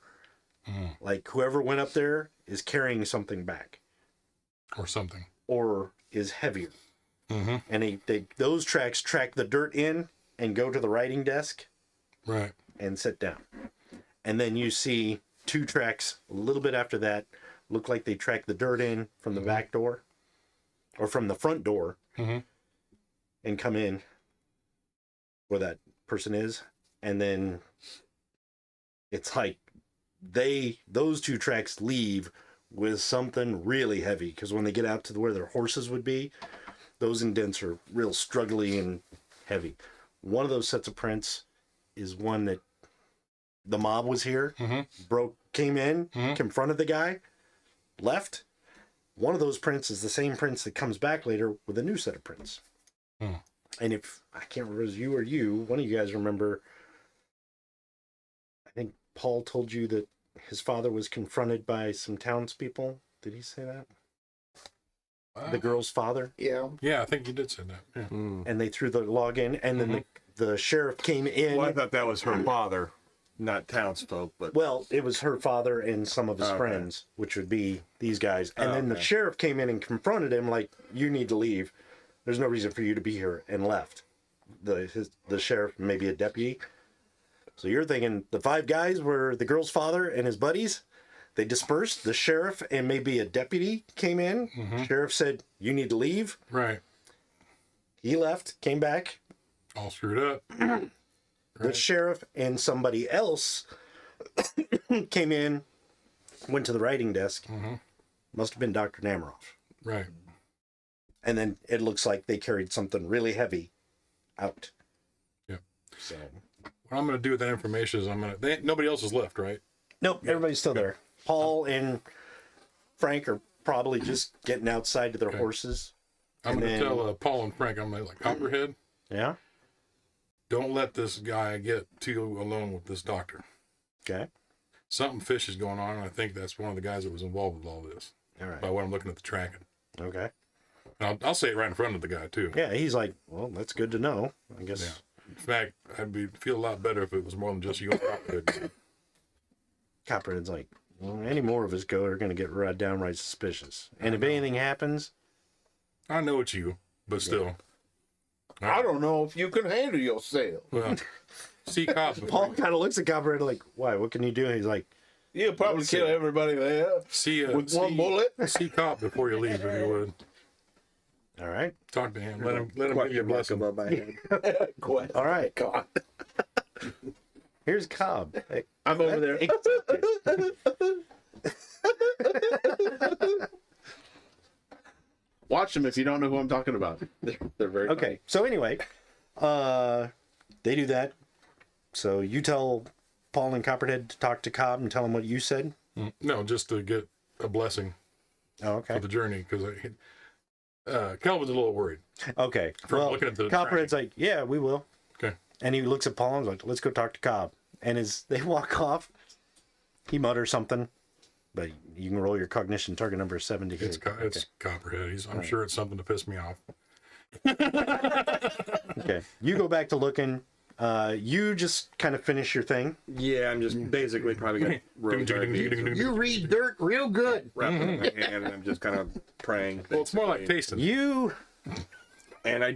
Mm. Like whoever went up there is carrying something back. Or something. Or is heavier. Mm-hmm. And those tracks track the dirt in and go to the writing desk. Right. And sit down. And then you see two tracks a little bit after that look like they track the dirt in from the back door or from the front door Mm-hmm. and come in where that person is. And then it's like those two tracks leave with something really heavy, because when they get out to where their horses would be, those indents are real struggly and heavy. One of those sets of prints is one that the mob was here, came in, confronted the guy, left. One of those prints is the same prints that comes back later with a new set of prints. And if I can't remember, it was you or you, one of you guys remember, I think Paul told you that his father was confronted by some townspeople. Did he say that? The girl's father? Yeah. Yeah, I think you did say that. Yeah. And they threw the log in, and then the sheriff came in. Well, I thought that was her father, not townsfolk, but Well, it was her father and some of his friends, which would be these guys. And then the sheriff came in and confronted him like, you need to leave. There's no reason for you to be here, and left. The sheriff, maybe a deputy. So you're thinking the five guys were the girl's father and his buddies. They dispersed. The sheriff and maybe a deputy came in. Sheriff said, you need to leave. Right. He left, came back. All screwed up. The sheriff and somebody else came in, went to the writing desk. Must have been Dr. Namaroff. Right. And then it looks like they carried something really heavy out. Yep. So What I'm going to do with that information is nobody else is left, right? nope, everybody's still there. Paul and Frank are probably just getting outside to their horses. I'm going to then- tell Paul and Frank, I'm like, Copperhead, Yeah. don't let this guy get too alone with this doctor. Okay. Something fishy is going on, and I think that's one of the guys that was involved with all this. All right. By what I'm looking at the tracking. Okay. And I'll say it right in front of the guy, too. Yeah, he's like, well, that's good to know. I guess. Yeah. In fact, feel a lot better if it was more than just you and Copperhead. Copperhead's like, well, any more of his goat are going to get downright suspicious. And if anything happens, I know it's you, but still. I don't know if you can handle yourself. Well, see Cobb. Paul kind of looks at Copperhead like, why? What can you do? And he's like, You'll probably kill everybody there with one bullet. See Cobb before you leave, if you would. all right. Talk to him. Let him give you a blessing. above my head. All right. God. Here's Cobb. Hey, I'm over there. Watch them if you don't know who I'm talking about. They're very okay. So anyway, they do that. So you tell Paul and Copperhead to talk to Cobb and tell him what you said. No, just to get a blessing Oh, okay. for the journey, because Kelvin's a little worried. Okay. From Well, looking at the Copperhead's like, yeah, we will. Okay. And he looks at Paul and is like, let's go talk to Cobb. And as they walk off, he mutters something, but you can roll your cognition target number 7 to get It's Copperhead. I'm sure it's something to piss me off. Okay. You go back to looking. You just kind of finish your thing. Yeah, I'm just basically probably going to You read dirt real good. wrap it in my hand, and I'm just kind of praying. Well, it's more like tasting. You And I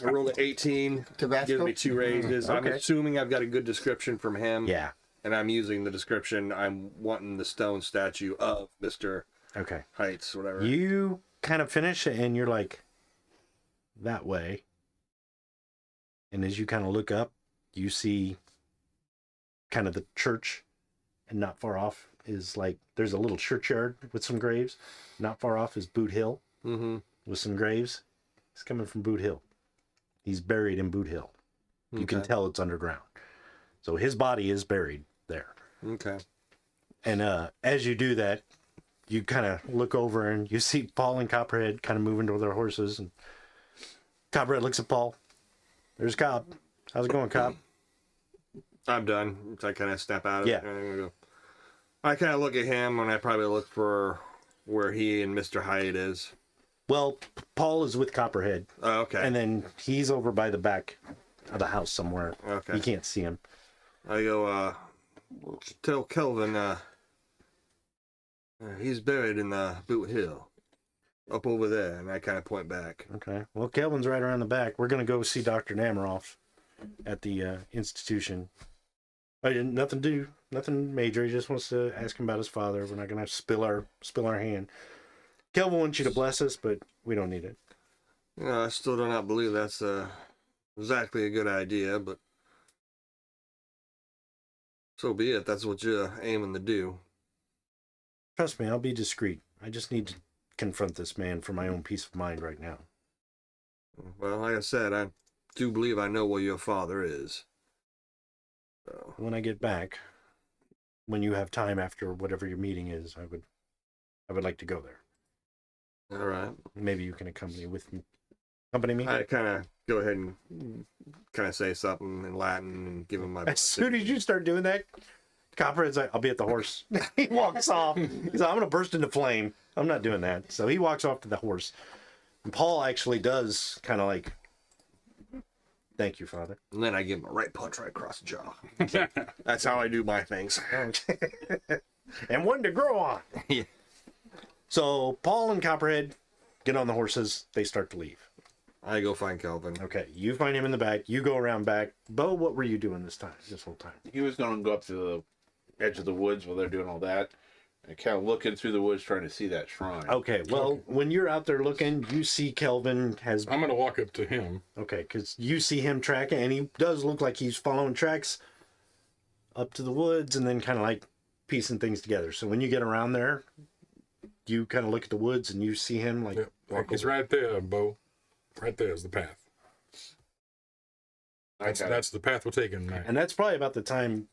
rolled an 18. Tabasco? Gives me 2 raises. I'm Okay. assuming I've got a good description from him. Yeah. And I'm using the description. I'm wanting the stone statue of Mr. Okay. Heights, whatever. You kind of finish it and you're like, that way. And as you kind of look up, you see kind of the church, and not far off is like, there's a little churchyard with some graves. Not far off is Boot Hill with some graves. He's coming from Boot Hill. He's buried in Boot Hill. You can tell it's underground. So his body is buried there. Okay. And as you do that, you kind of look over and you see Paul and Copperhead kind of moving toward their horses. And Copperhead looks at Paul. There's Cop. How's it going, Cop? I'm done. So I kind of step out of Yeah. it. I kind of look at him, and I probably look for where he and Mr. Hyde is. Well, Paul is with Copperhead. Oh, okay. And then he's over by the back of the house somewhere. Okay. You can't see him. I go, tell Kelvin, he's buried in Boot Hill. Up over there, and I kind of point back. Okay. Well, Kelvin's right around the back. We're going to go see Dr. Namaroff at the institution. I didn't, nothing major. He just wants to ask him about his father. We're not going to spill our hand. Kelvin wants you to bless us, but we don't need it. I still do not believe that's exactly a good idea, but so be it. That's what you're aiming to do. Trust me, I'll be discreet. I just need to confront this man for my own peace of mind right now. Well, like I said, I do believe I know where your father is. So. When I get back, when you have time after whatever your meeting is, I would like to go there. All right. Maybe you can accompany me. I kind of go ahead and kind of say something in Latin and give him my. As soon as you start doing that, Copperhead's like, "I'll be at the horse." He walks off. He's like, "I'm going to burst into flame." I'm not doing that. So he walks off to the horse. And Paul actually does kind of like, "Thank you, Father." And then I give him a right punch right across the jaw. That's how I do my things. And one to grow on. Yeah. So Paul and Copperhead get on the horses. They start to leave. I go find Kelvin. Okay, you find him in the back. You go around back. Bo, what were you doing this whole time? He was going to go up to the edge of the woods while they're doing all that, and kind of looking through the woods trying to see that shrine. Okay, well, when you're out there looking, you see Kelvin has... I'm going to walk up to him. Okay, because you see him tracking, and he does look like he's following tracks up to the woods and then kind of like piecing things together. So when you get around there, you kind of look at the woods and you see him like... Yep. He's right there, Bo. Right there is the path. That's the path we're taking now. And that's probably about the time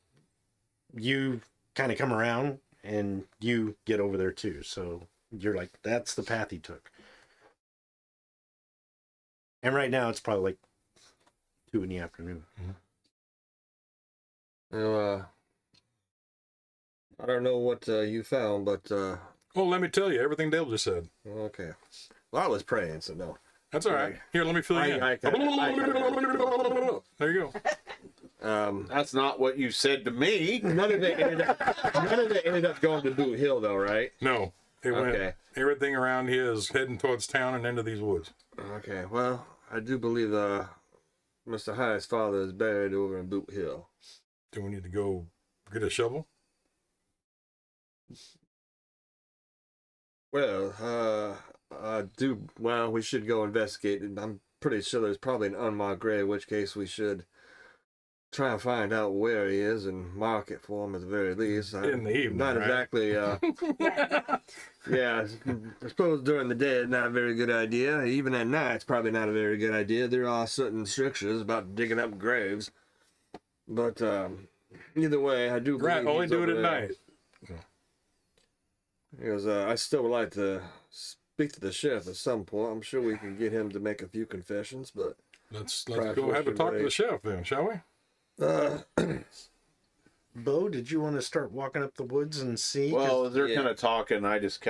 you kind of come around and you get over there too. So you're like, that's the path he took. And right now it's probably like 2 in the afternoon. Well, I don't know what you found, but Well, let me tell you everything Dale just said. okay. Well, I was praying, so no. That's all right. Here, let me fill you in. There you go. That's not what you said to me. None of it ended up going to Boot Hill, though, right? No. It went, Okay. everything around here is heading towards town and into these woods. Okay. Well, I do believe Mr. Hyde's father is buried over in Boot Hill. Do we need to go get a shovel? Well, well, we should go investigate. I'm pretty sure there's probably an unmarked grave, in which case we should try and find out where he is and mark it for him at the very least. In the evening, Not right? exactly, yeah, I suppose during the day it's not a very good idea. Even at night it's probably not a very good idea. There are certain restrictions about digging up graves. But either way, I do believe Right, only he's do it over at there. night. Because I still would like to speak to the sheriff at some point. I'm sure we can get him to make a few confessions, but Let's Perhaps go we have a should talk to the wait. sheriff then, shall we? Bo, did you want to start walking up the woods and see? Well, they're Yeah. kind of talking. I just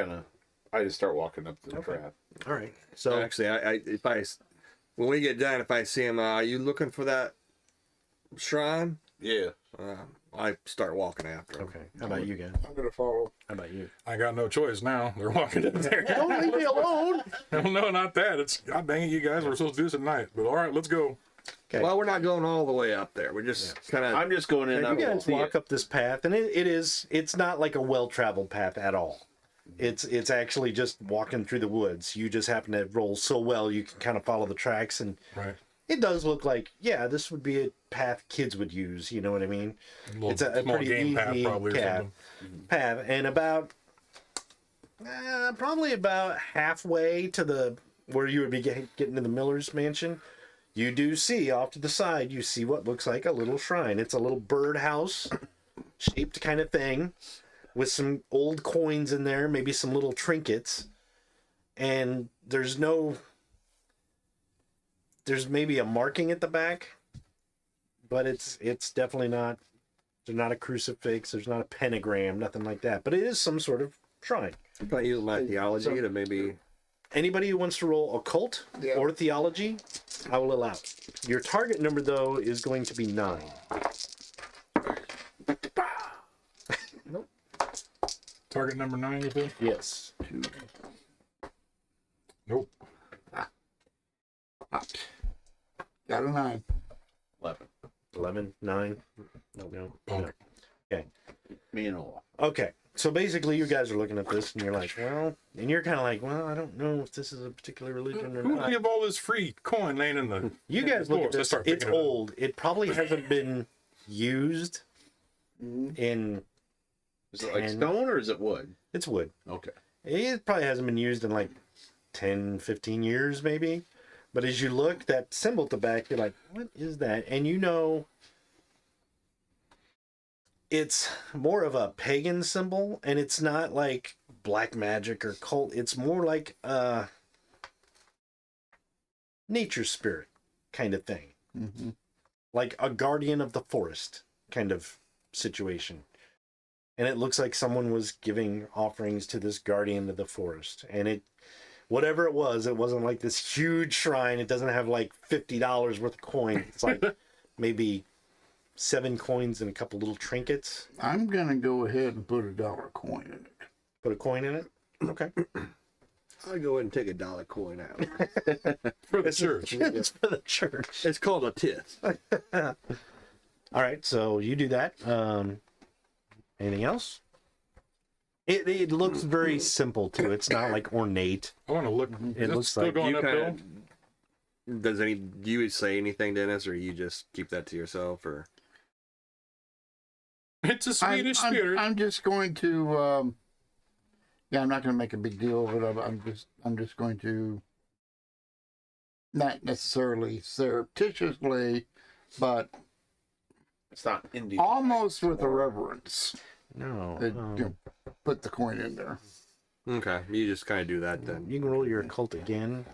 start walking up the track. All right. So actually, when we get done, if I see him, are you looking for that shrine? Yeah. I start walking after him. okay. How about you guys? I'm gonna follow. How about you? I got no choice now. They're walking up there. Don't leave me alone. No, not that. It's God dang it, you guys. We're supposed to do this at night. But all right, let's go. Okay. Well, we're not going all the way up there. We're just kind of. I'm just going in. You guys walk up this path, and it's not like a well-traveled path at all. It's actually just walking through the woods. You just happen to roll so well you can kind of follow the tracks, and Right. it does look like, yeah, this would be a path kids would use. You know what I mean? Little It's a small pretty game easy path probably or path, something. and about probably about halfway to the where you would be getting to the Miller's mansion. You do see off to the side, you see what looks like a little shrine. It's a little birdhouse shaped kind of thing with some old coins in there, maybe some little trinkets. And there's maybe a marking at the back, but it's definitely not, there's not a crucifix, there's not a pentagram, nothing like that. But it is some sort of shrine. I'm probably using my theology to maybe... Anybody who wants to roll occult or theology, I will allow. Your target number, though, is going to be 9. Nope. Target number 9, you think? Yes. Nope. Got a 9. 11, 9. No. Okay. Me and all. Okay. So basically, you guys are looking at this, and you're like, well, and you're kind of like, well, I don't know if this is a particular religion or Who not. would give all this free coin laying in the... You guys look at Let's this. start It's picking it up. old. It probably hasn't been used in. Is it like 10 stone or is it wood? It's wood. Okay. It probably hasn't been used in like 10, 15 years, maybe. But as you look, that symbol at the back, you're like, what is that? And you know, it's more of a pagan symbol, and it's not like black magic or cult. It's more like a nature spirit kind of thing. Mm-hmm. Like a guardian of the forest kind of situation. And it looks like someone was giving offerings to this guardian of the forest. And it, whatever it wasn't like this huge shrine. It doesn't have like $50 worth of coin. It's like maybe 7 coins and a couple little trinkets. I'm going to go ahead and put a $1 coin in it. Put a coin in it? Okay. I'll go ahead and take a $1 coin out. For the church. It's for the church. It's called a tith. All right, so you do that. Anything else? It looks very simple too. It's not like ornate. I want to look. It Is looks still like going You uphill? do you say anything, Dennis, or you just keep that to yourself, or? It's a Swedish spirit. I'm just going to. Yeah, I'm not going to make a big deal of it. I'm just going to. Not necessarily surreptitiously, but It's not indie. almost with a reverence. no. Put the coin in there. Okay, you just kind of do that then. You can roll your occult again.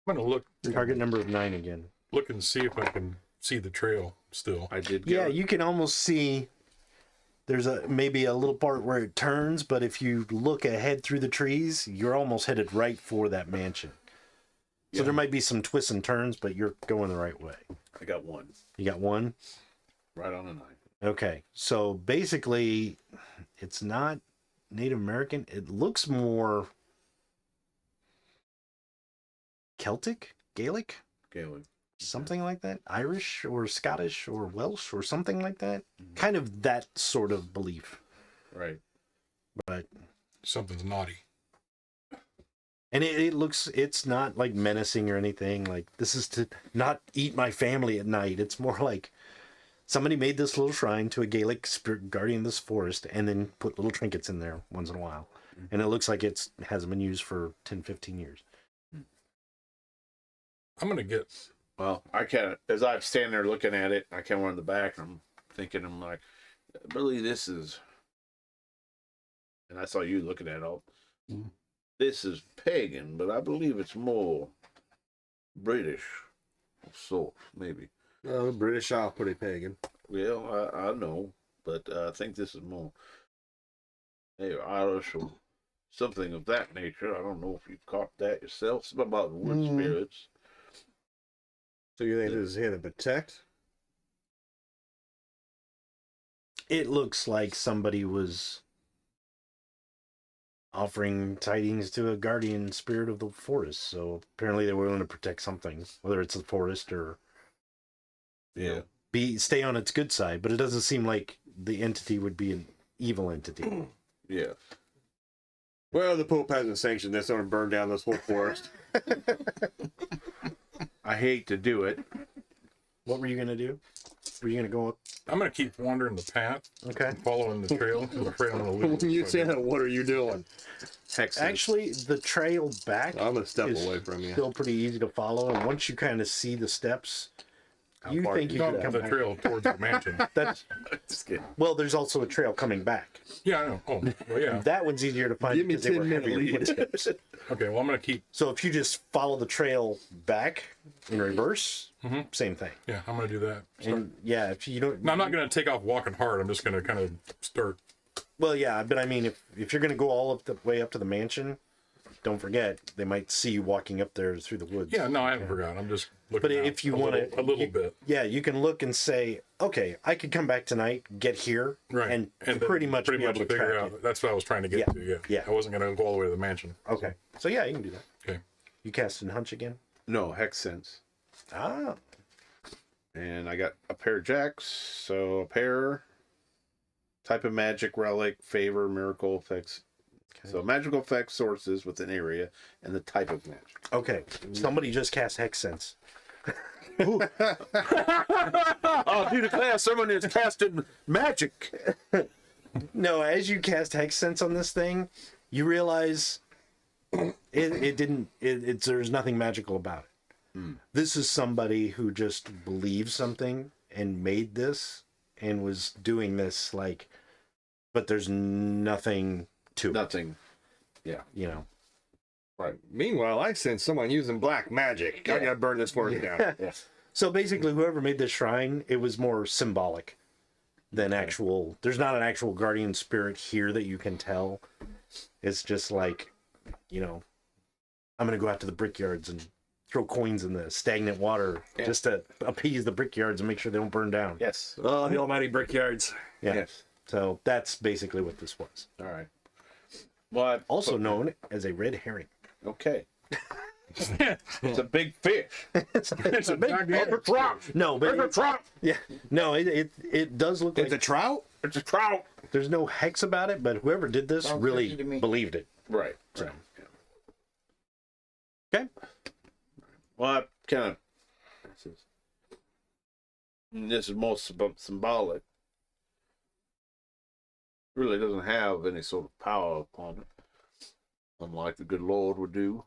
I'm gonna look Target number of 9 again. and see if I can see the trail still. I did. Yeah, Get you can almost see. There's maybe a little part where it turns, but if you look ahead through the trees, you're almost headed right for that mansion. So there might be some twists and turns, but you're going the right way. I got one. You got one? Right on a 9. Okay. So basically, it's not Native American. It looks more Celtic, Gaelic, Galen. something like that. Irish or Scottish or Welsh or something like that. Kind of that sort of belief. Right. But Something's naughty. and it looks, it's not like menacing or anything. Like, this is to not eat my family at night. It's more like somebody made this little shrine to a Gaelic spirit guardian of this forest and then put little trinkets in there once in a while. And it looks like it hasn't been used for 10, 15 years. I'm gonna get. Well, I can't. As I'm standing there looking at it, I can't run the back. And I'm thinking, I'm like, I believe this is. And I saw you looking at it all. This is pagan, but I believe it's more British of sort, maybe. The British are pretty pagan. Well, I know, but I think this is more Irish or something of that nature. I don't know if you've caught that yourself. Something about wood spirits. So you think this is here to protect? It looks like somebody was offering tidings to a guardian spirit of the forest. So apparently they were willing to protect something, whether it's the forest or Yeah. stay on its good side. But it doesn't seem like the entity would be an evil entity. Yeah. Well, the Pope hasn't sanctioned this. I'm going to burn down this whole forest. I hate to do it. What were you gonna do? Were you gonna go up? I'm gonna keep wandering the path, Okay. following the trail. I'm afraid I'm gonna lose. When you it. say that, what are you doing? Hexes. Actually, the trail back I'm going to step is away from you. still pretty easy to follow, and once you kind of see the steps, You think you Don't can come come the trail towards the mansion. That's Just kidding. well. There's also a trail coming back. Yeah, I know. Oh, well, yeah. That one's easier to find Give me because they were 10 heavier minutes. footsteps. Okay, well, I'm going to keep, So if you just follow the trail back in reverse, same thing. yeah, I'm going to do that. And yeah, if you don't, No, I'm not going to take off walking hard. I'm just going to kind of start. well, yeah, but I mean, if you're gonna go all up the way up to the mansion, don't forget they might see you walking up there through the woods. Yeah, no, I haven't forgotten. I'm just looking But out if you a want little- a little bit. yeah, you can look and say, okay, I could come back tonight, get here, Right. and then pretty much be able to figure track out. it. That's what I was trying to get Yeah. to. Yeah. Yeah. I wasn't going to go all the way to the mansion. Okay, so yeah, you can do that. Okay. You cast in hunch again. No, hex sense. Ah, And I got a pair of jacks. So a pair, type of magic, relic, favor, miracle effects. So magical effect sources within area and the type of magic. okay. Somebody just cast hex sense. Oh, do declare someone is casting magic. No, as you cast hex sense on this thing, you realize there's nothing magical about it. This is somebody who just believes something and made this and was doing this but there's nothing to it, Nothing. you know. Right. Meanwhile, I sense someone using black magic. I gotta burn this forest down. Yes. So basically, whoever made this shrine, it was more symbolic than actual. There's not an actual guardian spirit here that you can tell. It's just like, I'm gonna go out to the brickyards and throw coins in the stagnant water just to appease the brickyards and make sure they don't burn down. Yes. Oh, the almighty brickyards. Yeah. Yes. So that's basically what this was. All right. Well, Also known as a red herring. okay. It's a big fish. It's a big gigantic trout. No, but It's a trout. yeah, no, it does look It's like a trout? It's a trout. there's no hex about it, but whoever did this Sounds really fishy to me. believed it. Right. So. Yeah. Okay. Well, I kind of. This is most symbolic. Really doesn't have any sort of power upon it, unlike the good Lord would do.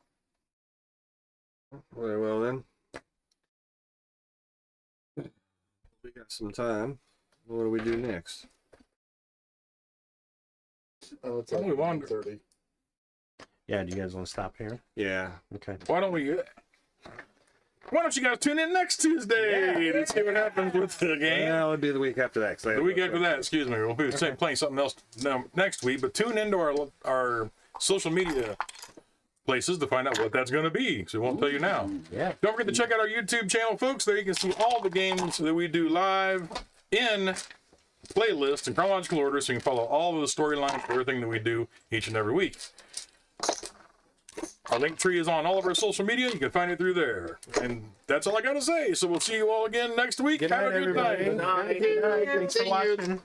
Very well then. We got some time. What do we do next? Oh, it's Why don't we like wander? 30. Yeah, do you guys want to stop here? Yeah. Okay. Why don't you guys tune in next Tuesday to see what happens with the game? Yeah, it would be the week after that. The week after that, excuse me, we'll be playing something else next week. But tune into our social media places to find out what that's going to be. So we won't tell you now. Yeah. Don't forget to check out our YouTube channel, folks. There you can see all the games that we do live in playlist in chronological order, so you can follow all of the storylines for everything that we do each and every week. Our link tree is on all of our social media. You can find it through there. And that's all I got to say. So we'll see you all again next week. Good Have night, a good everybody. night. Good night. Thanks for watching.